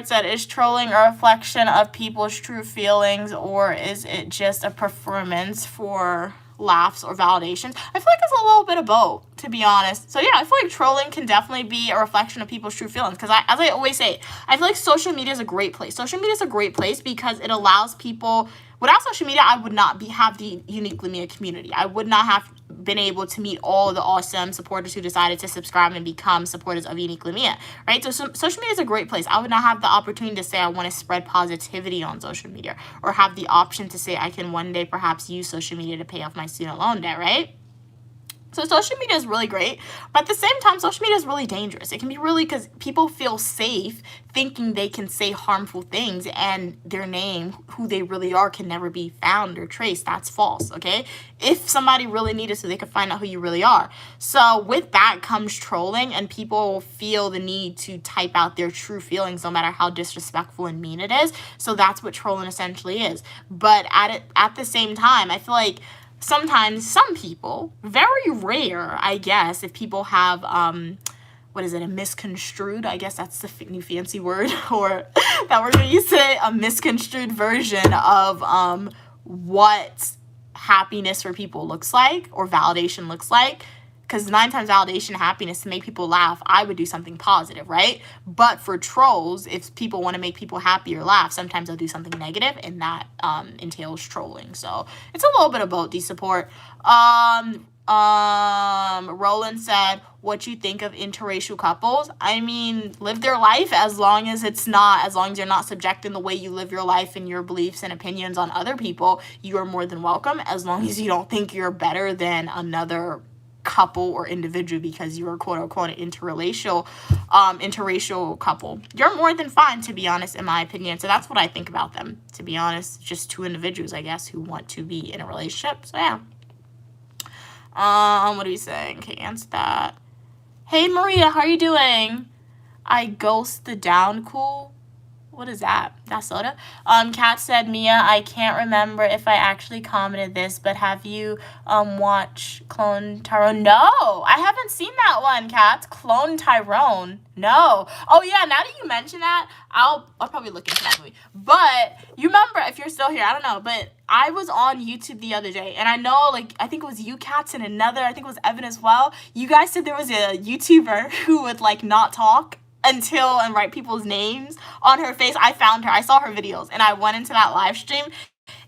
[SPEAKER 1] said, is trolling a reflection of people's true feelings, or is it just a performance for laughs or validations? I feel like it's a little bit of both, to be honest. So yeah, I feel like trolling can definitely be a reflection of people's true feelings. Because as I always say, I feel like social media is a great place. Social media is a great place because it allows people. Without social media, I would not have the Uniquely Mia community. I would not have been able to meet all the awesome supporters who decided to subscribe and become supporters of Uniquely Mia, right? So social media is a great place. I would not have the opportunity to say I want to spread positivity on social media, or have the option to say I can one day perhaps use social media to pay off my student loan debt, right? So social media is really great, but at the same time, social media is really dangerous. It can be really, because people feel safe thinking they can say harmful things and their name, who they really are, can never be found or traced. That's false, okay? If somebody really needed so they could find out who you really are. So with that comes trolling, and people feel the need to type out their true feelings no matter how disrespectful and mean it is. So that's what trolling essentially is. But at the same time, I feel like sometimes some people, very rare, I guess, if people have, a misconstrued, I guess that's the new fancy word, or that we're going to use today, a misconstrued version of what happiness for people looks like, or validation looks like. Because 9 times validation and happiness, to make people laugh, I would do something positive, right? But for trolls, if people want to make people happy or laugh, sometimes they'll do something negative, and that entails trolling. So it's a little bit of both, support. Roland said, what you think of interracial couples? I mean, live their life as long as you're not subjecting the way you live your life and your beliefs and opinions on other people, you are more than welcome, as long as you don't think you're better than another couple or individual because you're quote unquote an interracial couple. You're more than fine, to be honest, in my opinion. So that's what I think about them, to be honest. Just 2 individuals, I guess, who want to be in a relationship. So yeah. What are we saying? Okay, answer that. Hey Maria, how are you doing? I ghost the down cool. What is that? That's soda? Kat said, Mia, I can't remember if I actually commented this, but have you watched Clone Tyrone? No, I haven't seen that one, Kat. Clone Tyrone. No. Oh yeah, now that you mention that, I'll probably look into that movie. But you remember, if you're still here, I don't know, but I was on YouTube the other day, and I know, I think it was you, Cats, and another, I think it was Evan as well. You guys said there was a YouTuber who would not talk and write people's names on her face. I found her. I saw her videos, and I went into that live stream.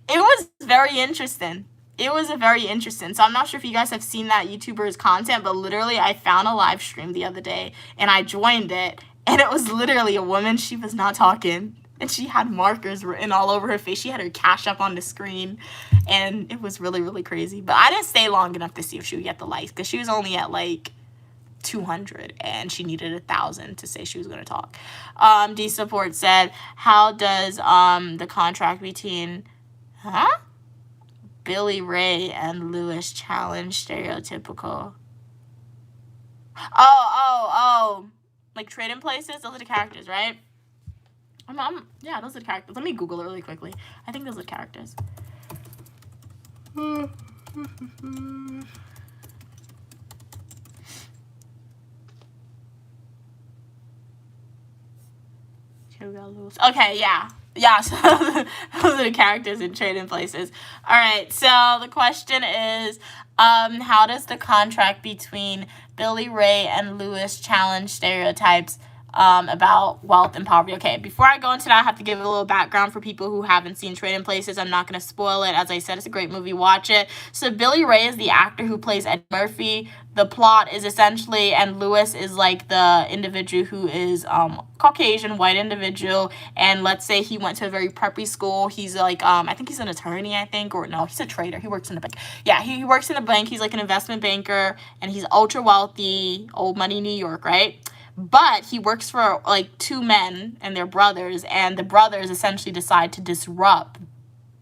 [SPEAKER 1] It was very interesting. So I'm not sure if you guys have seen that YouTuber's content, but literally I found a live stream the other day, and I joined it, and it was literally a woman. She was not talking, and she had markers written all over her face. She had her cash up on the screen, and it was really, really crazy. But I didn't stay long enough to see if she would get the likes, because she was only at 200 and she needed 1,000 to say she was going to talk. D Support said, how does the contract between Billy Ray and Lewis challenge stereotypical? Oh, like Trading Places? Those are the characters, right? Yeah, those are the characters. Let me Google it really quickly. I think those are the characters. Okay, yeah. So those are the characters in Trading Places. All right, so the question is, how does the contract between Billy Ray and Lewis challenge stereotypes about wealth and poverty? Okay, before I go into that, I have to give a little background for people who haven't seen Trading Places. I'm not going to spoil it. As I said, it's a great movie. Watch it. So Billy Ray is the actor who plays Ed Murphy. The plot is essentially, and Lewis is the individual who is Caucasian, white individual, and let's say he went to a very preppy school. He's I think he's an attorney, or no, he's a trader. He works in a bank. Yeah, he works in a bank. He's an investment banker, and he's ultra wealthy, old money New York, right? But he works for 2 men and their brothers, and the brothers essentially decide to disrupt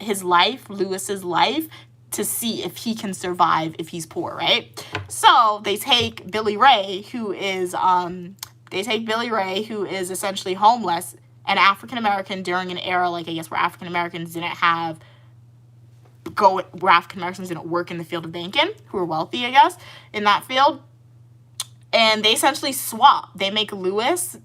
[SPEAKER 1] his life, Lewis's life, to see if he can survive if he's poor, right? So they take Billy Ray, who is essentially homeless and African American during an era I guess where African Americans didn't work in the field of banking, who were wealthy, I guess, in that field. And they essentially swap. They make Lewis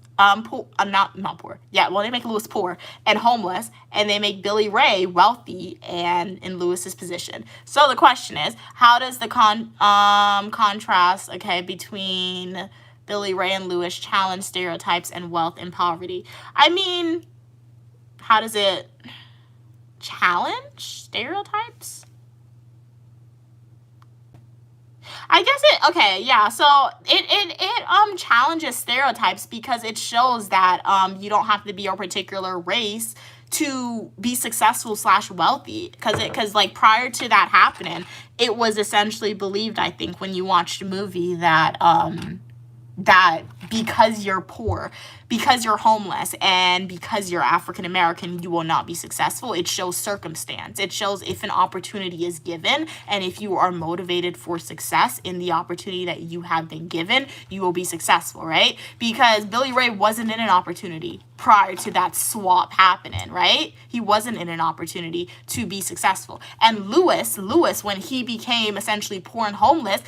[SPEAKER 1] poor, not poor. Yeah, well, they make Lewis poor and homeless, and they make Billy Ray wealthy and in Lewis's position. So the question is, how does the contrast, okay, between Billy Ray and Lewis challenge stereotypes and wealth and poverty? I mean, how does it challenge stereotypes? I guess okay, yeah, so it challenges stereotypes because it shows that you don't have to be a particular race to be successful / wealthy, because like prior to that happening, it was essentially believed, I think, when you watched a movie that that because you're poor, because you're homeless, and because you're African American, you will not be successful. It shows circumstance. It shows if an opportunity is given, and if you are motivated for success in the opportunity that you have been given, you will be successful, right? Because Billy Ray wasn't in an opportunity prior to that swap happening, right? He wasn't in an opportunity to be successful. And Lewis, when he became essentially poor and homeless,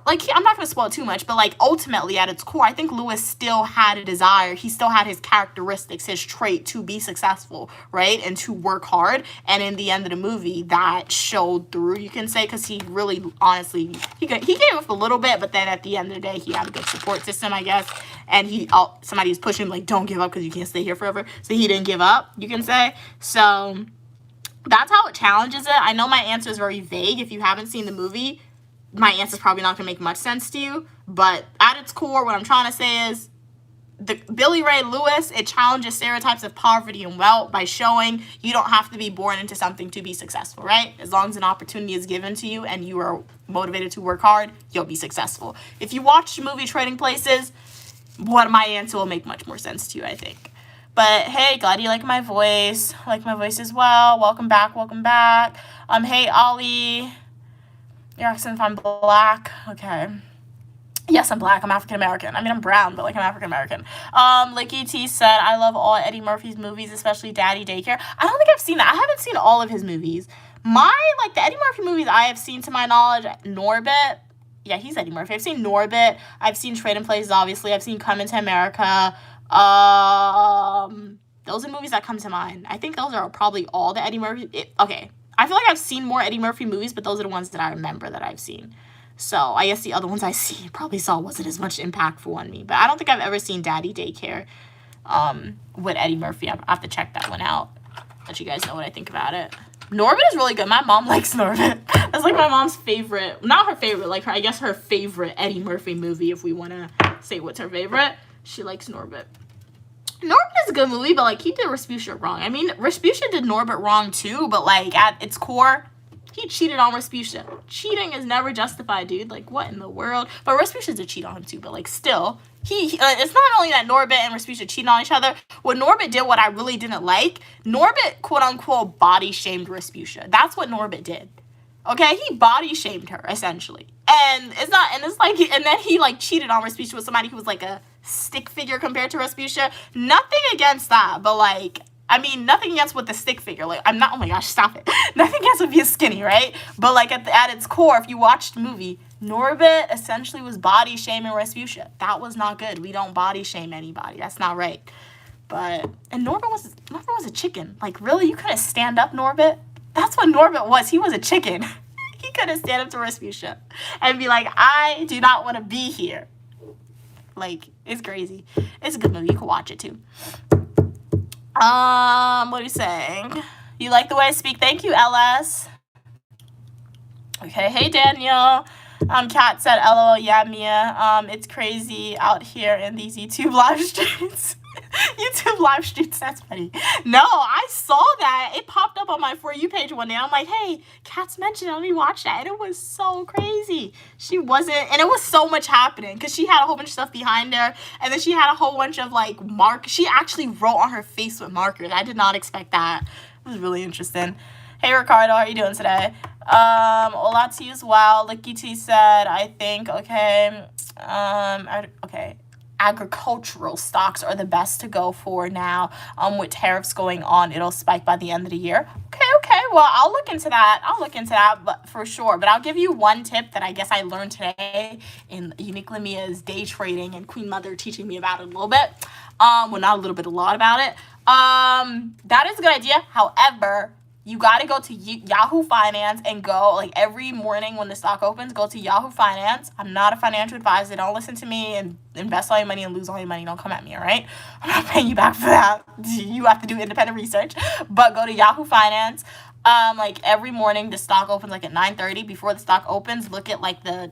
[SPEAKER 1] I'm not going to spoil it too much, but like ultimately at its core, I think Lewis still had a desire. He still had his characteristics, his trait to be successful, right? And to work hard. And in the end of the movie, that showed through, you can say, because he really, honestly, he gave up a little bit, but then at the end of the day, he had a good support system, I guess. And somebody was pushing him, like, don't give up because you can't stay here forever. So he didn't give up, you can say. So that's how it challenges it. I know my answer is very vague. If you haven't seen the movie, my answer is probably not going to make much sense to you, but at its core, what I'm trying to say is the Billy Ray Lewis, it challenges stereotypes of poverty and wealth by showing you don't have to be born into something to be successful, right? As long as an opportunity is given to you and you are motivated to work hard, you'll be successful. If you watch the movie Trading Places, my answer will make much more sense to you, I think. But hey, glad you like my voice. I like my voice as well. Welcome back. Hey, Ollie. You're asking if I'm black. Okay. Yes, I'm black. I'm African American. I mean, I'm brown, but like I'm African American. Licky T said, I love all Eddie Murphy's movies, especially Daddy Daycare. I don't think I've seen that. I haven't seen all of his movies. The Eddie Murphy movies I have seen, to my knowledge, Norbit. Yeah, he's Eddie Murphy. I've seen Norbit. I've seen Trading Places, obviously. I've seen Coming to America. Those are movies that come to mind. I think those are probably all the Eddie Murphy. Okay. I feel like I've seen more Eddie Murphy movies, but those are the ones that I remember that I've seen. So I guess the other ones I saw wasn't as much impactful on me. But I don't think I've ever seen Daddy Daycare with Eddie Murphy. I have to check that one out, let you guys know what I think about it. Norbit is really good. My mom likes Norbit. That's like my mom's favorite. Not her favorite, like I guess her favorite Eddie Murphy movie, if we want to say what's her favorite. She likes Norbit. Norbit is a good movie, but like he did Rasputia wrong. I mean, Rasputia did Norbit wrong too, but like at its core, he cheated on Rasputia. Cheating is never justified, dude. Like what in the world? But Rasputia did cheat on him too, but like still, it's not only that Norbit and Rasputia cheated on each other. What Norbit did, what I really didn't like, Norbit quote unquote body shamed Rasputia. That's what Norbit did. Okay, he body shamed her essentially, and then he like cheated on Rasputia with somebody who was like a stick figure compared to Rasputia. Nothing against that, but like, I mean, nothing against with the stick figure. Like, I'm not, oh my gosh, stop it. Nothing against with being skinny, right? But like at its core, if you watched the movie, Norbit essentially was body shaming Rasputia. That was not good. We don't body shame anybody. That's not right. And Norbit was a chicken. Like, really? You couldn't stand up, Norbit? That's what Norbit was. He was a chicken. He couldn't stand up to Rasputia and be like, I do not want to be here. Like, it's crazy. It's a good movie. You can watch it too. What are you saying? You like the way I speak? Thank you, LS. Okay, hey Daniel. Kat said, LOL, yeah, Mia. It's crazy out here in these YouTube live streams. YouTube live streams, that's funny. No, I saw that. It popped up on my For You page one day. I'm like, hey, Kat's mentioned it. Let me watch that. And it was so crazy. And it was so much happening because she had a whole bunch of stuff behind her. And then she had a whole bunch of like markers. She actually wrote on her face with markers. I did not expect that. It was really interesting. Hey, Ricardo, how are you doing today? Hola to you as well. Licky T said, I think, okay. Okay. Agricultural stocks are the best to go for now. With tariffs going on, it'll spike by the end of the year. Okay, well, I'll look into that. But for sure. But I'll give you one tip that I guess I learned today in Uniquely Mia's day trading and Queen Mother teaching me about it a little bit. Well, not a little bit, a lot about it. That is a good idea. However, you got to go to Yahoo Finance and go, like, every morning when the stock opens, go to Yahoo Finance. I'm not a financial advisor. Don't listen to me and invest all your money and lose all your money. Don't come at me, all right? I'm not paying you back for that. You have to do independent research. But go to Yahoo Finance. Like, every morning the stock opens, like, at 9:30. Before the stock opens, look at, like, the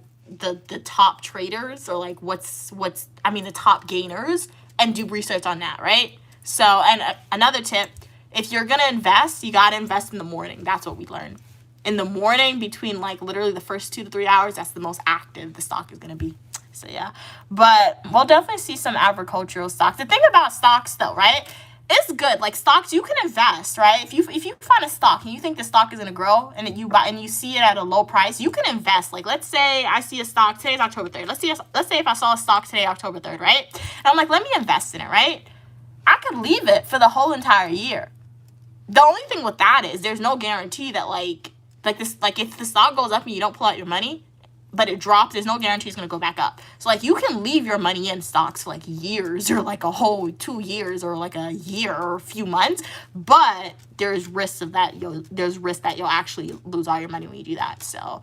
[SPEAKER 1] top traders, or, like, the top gainers, and do research on that, right? So, and another tip, if you're going to invest, you got to invest in the morning. That's what we learned. In the morning, between, like, literally the first 2 to 3 hours, that's the most active the stock is going to be. So, yeah. But we'll definitely see some agricultural stocks. The thing about stocks, though, right, it's good. Like, stocks, you can invest, right? If you find a stock and you think the stock is going to grow and you buy and you see it at a low price, you can invest. Like, let's say I see a stock. Today's October 3rd. Let's say if I saw a stock today, October 3rd, right? And I'm like, let me invest in it, right? I could leave it for the whole entire year. The only thing with that is there's no guarantee that, like if the stock goes up and you don't pull out your money, but it drops, there's no guarantee it's going to go back up. So, like, you can leave your money in stocks for, like, years, or, like, a whole 2 years, or, like, a year or a few months, but there's risk that you'll actually lose all your money when you do that. So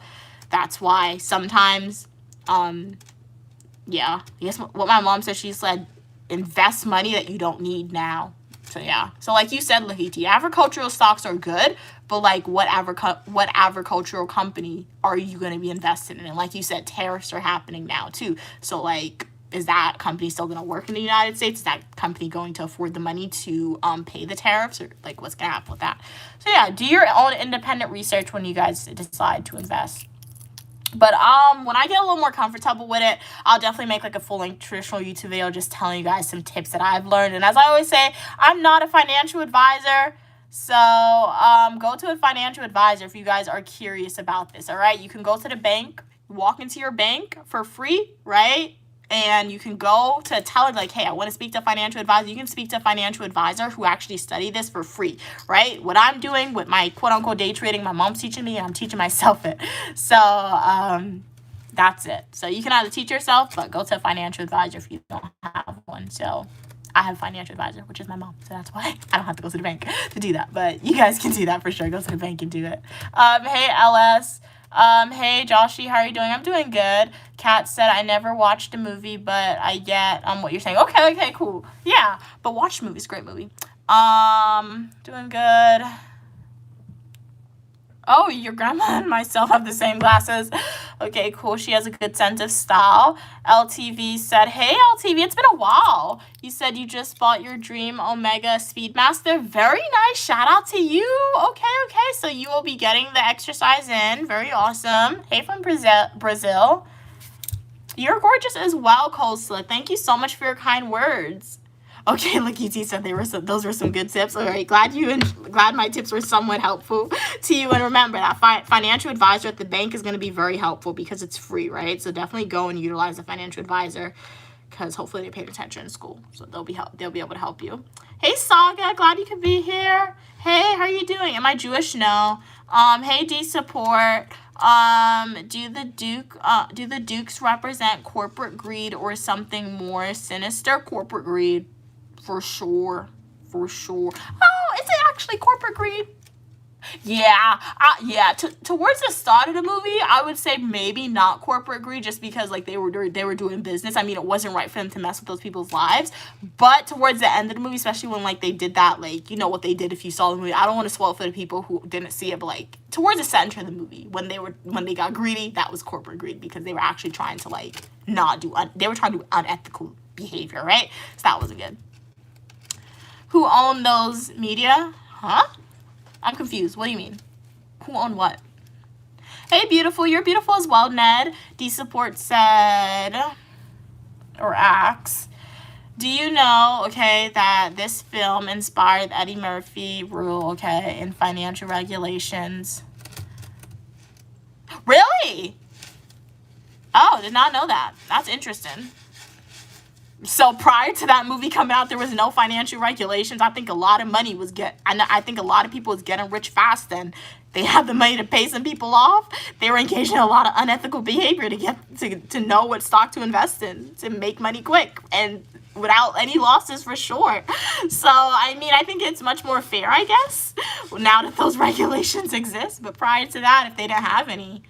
[SPEAKER 1] that's why sometimes, yeah, I guess what my mom said, she said, invest money that you don't need now. So, yeah. So, like you said, Lahiti, agricultural stocks are good, but, like, what agricultural company are you going to be invested in? And like you said, tariffs are happening now, too. So, like, is that company still going to work in the United States? Is that company going to afford the money to pay the tariffs? Or, like, what's going to happen with that? So, yeah, do your own independent research when you guys decide to invest. But when I get a little more comfortable with it, I'll definitely make, like, a full-length traditional YouTube video just telling you guys some tips that I've learned. And as I always say, I'm not a financial advisor. So go to a financial advisor if you guys are curious about this, all right? You can go to the bank, walk into your bank for free, right? And you can go to tell it, like, hey, I want to speak to a financial advisor. You can speak to a financial advisor who actually studied this for free, right? What I'm doing with my quote-unquote day trading, my mom's teaching me, and I'm teaching myself it. So that's it. So you can either teach yourself, but go to a financial advisor if you don't have one. So I have a financial advisor, which is my mom. So that's why I don't have to go to the bank to do that. But you guys can do that for sure. Go to the bank and do it. Hey, LS. Hey, Joshy, how are you doing? I'm doing good. Kat said, I never watched a movie, but I get what you're saying. Okay, cool. Yeah, but watch the movie. It's a great movie. Doing good. Oh, your grandma and myself have the same glasses. Okay, cool. She has a good sense of style. LTV said, hey, LTV, it's been a while. You said you just bought your Dream Omega Speedmaster. Very nice. Shout out to you. Okay. So you will be getting the exercise in. Very awesome. Hey, from Brazil. You're gorgeous as well, Kosla. Thank you so much for your kind words. Okay, Lakiti said those were some good tips. All right, glad my tips were somewhat helpful to you. And remember, that financial advisor at the bank is going to be very helpful because it's free, right? So definitely go and utilize a financial advisor because hopefully they paid attention in school, so they'll be able to help you. Hey, Saga, glad you could be here. Hey, how are you doing? Am I Jewish? No. Hey, D support. Do the Dukes represent corporate greed or something more sinister? Corporate greed. For sure. Oh, is it actually corporate greed? Yeah. Towards the start of the movie, I would say maybe not corporate greed, just because, like, they were doing business. I mean, it wasn't right for them to mess with those people's lives. But towards the end of the movie, especially when, like, they did that, like, you know what they did if you saw the movie. I don't want to spoil it for the people who didn't see it, but, like, towards the center of the movie, when they got greedy, that was corporate greed because they were actually trying to, like, they were trying to do unethical behavior, right? So that wasn't good. Who owned those media? Huh? I'm confused. What do you mean? Who owned what? Hey, beautiful. You're beautiful as well, Ned. D-Support said, or asks, do you know, okay, that this film inspired Eddie Murphy rule, okay, in financial regulations? Really? Oh, did not know that. That's interesting. So prior to that movie coming out, there was no financial regulations. I think a lot of money was I think a lot of people was getting rich fast, and they had the money to pay some people off. They were engaged in a lot of unethical behavior to get to know what stock to invest in, to make money quick and without any losses for sure. So I mean, I think it's much more fair, I guess, now that those regulations exist. But prior to that, if they didn't have any,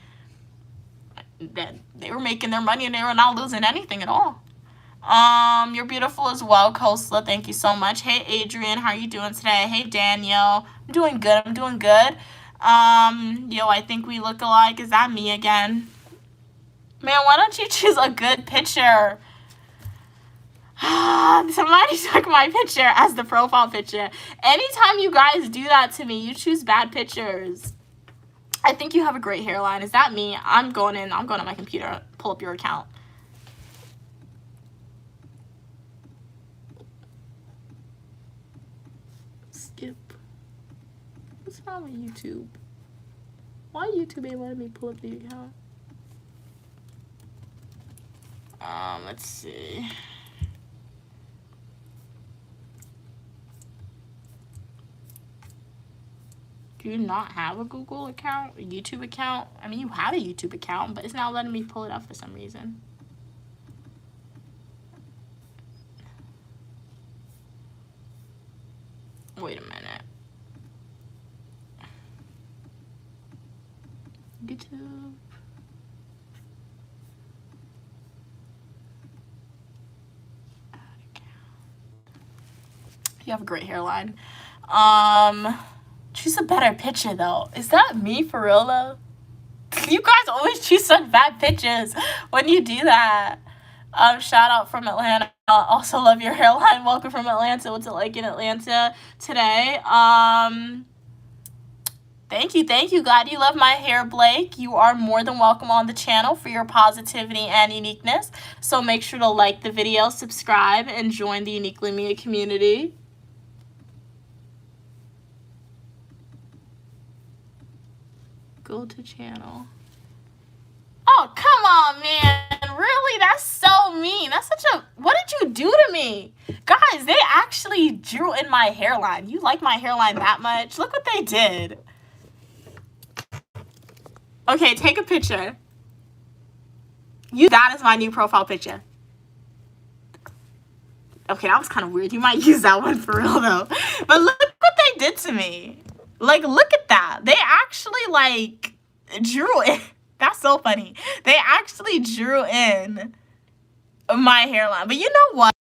[SPEAKER 1] then they were making their money and they were not losing anything at all. You're beautiful as well, Kosla. Thank you so much. Hey, Adrian, how are you doing today? Hey, Daniel. I'm doing good. I'm doing good. Yo, I think we look alike. Is that me again? Man, why don't you choose a good picture? Somebody took my picture as the profile picture. Anytime you guys do that to me, you choose bad pictures. I think you have a great hairline. Is that me? I'm going to my computer, pull up your account. Skip. What's wrong with YouTube? Why YouTube ain't letting me pull up the account? Let's see. Do you not have a Google account, a YouTube account? I mean, you have a YouTube account, but it's not letting me pull it up for some reason. Wait a minute. YouTube. Add account. You have a great hairline. Choose a better picture, though. Is that me for real, though? You guys always choose such bad pictures when you do that. Shout out from Atlanta. Also love your hairline. Welcome from Atlanta. What's it like in Atlanta today? Thank you. Glad you love my hair, Blake. You are more than welcome on the channel for your positivity and uniqueness. So make sure to like the video, subscribe, and join the Uniquely Mia community. Go to channel. Oh, come on, man. Really? That's so mean. That's such a... What did you do to me? Guys, they actually drew in my hairline. You like my hairline that much? Look what they did. Okay, take a picture. That is my new profile picture. Okay, that was kind of weird. You might use that one for real, though. But look what they did to me. Like, look at that. They actually, like, drew it. That's so funny. They actually drew in my hairline. But you know what?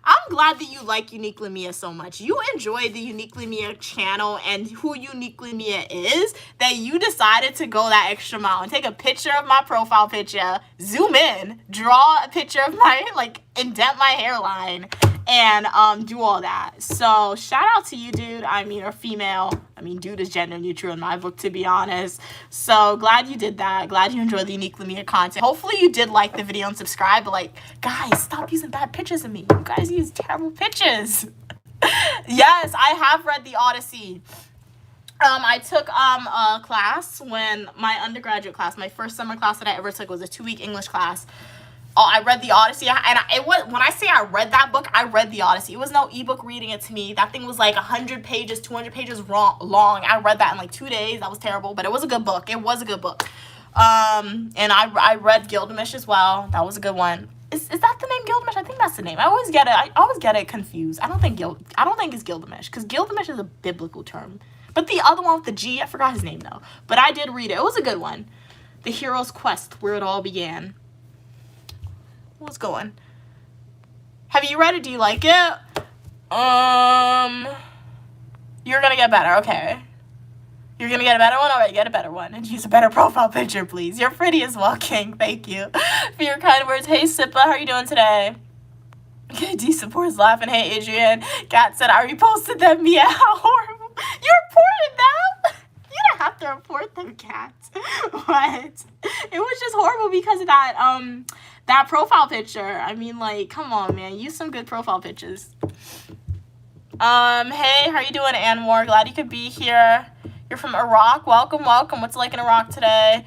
[SPEAKER 1] I'm glad that you like Uniquely Mia so much. You enjoy the Uniquely Mia channel and who Uniquely Mia is, that you decided to go that extra mile and take a picture of my profile picture, zoom in, draw a picture of my, like, indent my hairline, and do all that. So shout out to you, dude. I mean, or female. I mean, dude is gender neutral in my book, to be honest. So glad you did that. Glad you enjoyed the Uniquely Mia content. Hopefully you did like the video and subscribe. But, like, guys, stop using bad pictures of me. You guys use terrible pictures. Yes, I have read the Odyssey. I took a class when my undergraduate class, my first summer class that I ever took was a 2-week English class. I read the Odyssey, and it was, when I say I read that book, I read the Odyssey. It was no ebook reading it to me. That thing was like 100 pages, 200 pages long. I read that in like 2 days. That was terrible, but it was a good book. It was a good book. And I read Gilgamesh as well. That was a good one. Is that the name, Gilgamesh? I think that's the name. I always get it confused. I don't think it's Gilgamesh, because Gilgamesh is a biblical term. But the other one with the G, I forgot his name though. But I did read it. It was a good one. The Hero's Quest, Where It All Began. What's going? Have you read it? Do you like it? You're gonna get better. Okay. You're gonna get a better one? Alright, get a better one. And use a better profile picture, please. You're pretty as well, King. Thank you for your kind words. Hey, Sippa, how are you doing today? KD supports laughing. Hey, Adrian. Kat said, I reposted them. Yeah, how horrible. You reported them? You don't have to report them, Kat. What? It was just horrible because of that profile picture. I mean, like, come on, man. Use some good profile pictures. Hey, how are you doing, Anwar? Glad you could be here. You're from Iraq. Welcome. What's it like in Iraq today?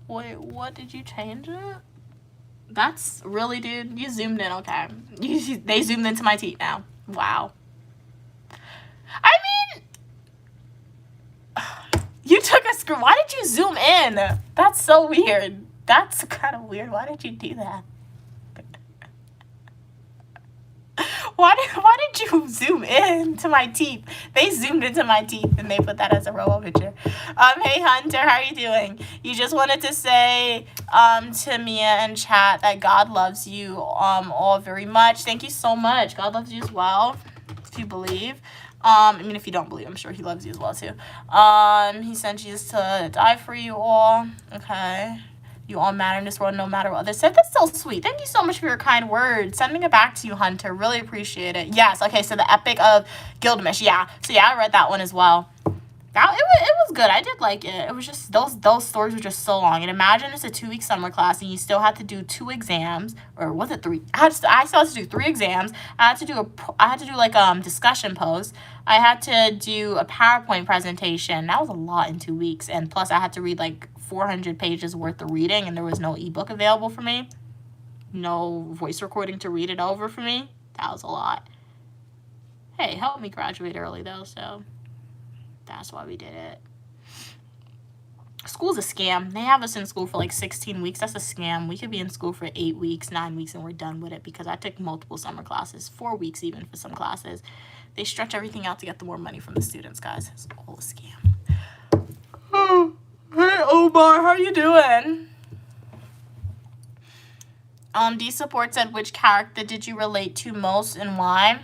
[SPEAKER 1] Wait, what? Did you change it? That's really, dude, you zoomed in, okay. They zoomed into my teeth now. Wow. I mean, you took a screen. Why did you zoom in? That's so weird. That's kind of weird. Why did you do that? Why did you zoom in to my teeth? They zoomed into my teeth and they put that as a robo picture. Hey Hunter, how are you doing? You just wanted to say to Mia and chat that God loves you all very much. Thank you so much. God loves you as well, if you believe. I mean, if you don't believe, I'm sure he loves you as well too. He sent Jesus to die for you all. Okay. You all matter in this world no matter what others said. That's so sweet. Thank you so much for your kind words. Sending it back to you, Hunter. Really appreciate it. Yes, okay, so the Epic of Gilgamesh. Yeah, so yeah, I read that one as well. It was good. I did like it. It was just, those stories were just so long. And imagine it's a 2-week summer class and you still had to do 2 exams. Or was it 3? I still had to do 3 exams. I had to do like discussion posts. I had to do a PowerPoint presentation. That was a lot in 2 weeks. And plus I had to read like 400 pages worth of reading, and there was no ebook available for me. No voice recording to read it over for me. That was a lot. Hey, helped me graduate early though, so that's why we did it. School's a scam. They have us in school for like 16 weeks. That's a scam. We could be in school for 8 weeks, 9 weeks, and we're done with it because I took multiple summer classes, 4 weeks even for some classes. They stretch everything out to get the more money from the students, guys. It's all a scam. Hey, Omar, how you doing? D Support said, which character did you relate to most and why?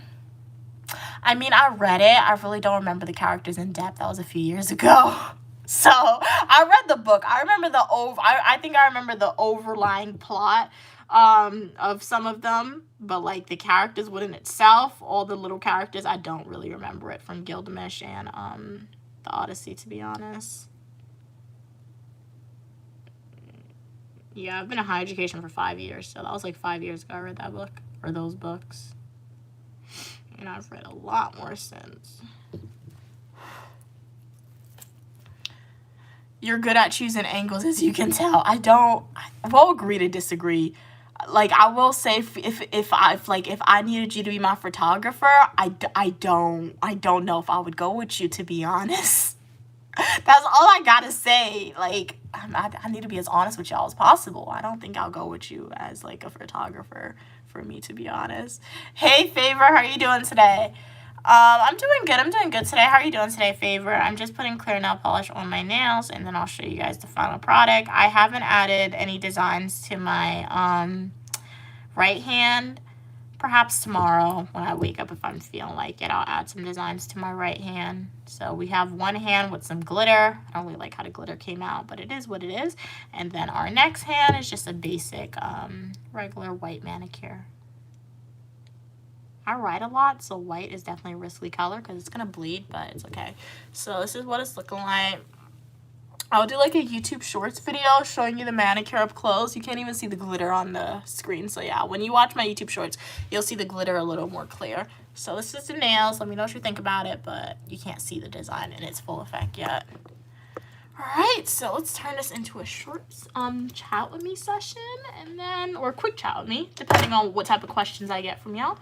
[SPEAKER 1] I mean, I read it. I really don't remember the characters in depth. That was a few years ago. So I read the book. I remember I think I remember the overlying plot of some of them, but like the characters within itself, all the little characters, I don't really remember it from Gilgamesh and the Odyssey, to be honest. Yeah, I've been in higher education for 5 years, so that was like 5 years ago I read that book, or those books. And I've read a lot more since. You're good at choosing angles, as you can tell. I will agree to disagree. Like, I will say if I needed you to be my photographer, I don't know if I would go with you, to be honest. That's all I gotta say. Like, I need to be as honest with y'all as possible. I don't think I'll go with you as like a photographer for me, to be honest. Hey Favor, how are you doing today? I'm doing good today. How are you doing today, Favor? I'm just putting clear nail polish on my nails, and then I'll show you guys the final product. I haven't added any designs to my right hand. Perhaps tomorrow when I wake up, if I'm feeling like it, I'll add some designs to my right hand. So we have one hand with some glitter. I don't really like how the glitter came out, but it is what it is. And then our next hand is just a basic regular white manicure. I write a lot, so white is definitely a risky color because it's going to bleed, but it's okay. So this is what it's looking like. I'll do like a YouTube Shorts video showing you the manicure up close. You can't even see the glitter on the screen. So yeah, when you watch my YouTube Shorts, you'll see the glitter a little more clear. So this is the nails. Let me know what you think about it, but you can't see the design in its full effect yet. All right, so let's turn this into a short chat with me session, and then, or a quick chat with me, depending on what type of questions I get from y'all.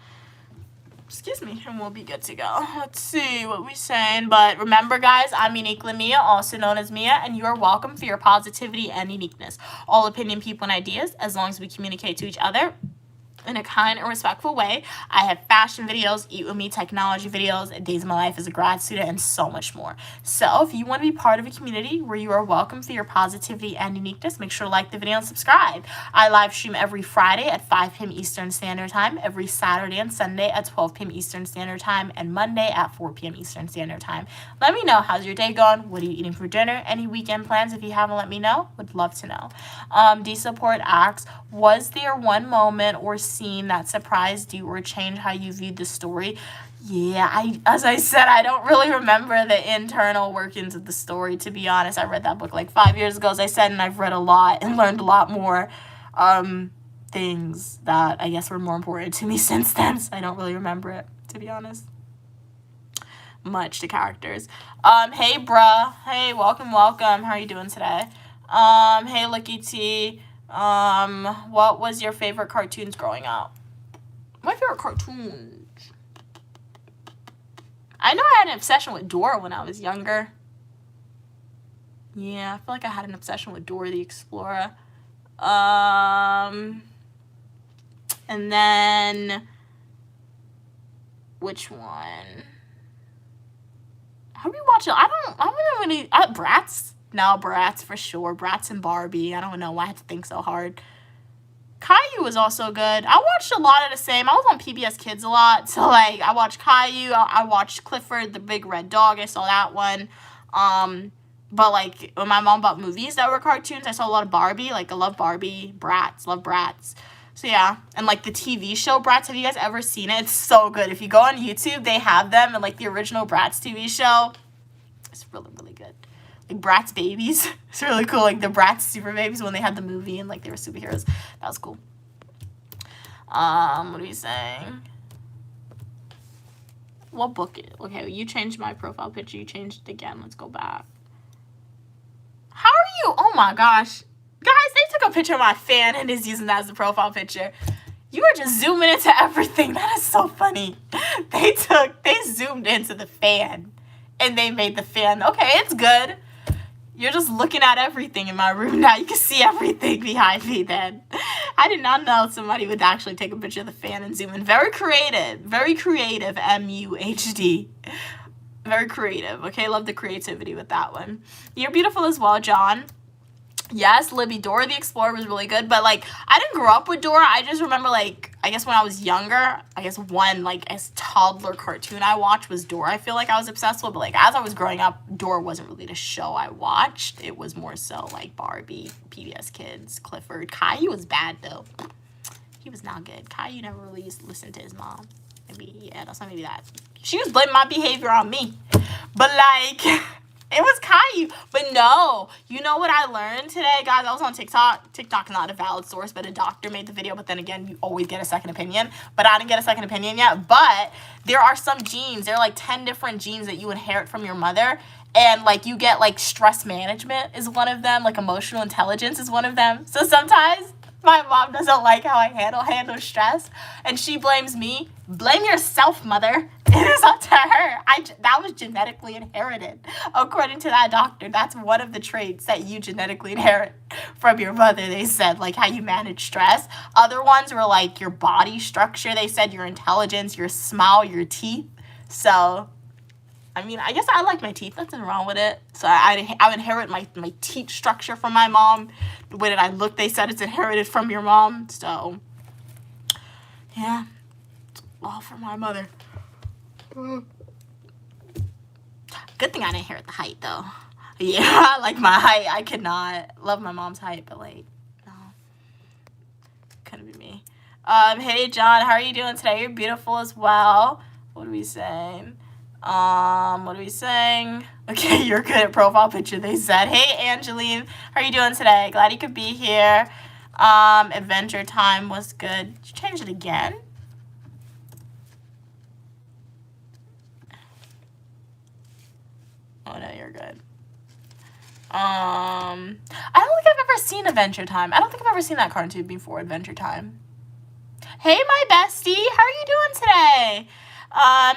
[SPEAKER 1] Excuse me, and we'll be good to go. Let's see what we're saying. But remember, guys, I'm uniquely Mia, also known as Mia, and you are welcome for your positivity and uniqueness. All opinion, people, and ideas, as long as we communicate to each other in a kind and respectful way. I have fashion videos, Eat With Me technology videos, days of my life as a grad student, and so much more. So if you want to be part of a community where you are welcome for your positivity and uniqueness, make sure to like the video and subscribe. I live stream every Friday at 5 p.m. Eastern Standard Time, every Saturday and Sunday at 12 p.m. Eastern Standard Time, and Monday at 4 p.m. Eastern Standard Time. Let me know, how's your day going? What are you eating for dinner? Any weekend plans? If you haven't let me know, would love to know. D-Support asks, was there one moment or scene that surprised you or changed how you viewed the story? Yeah, as I said, I don't really remember the internal workings of the story, to be honest. I read that book like 5 years ago, as I said, and I've read a lot and learned a lot more things that I guess were more important to me since then, so I don't really remember it, to be honest. Much to characters. Hey bruh, hey, welcome, how are you doing today? Hey, Lucky T. What was your favorite cartoons growing up? My favorite cartoons. I know I had an obsession with Dora when I was younger. Yeah, I feel like I had an obsession with Dora the Explorer. And then which one? How do we watch it? I don't really. Bratz? No, Bratz for sure. Bratz and Barbie. I don't know why I had to think so hard. Caillou was also good. I watched a lot of the same. I was on PBS Kids a lot. So, like, I watched Caillou. I watched Clifford, the Big Red Dog. I saw that one. But, like, when my mom bought movies that were cartoons, I saw a lot of Barbie. Like, I love Barbie. Bratz. Love Bratz. So, yeah. And, like, the TV show Bratz. Have you guys ever seen it? It's so good. If you go on YouTube, they have them. And, like, the original Bratz TV show. It's really, really good. Like, Bratz Babies. It's really cool. Like, the Bratz Super Babies when they had the movie and, like, they were superheroes. That was cool. What are we saying? What book? Okay, you changed my profile picture. You changed it again. Let's go back. How are you? Oh, my gosh. Guys, they took a picture of my fan and is using that as the profile picture. You are just zooming into everything. That is so funny. They zoomed into the fan. And they made the fan. Okay, it's good. You're just looking at everything in my room now. You can see everything behind me then. I did not know somebody would actually take a picture of the fan and zoom in. Very creative. Very creative, MUHD. Very creative. Okay, love the creativity with that one. You're beautiful as well, John. Yes, Libby. Dora the Explorer was really good. But, like, I didn't grow up with Dora. I just remember, like, I guess when I was younger, I guess one, like, as toddler cartoon I watched was Dora. I feel like I was obsessed with. But, like, as I was growing up, Dora wasn't really the show I watched. It was more so, like, Barbie, PBS Kids, Clifford. Caillou was bad, though. He was not good. Caillou never really used to listen to his mom. Maybe, yeah, that's not maybe that. She was blaming my behavior on me. But, like... It was Caillou. But no, you know what I learned today, guys? I was on TikTok. TikTok not a valid source, but a doctor made the video. But then again, you always get a second opinion. But I didn't get a second opinion yet. But there are some genes. There are like 10 different genes that you inherit from your mother. And like you get like stress management is one of them. Like emotional intelligence is one of them. So sometimes my mom doesn't like how I handle stress. And she blames me. Blame yourself, mother. It is up to her. That was genetically inherited. According to that doctor, that's one of the traits that you genetically inherit from your mother, they said, like how you manage stress. Other ones were like your body structure. They said your intelligence, your smile, your teeth. So, I mean, I guess I like my teeth. Nothing wrong with it. So I inherit my teeth structure from my mom. The way that I look, they said it's inherited from your mom. So, yeah. All from my mother. Good thing I didn't inherit the height, though. Yeah, I like my height. I could not love my mom's height, but, like, no. Couldn't be me. Hey, John, how are you doing today? You're beautiful as well. What are we saying? What are we saying? Okay, you're good at profile picture, they said. Hey, Angeline, how are you doing today? Glad you could be here. Adventure Time was good. Did you change it again? Oh, no, you're good. I don't think I've ever seen Adventure Time. I don't think I've ever seen that cartoon before, Adventure Time. Hey, my bestie. How are you doing today?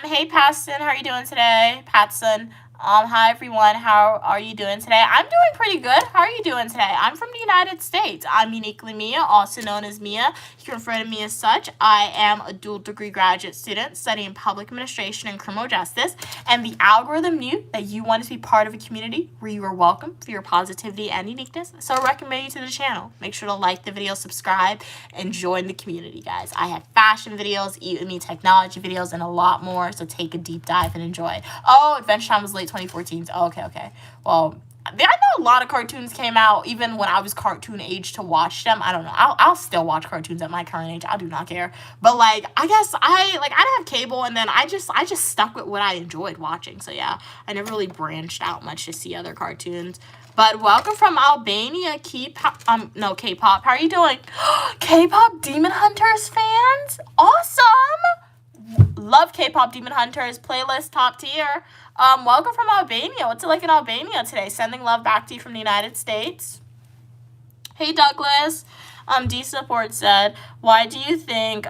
[SPEAKER 1] Hey, Paston. How are you doing today? Patson. Hi, everyone. How are you doing today? I'm doing pretty good. How are you doing today? I'm from the United States. I'm uniquely Mia, also known as Mia. You can refer to me as such. I am a dual degree graduate student studying public administration and criminal justice. And the algorithm knew that you wanted to be part of a community where you are welcome for your positivity and uniqueness. So I recommend you to the channel. Make sure to like the video, subscribe, and join the community, guys. I have fashion videos, Eat With Me technology videos, and a lot more. So take a deep dive and enjoy. Oh, Adventure Time was late 2014. Oh, okay. Well, I know a lot of cartoons came out even when I was cartoon age to watch them. I don't know. I'll still watch cartoons at my current age. I do not care. But like, I guess I didn't have cable, and then I just stuck with what I enjoyed watching. So yeah, I never really branched out much to see other cartoons. But welcome from Albania, K-pop. How are you doing? K-pop Demon Hunters fans? Awesome! Love K-pop Demon Hunters playlist, top tier. Welcome from Albania. What's it like in Albania today? Sending love back to you from the United States. Hey Douglas. D Support said, why do you think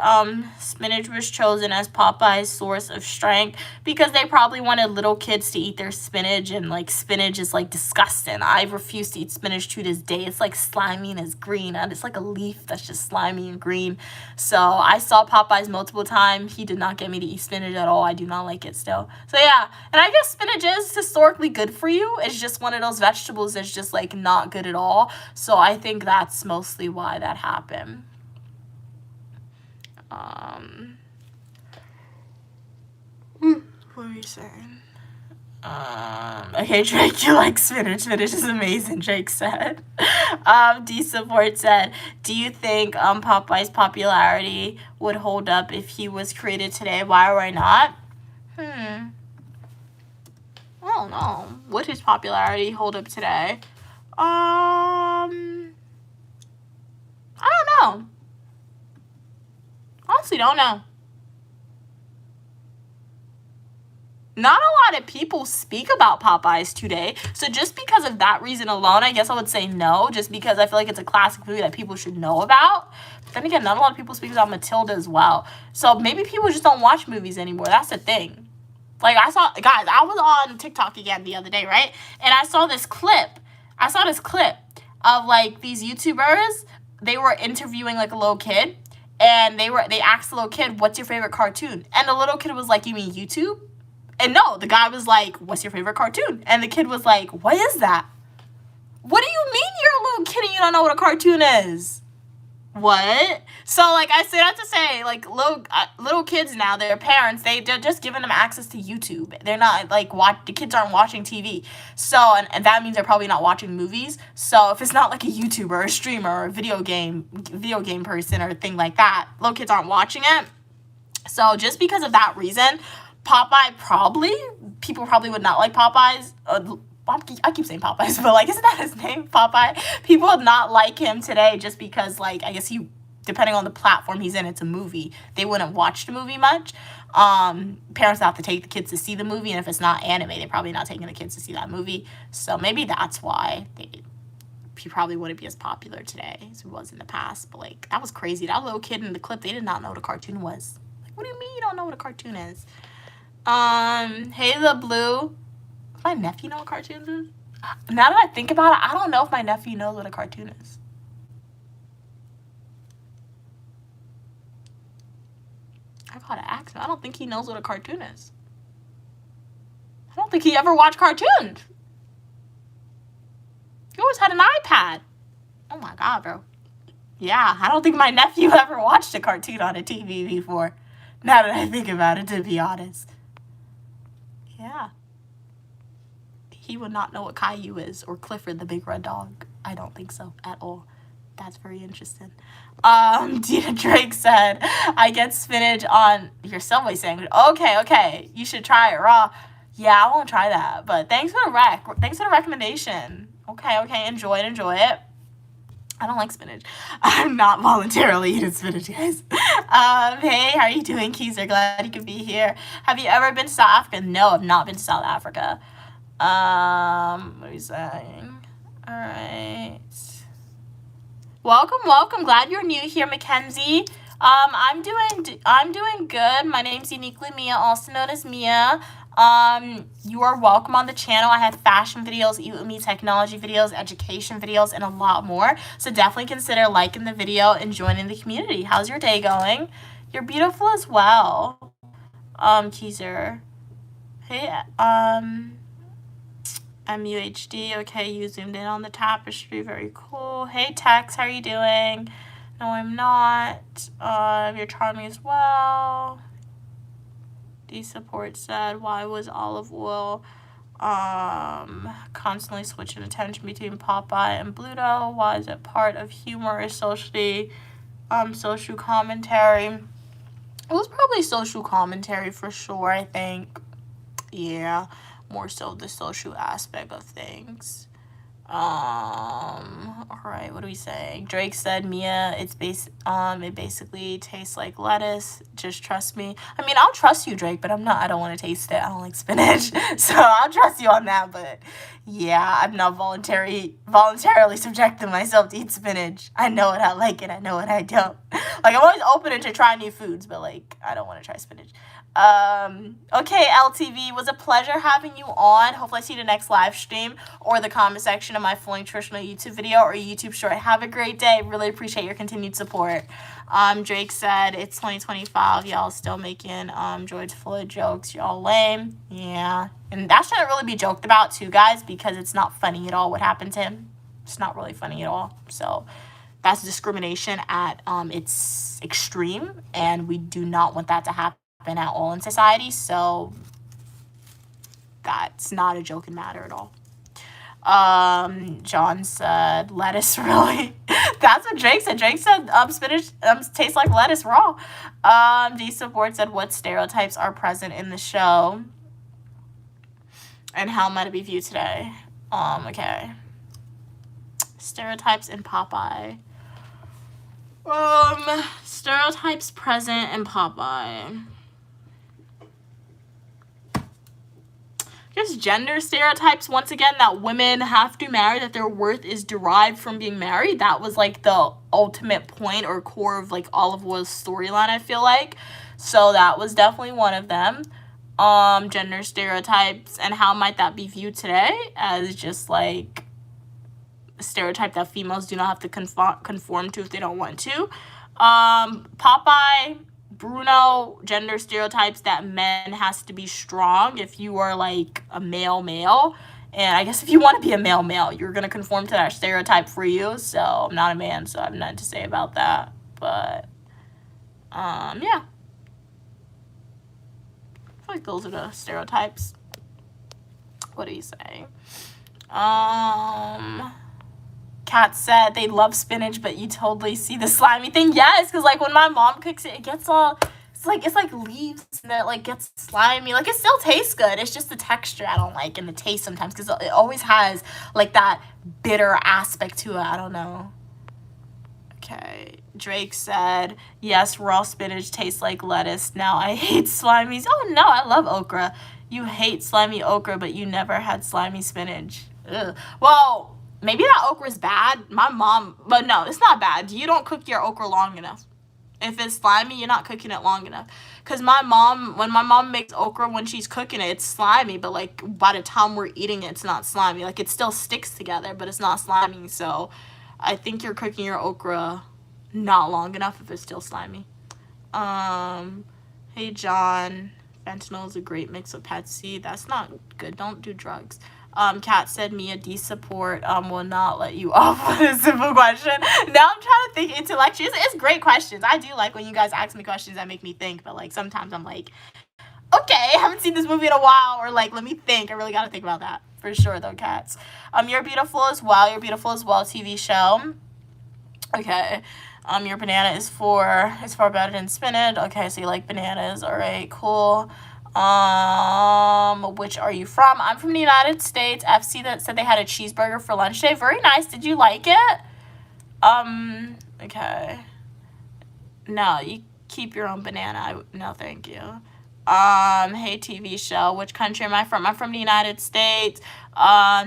[SPEAKER 1] spinach was chosen as Popeye's source of strength? Because they probably wanted little kids to eat their spinach, and like spinach is like disgusting. I refuse to eat spinach to this day. It's like slimy and it's green, and it's like a leaf that's just slimy and green. So I saw Popeyes multiple times. He did not get me to eat spinach at all. I do not like it still. So yeah, and I guess spinach is historically good for you. It's just one of those vegetables that's just like not good at all. So I think that's mostly why that happened. What are you saying? Okay, Drake, you like spinach. Spinach is amazing, Drake said. D Support said, do you think Popeye's popularity would hold up if he was created today? Why or why not? I don't know. Would his popularity hold up today? I don't know. Honestly, don't know. Not a lot of people speak about Popeyes today. So just because of that reason alone, I guess I would say no, just because I feel like it's a classic movie that people should know about. But then again, not a lot of people speak about Matilda as well. So maybe people just don't watch movies anymore. That's the thing. Like, I was on TikTok again the other day, right? And I saw this clip. Of, like, these YouTubers. They were interviewing, like, a little kid. And they asked the little kid, what's your favorite cartoon? And the little kid was like, you mean YouTube? And no, the guy was like, what's your favorite cartoon? And the kid was like, what is that? What do you mean you're a little kid and you don't know what a cartoon is? What? So, like, I say that to say, like, little kids now, their parents, they're just giving them access to YouTube. They're not, like, the kids aren't watching TV. So, and that means they're probably not watching movies. So, if it's not, like, a YouTuber or a streamer or a video game person or a thing like that, little kids aren't watching it. So, just because of that reason, people probably would not like Popeyes. I keep saying Popeyes, but, like, isn't that his name, Popeye? People would not like him today just because, like, I guess depending on the platform he's in, it's a movie. They wouldn't watch the movie much. Parents have to take the kids to see the movie, and if it's not anime, they're probably not taking the kids to see that movie. So maybe that's why he probably wouldn't be as popular today as he was in the past. But, like, that was crazy. That little kid in the clip, they did not know what a cartoon was. Like, what do you mean you don't know what a cartoon is? Hey, the Blue. Does my nephew know what cartoons is? Now that I think about it, I don't know if my nephew knows what a cartoon is. I gotta ask him. I don't think he knows what a cartoon is. I don't think he ever watched cartoons. He always had an iPad. Oh my god, bro. Yeah, I don't think my nephew ever watched a cartoon on a TV before. Now that I think about it, to be honest. Yeah. He would not know what Caillou is or Clifford the Big Red Dog. I don't think so at all. That's very interesting. Dina Drake said, I get spinach on your Subway sandwich. Okay. You should try it raw. Yeah, I won't try that. But thanks for the recommendation. Okay. Enjoy it. I don't like spinach. I'm not voluntarily eating spinach, guys. Hey, how are you doing, Keezer? Glad you could be here. Have you ever been to South Africa? No, I've not been to South Africa. What are you saying? All right. Welcome. Glad you're new here, Mackenzie. I'm doing good. My name's Uniquely Mia, also known as Mia. You are welcome on the channel. I have fashion videos, Eat With Me technology videos, education videos, and a lot more. So definitely consider liking the video and joining the community. How's your day going? You're beautiful as well. Teaser. Hey, MUHD. Okay, you zoomed in on the tapestry. Very cool. Hey, Tex, how are you doing? No, I'm not. You're charming as well. D Support said, why was olive oil constantly switching attention between Popeye and Bluto? Why is it part of humor or social commentary? It was probably social commentary for sure, I think. Yeah, more so the social aspect of things. All right, what are we saying? Drake said, Mia, it basically tastes like lettuce. Just trust me. I mean, I'll trust you, Drake, but I don't want to taste it. I don't like spinach. So I'll trust you on that, but yeah, I'm not voluntarily subjecting myself to eat spinach. I know what I like and I know what I don't. Like, I'm always open to try new foods, but like, I don't want to try spinach. Okay, LTV, was a pleasure having you on. Hopefully I see you the next live stream or the comment section of my full nutritional YouTube video or YouTube short. Have a great day. Really appreciate your continued support. Drake said it's 2025. Y'all still making George Floyd jokes. Y'all lame. Yeah. And that shouldn't really be joked about too, guys, because it's not funny at all what happened to him. It's not really funny at all. So that's discrimination at its extreme, and we do not want that to happen at all in society. So that's not a joking matter at all. John said lettuce, really. That's what Drake said. Drake said spinach tastes like lettuce raw. D Support said, what stereotypes are present in the show and how might it be viewed today? Okay, stereotypes in Popeye. Stereotypes present in Popeye. Just gender stereotypes, once again, that women have to marry, that their worth is derived from being married. That was like the ultimate point or core of like Olive Oil's storyline, I feel like. So that was definitely one of them. Gender stereotypes and how might that be viewed today as just like a stereotype that females do not have to conform to if they don't want to. Popeye, Bruno, gender stereotypes that men has to be strong if you are like a male. And I guess if you want to be a male, you're going to conform to that stereotype for you. So I'm not a man, so I have nothing to say about that. But, yeah. I feel like those are the stereotypes. What do you say? Kat said they love spinach, but you totally see the slimy thing. Yes, because like when my mom cooks it, it gets all, it's like leaves and it like gets slimy. Like it still tastes good. It's just the texture I don't like and the taste sometimes because it always has like that bitter aspect to it. I don't know. Okay, Drake said, yes, raw spinach tastes like lettuce. Now I hate slimies. Oh no, I love okra. You hate slimy okra, but you never had slimy spinach. Ugh. Well, maybe that okra is bad. My mom, but no, it's not bad. You don't cook your okra long enough. If it's slimy, you're not cooking it long enough. Because when my mom makes okra, when she's cooking it, it's slimy. But, like, by the time we're eating it, it's not slimy. Like, it still sticks together, but it's not slimy. So, I think you're cooking your okra not long enough if it's still slimy. Hey, John. Fentanyl is a great mix of Pepsi. That's not good. Don't do drugs. Kat said, Mia, D Support will not let you off with a simple question. Now I'm trying to think intellectually. It's great questions. I do like when you guys ask me questions that make me think, but like sometimes I'm like, okay, I haven't seen this movie in a while, or like, let me think. I really gotta think about that. For sure though, Cats. You're beautiful as well. You're beautiful as well, TV show. Okay. Your banana is far better than spinach. Okay, so you like bananas. All right, cool. Which are you from? I'm from the United States. FC that said they had a cheeseburger for lunch today. Very nice. Did you like it? Okay. No, you keep your own banana. No, thank you. Hey, TV show. Which country am I from? I'm from the United States.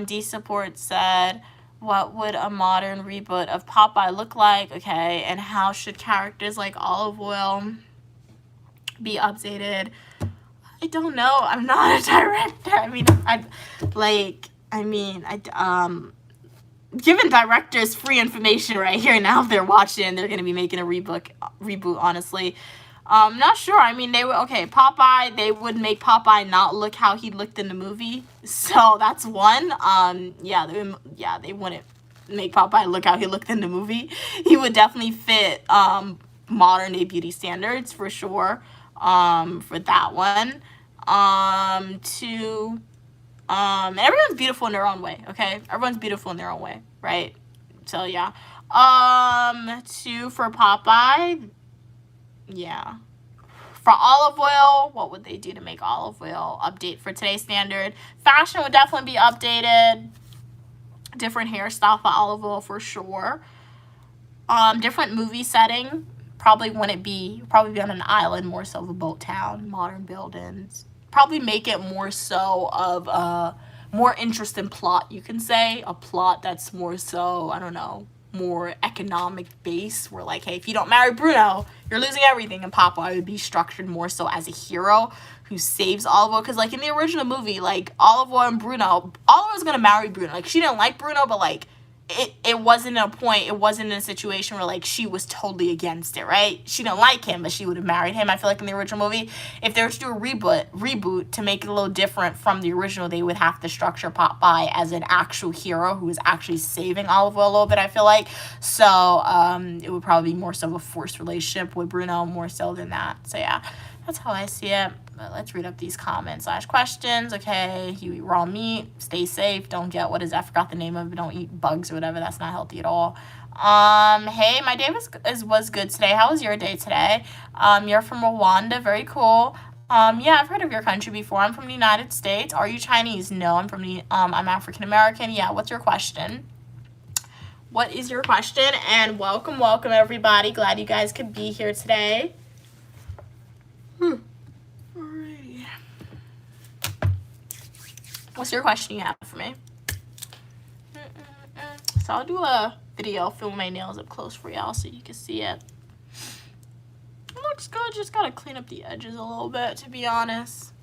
[SPEAKER 1] D Support said, what would a modern reboot of Popeye look like? Okay, and how should characters like Olive Oil be updated? I don't know. I'm not a director. Giving directors free information right here now if they're watching, they're going to be making a reboot, honestly. Not sure. I mean, Popeye, they would make Popeye not look how he looked in the movie. So that's one. They wouldn't make Popeye look how he looked in the movie. He would definitely fit modern day beauty standards for sure. For that one. Everyone's beautiful in their own way, okay? Everyone's beautiful in their own way, right? So yeah. Two for Popeye. Yeah. For Olive Oil, what would they do to make Olive Oil update for today's standard? Fashion would definitely be updated. Different hairstyle for Olive Oil for sure. Different movie setting. Probably wouldn't be, probably be on an island, more so of a boat town, modern buildings. Probably make it more so of a more interesting plot, you can say. A plot that's more so, I don't know, more economic based. Where like, hey, if you don't marry Bruno, you're losing everything. And Popeye would be structured more so as a hero who saves Olive Oil. Because like in the original movie, like Olive Oil and Bruno, Olive Oil was gonna marry Bruno. Like she didn't like Bruno, but like it wasn't a point, it wasn't in a situation where like she was totally against it, right? She didn't like him, but she would have married him. I feel like in the original movie, if they were to do a reboot to make it a little different from the original, they would have to structure Popeye as an actual hero who is actually saving Olive Oil a little bit, I feel like. So it would probably be more so of a forced relationship with Bruno more so than that. So yeah, that's how I see it. But let's read up these comments / questions. Okay, you eat raw meat, stay safe, don't get, what is that? I forgot the name of it. Don't eat bugs or whatever. That's not healthy at all. Hey, my day was good today. How was your day today? You're from Rwanda. Very cool. Yeah, I've heard of your country before. I'm from the United States. Are you Chinese? No, I'm from the I'm African American. Yeah, what's your question? What is your question? And welcome everybody. Glad you guys could be here today. Alrighty. What's your question you have for me? So I'll do a video, film my nails up close for y'all so you can see it. It looks good, just gotta clean up the edges a little bit, to be honest.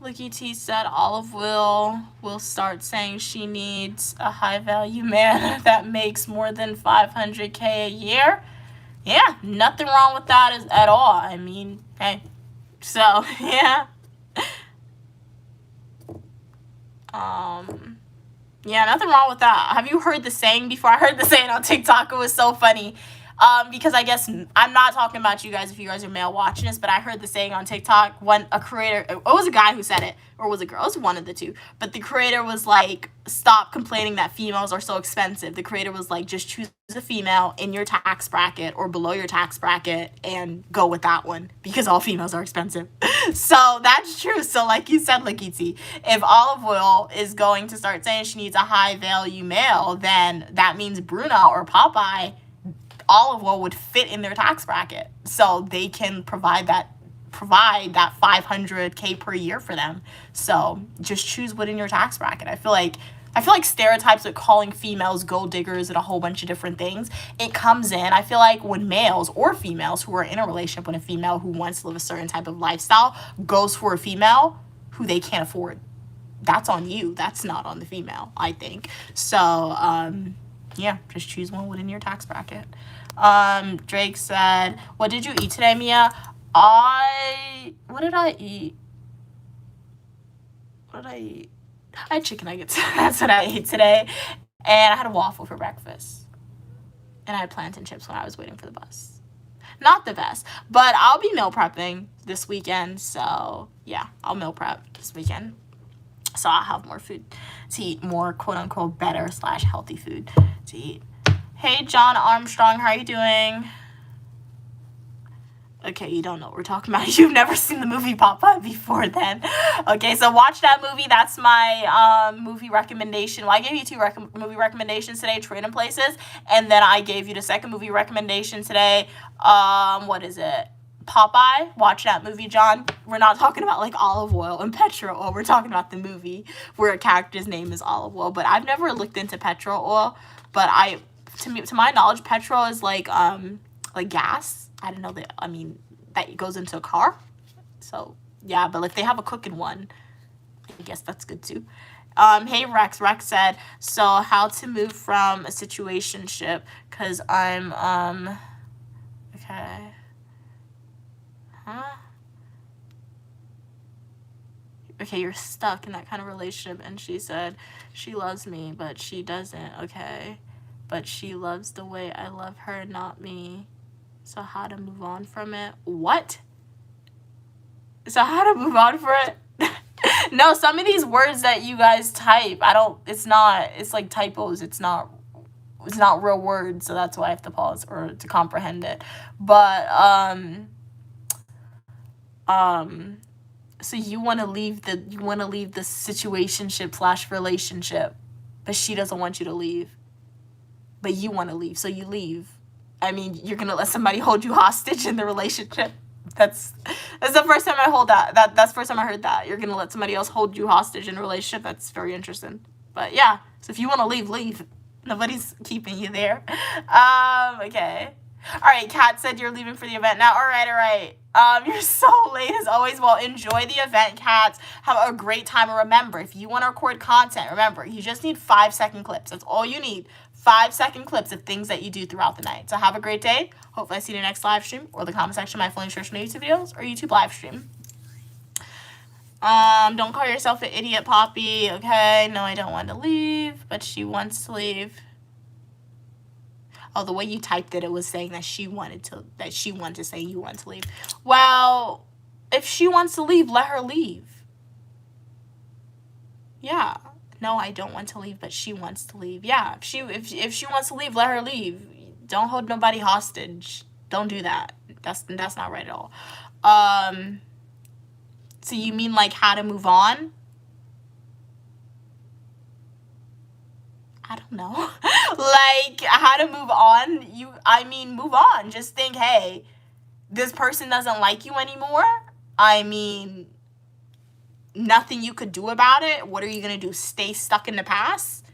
[SPEAKER 1] Licky T said Olive will start saying she needs a high value man that makes more than $500K a year. Yeah, nothing wrong with that at all. I mean, hey, so yeah. Yeah, nothing wrong with that. Have you heard the saying before? I heard the saying on TikTok. It was so funny. Because I guess I'm not talking about you guys if you guys are male watching this, but I heard the saying on TikTok when a creator, it was a guy who said it, or was it a girl? It was one of the two. But the creator was like, stop complaining that females are so expensive. The creator was like, just choose a female in your tax bracket or below your tax bracket and go with that one because all females are expensive. So that's true. So like you said, Lakiti, if Olive Oil is going to start saying she needs a high value male, then that means Bruno or Popeye, Olive Oil would fit in their tax bracket. So they can provide that 500K per year for them. So just choose within your tax bracket. I feel like stereotypes with calling females gold diggers and a whole bunch of different things, it comes in, I feel like when males or females who are in a relationship with a female who wants to live a certain type of lifestyle goes for a female who they can't afford, that's on you. That's not on the female, I think. So, yeah, just choose one within your tax bracket. Drake said, what did you eat today, Mia? What did I eat? I had chicken nuggets. That's what I ate today. And I had a waffle for breakfast. And I had plantain chips when I was waiting for the bus. Not the best. But I'll be meal prepping this weekend. So, yeah, I'll meal prep this weekend. So I'll have more food to eat, more quote-unquote better / healthy food to eat. Hey, John Armstrong, how are you doing? Okay, you don't know what we're talking about. You've never seen the movie Popeye before then. Okay, so watch that movie. That's my movie recommendation. Well, I gave you two movie recommendations today, Trading Places. And then I gave you the second movie recommendation today. What is it? Popeye. Watch that movie, John. We're not talking about like olive oil and petrol oil. We're talking about the movie where a character's name is Olive Oil. But I've never looked into petrol oil. But to my knowledge, petrol is like gas. I didn't know that. I mean, that goes into a car. So yeah, but if they have a cooking one, I guess that's good too. Hey Rex. Rex said, so how to move from a situationship? Cause I'm okay. Huh? Okay, you're stuck in that kind of relationship. And she said she loves me, but she doesn't. Okay, but she loves the way I love her, not me. So how to move on from it? What? So how to move on from it? No, some of these words that you guys type, it's like typos. It's not real words, so that's why I have to pause or to comprehend it. But so you want to leave the situationship / relationship. but she doesn't want you to leave. But you want to leave, so you leave. I mean, you're gonna let somebody hold you hostage in the relationship? That's the first time I heard that. That's the first time I heard that. You're gonna let somebody else hold you hostage in a relationship? That's very interesting. But yeah, so if you want to leave, leave. Nobody's keeping you there. Okay. All right, Kat said you're leaving for the event now. All right. You're so late as always. Well, enjoy the event, Kat. Have a great time. And remember, if you want to record content, remember, you just need 5-second clips. That's all you need. 5-second clips of things that you do throughout the night. So have a great day. Hopefully I see you in the next live stream or the comment section of my fully instructional YouTube videos or YouTube live stream. Don't call yourself an idiot, Poppy. Okay, no, I don't want to leave, but she wants to leave. Oh, the way you typed it, it was saying that she wanted to say you want to leave. Well, if she wants to leave, let her leave. Yeah. No, I don't want to leave, but she wants to leave. Yeah, if she wants to leave, let her leave. Don't hold nobody hostage. Don't do that. That's not right at all. So you mean like how to move on? I don't know. Like how to move on? I mean, move on. Just think, hey, this person doesn't like you anymore. I mean, nothing you could do about it. What are you going to do? Stay stuck in the past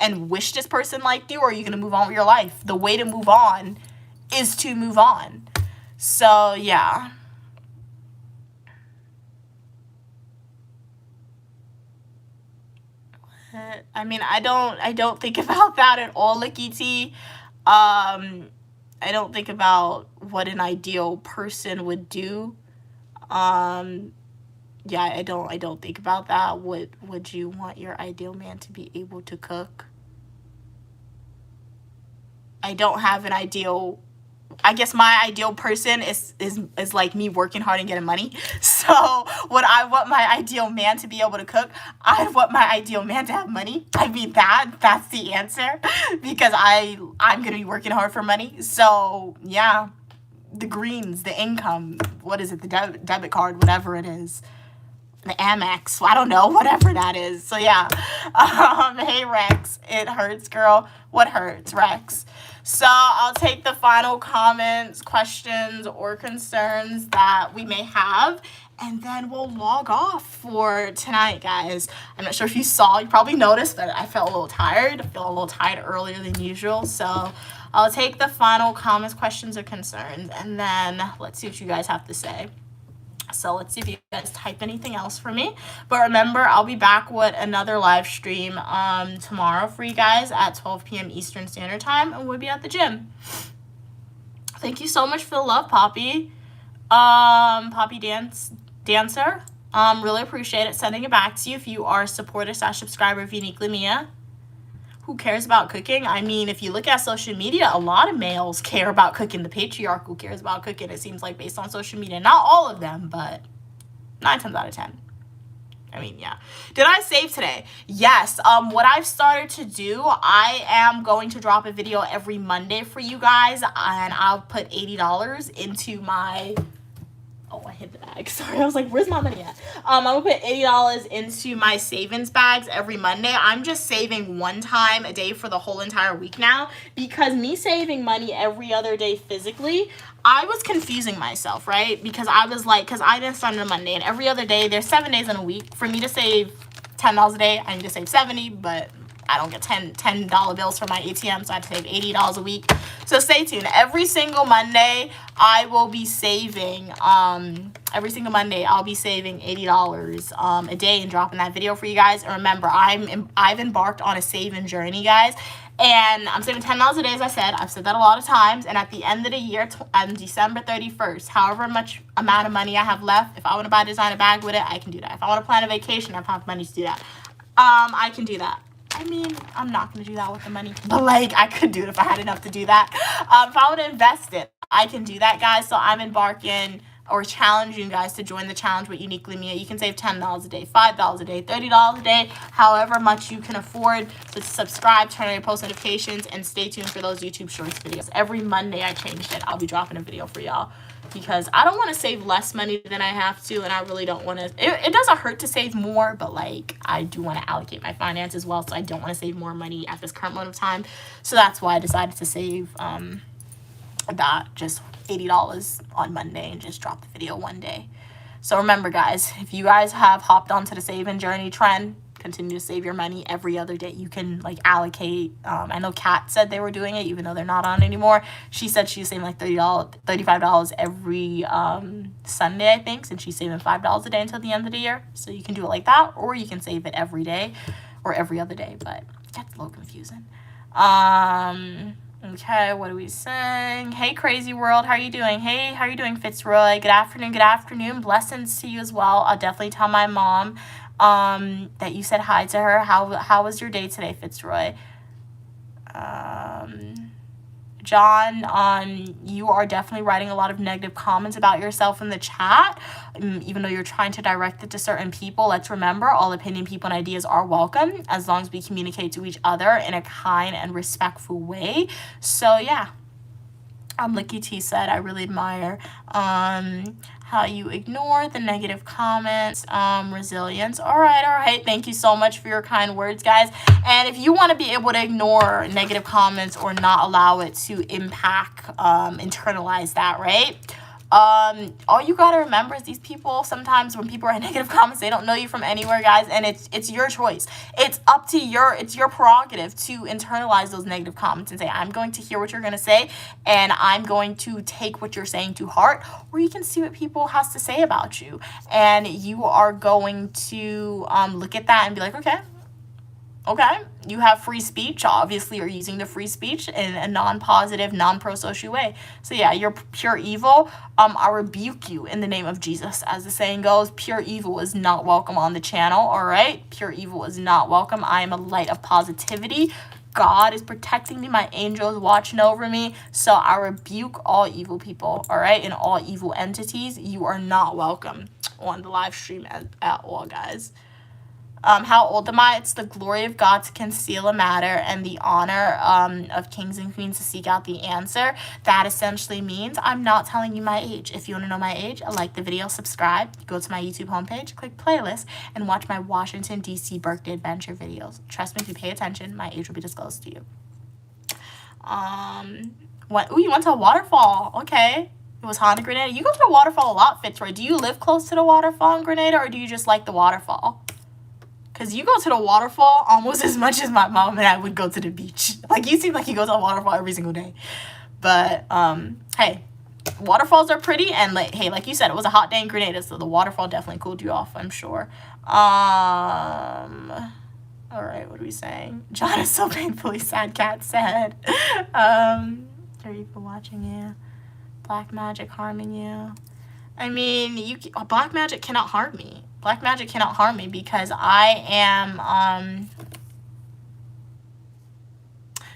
[SPEAKER 1] and wish this person liked you? Or are you going to move on with your life? The way to move on is to move on. So, yeah. I mean, I don't think about that at all, Licky T. I don't think about what an ideal person would do. Yeah, I don't think about that. Would you want your ideal man to be able to cook? I don't have an ideal. I guess my ideal person is like me working hard and getting money. So would I want my ideal man to be able to cook? I want my ideal man to have money. I mean, that's the answer, because I'm gonna be working hard for money. So yeah, the greens, the income, what is it, the debit card, whatever it is, the Amex, I don't know, whatever that is. So yeah. Hey Rex, it hurts, girl. What hurts, Rex? So I'll take the final comments, questions, or concerns that we may have, and then we'll log off for tonight, guys. I'm not sure if you saw, you probably noticed that I felt a little tired. I feel a little tired earlier than usual. So I'll take the final comments, questions, or concerns, and then let's see what you guys have to say. So let's see if you guys type anything else for me. But remember, I'll be back with another live stream tomorrow for you guys at 12 p.m. Eastern Standard Time, and we'll be at the gym. Thank you so much for the love, Poppy. Poppy Dancer. Really appreciate it. Sending it back to you if you are a supporter/subscriber of Uniquely Mia. Who cares about cooking? I mean, if you look at social media, a lot of males care about cooking. The patriarch who cares about cooking, it seems like, based on social media. Not all of them, but 9 times out of 10. I mean, yeah. Did I save today? Yes. What I've started to do, I am going to drop a video every Monday for you guys, and I'll put $80 into my... Oh, I hit the bag. Sorry, I was like, where's my money at? I'm going to put $80 into my savings bags every Monday. I'm just saving one time a day for the whole entire week now, because me saving money every other day physically, I was confusing myself, right? Because I was like, because I didn't start on a Monday, and every other day, there's 7 days in a week. For me to save $10 a day, I need to save 70, but I don't get $10 bills from my ATM, so I have to save $80 a week. So stay tuned. Every single Monday, I will be saving, every single Monday, I'll be saving $80 a day and dropping that video for you guys. And remember, I've embarked on a saving journey, guys. And I'm saving $10 a day, as I said. I've said that a lot of times. And at the end of the year, on December 31st, however much amount of money I have left, if I want to buy a designer bag with it, I can do that. If I want to plan a vacation, I have money to do that. I can do that. I mean, I'm not going to do that with the money, but like, I could do it if I had enough to do that. If I would invest it, I can do that, guys. So I'm embarking or challenging you guys to join the challenge with Uniquely Mia. You can save $10 a day, $5 a day, $30 a day, however much you can afford. So subscribe, turn on your post notifications, and stay tuned for those YouTube Shorts videos. Every Monday I changed it. I'll be dropping a video for y'all. because I don't want to save less money than I have to, and I really don't want to. It doesn't hurt to save more, but like I do want to allocate my finances well, so I don't want to save more money at this current moment of time. So that's why I decided to save that just $80 on Monday and just drop the video one day. So remember, guys, if you guys have hopped onto the saving journey trend, continue to save your money every other day. You can like allocate. I know Kat said they were doing it, even though they're not on anymore. She said she's saving like $30, $35 every Sunday, I think, since she's saving $5 a day until the end of the year. So you can do it like that, or you can save it every day or every other day, but it gets a little confusing. Okay, what are we saying? Hey, crazy world, how are you doing? Hey, how are you doing, Fitzroy? Good afternoon, good afternoon. Blessings to you as well. I'll definitely tell my mom that you said hi to her. How was your day today, Fitzroy? John, you are definitely writing a lot of negative comments about yourself in the chat, even though you're trying to direct it to certain people. Let's remember, all opinion, people, and ideas are welcome as long as we communicate to each other in a kind and respectful way. So yeah, Licky T said, I really admire how you ignore the negative comments. Resilience. All right. Thank you so much for your kind words, guys. And if you want to be able to ignore negative comments or not allow it to impact, internalize that, right? All you gotta remember is these people, sometimes when people write negative comments, they don't know you from anywhere, guys, and it's your choice. It's your prerogative to internalize those negative comments and say, I'm going to hear what you're gonna say, and I'm going to take what you're saying to heart, or you can see what people has to say about you, and you are going to look at that and be like, okay, you have free speech. Obviously, you're using the free speech in a non-positive, non-pro-social way. So yeah, you're pure evil. I rebuke you in the name of Jesus. As the saying goes, pure evil is not welcome on the channel, all right? Pure evil is not welcome. I am a light of positivity. God is protecting me. My angels watching over me. So I rebuke all evil people, all right? And all evil entities. You are not welcome on the live stream at all, guys. How old am I? It's the glory of God to conceal a matter and the honor of kings and queens to seek out the answer. That essentially means I'm not telling you my age. If you want to know my age, like the video, subscribe, go to my YouTube homepage, click playlist, and watch my Washington, D.C. birthday adventure videos. Trust me, if you pay attention, my age will be disclosed to you. You went to a waterfall. Okay. It was hot in Grenada. You go to the waterfall a lot, Fitzroy. Do you live close to the waterfall in Grenada, or do you just like the waterfall? Because you go to the waterfall almost as much as my mom and I would go to the beach. Like, you seem like you go to the waterfall every single day. But, hey, waterfalls are pretty. And, like you said, it was a hot day in Grenada, so the waterfall definitely cooled you off, I'm sure. All right, what are we saying? John is so painfully sad, Cat said. Are you even watching you? Black magic harming you? I mean, black magic cannot harm me. Black magic cannot harm me because I am,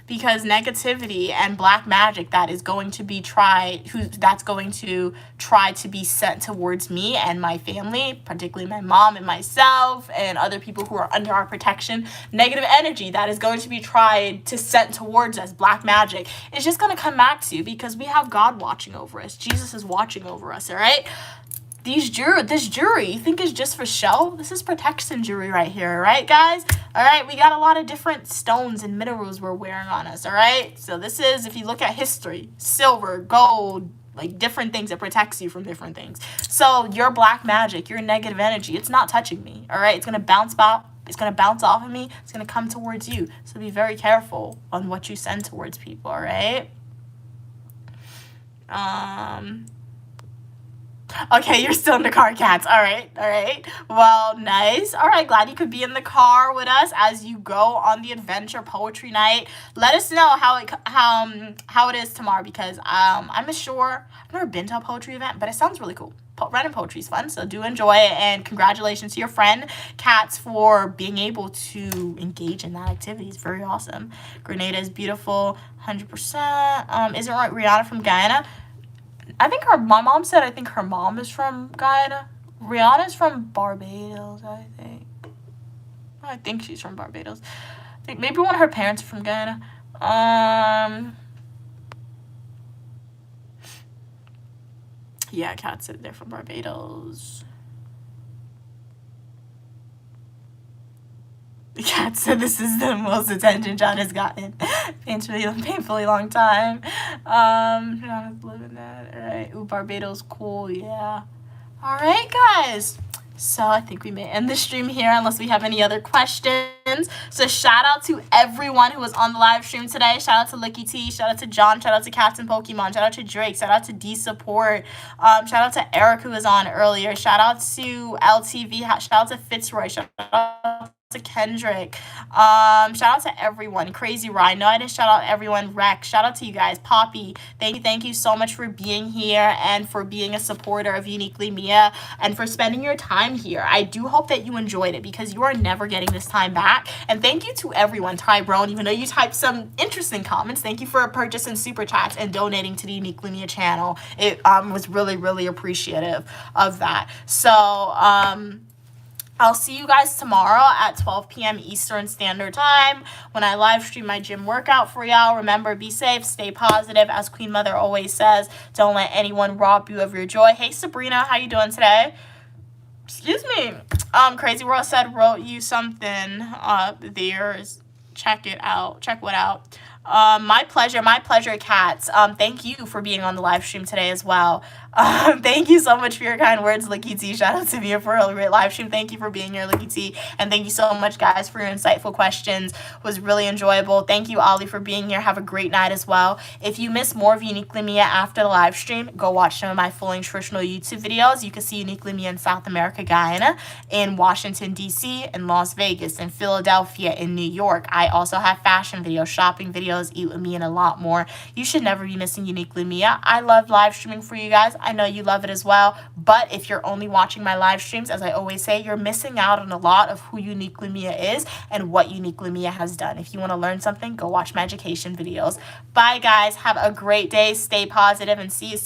[SPEAKER 1] because negativity and black magic that's going to try to be sent towards me and my family, particularly my mom and myself and other people who are under our protection, negative energy that is going to be tried to sent towards us, black magic, is just going to come back to you because we have God watching over us. Jesus is watching over us, all right? This jewelry, you think is just for show? This is protection jewelry right here, right, guys? All right, we got a lot of different stones and minerals we're wearing on us, all right? So this is, if you look at history, silver, gold, like different things that protects you from different things. So your black magic, your negative energy, it's not touching me, all right? It's going to bounce off. It's going to bounce off of me. It's going to come towards you. So be very careful on what you send towards people, all right? Okay, you're still in the car, Cats. All right. Well, nice. All right, glad you could be in the car with us as you go on the adventure poetry night. Let us know how it is tomorrow because I'm sure I've never been to a poetry event, but it sounds really cool. Writing poetry is fun, so do enjoy it, and congratulations to your friend Cats for being able to engage in that activity. It's very awesome. Grenada is beautiful, 100%. Isn't right, Rihanna from Guyana? I think my mom said, I think her mom is from Guyana. Rihanna's from Barbados, I think she's from Barbados. I think maybe one of her parents are from Guyana. Yeah, Kat said they're from Barbados. The cat said this is the most attention John has gotten in a painfully long time. John is living that. Alright. Ooh, Barbados, cool, yeah. Alright, guys. So I think we may end the stream here unless we have any other questions. So shout out to everyone who was on the live stream today. Shout out to Licky T. Shout out to John. Shout out to Captain Pokemon. Shout out to Drake. Shout out to D Support. Shout out to Eric who was on earlier. Shout out to LTV. Shout out to Fitzroy. Shout out to Kendrick. Shout out to everyone. Crazy Rye. No, I didn't shout out everyone. Rex. Shout out to you guys. Poppy. Thank you so much for being here and for being a supporter of Uniquely Mia and for spending your time here. I do hope that you enjoyed it because you are never getting this time back. And thank you to everyone. Tyrone, even though you typed some interesting comments, thank you for purchasing super chats and donating to the Uniquely Mia channel. It was really, really appreciative of that. So, I'll see you guys tomorrow at 12 p.m. Eastern Standard Time when I live stream my gym workout for y'all. Remember, be safe, stay positive. As Queen Mother always says, don't let anyone rob you of your joy. Hey, Sabrina, how you doing today? Excuse me. Crazy World said, wrote you something there. Check it out. Check what out. My pleasure, Cats. Thank you for being on the live stream today as well. Thank you so much for your kind words, Licky T. Shout out to Mia for a great live stream. Thank you for being here, Licky T. And thank you so much, guys, for your insightful questions. It was really enjoyable. Thank you, Ollie, for being here. Have a great night as well. If you missed more of Uniquely Mia after the live stream, go watch some of my full nutritional YouTube videos. You can see Uniquely Mia in South America, Guyana, in Washington, D.C., in Las Vegas, in Philadelphia, in New York. I also have fashion videos, shopping videos, Eat With Me, and a lot more. You should never be missing Uniquely Mia. I love live streaming for you guys. I know you love it as well, but if you're only watching my live streams, as I always say, you're missing out on a lot of who Uniquely Mia is and what Uniquely Mia has done. If you want to learn something, go watch my education videos. Bye, guys. Have a great day. Stay positive and see you soon.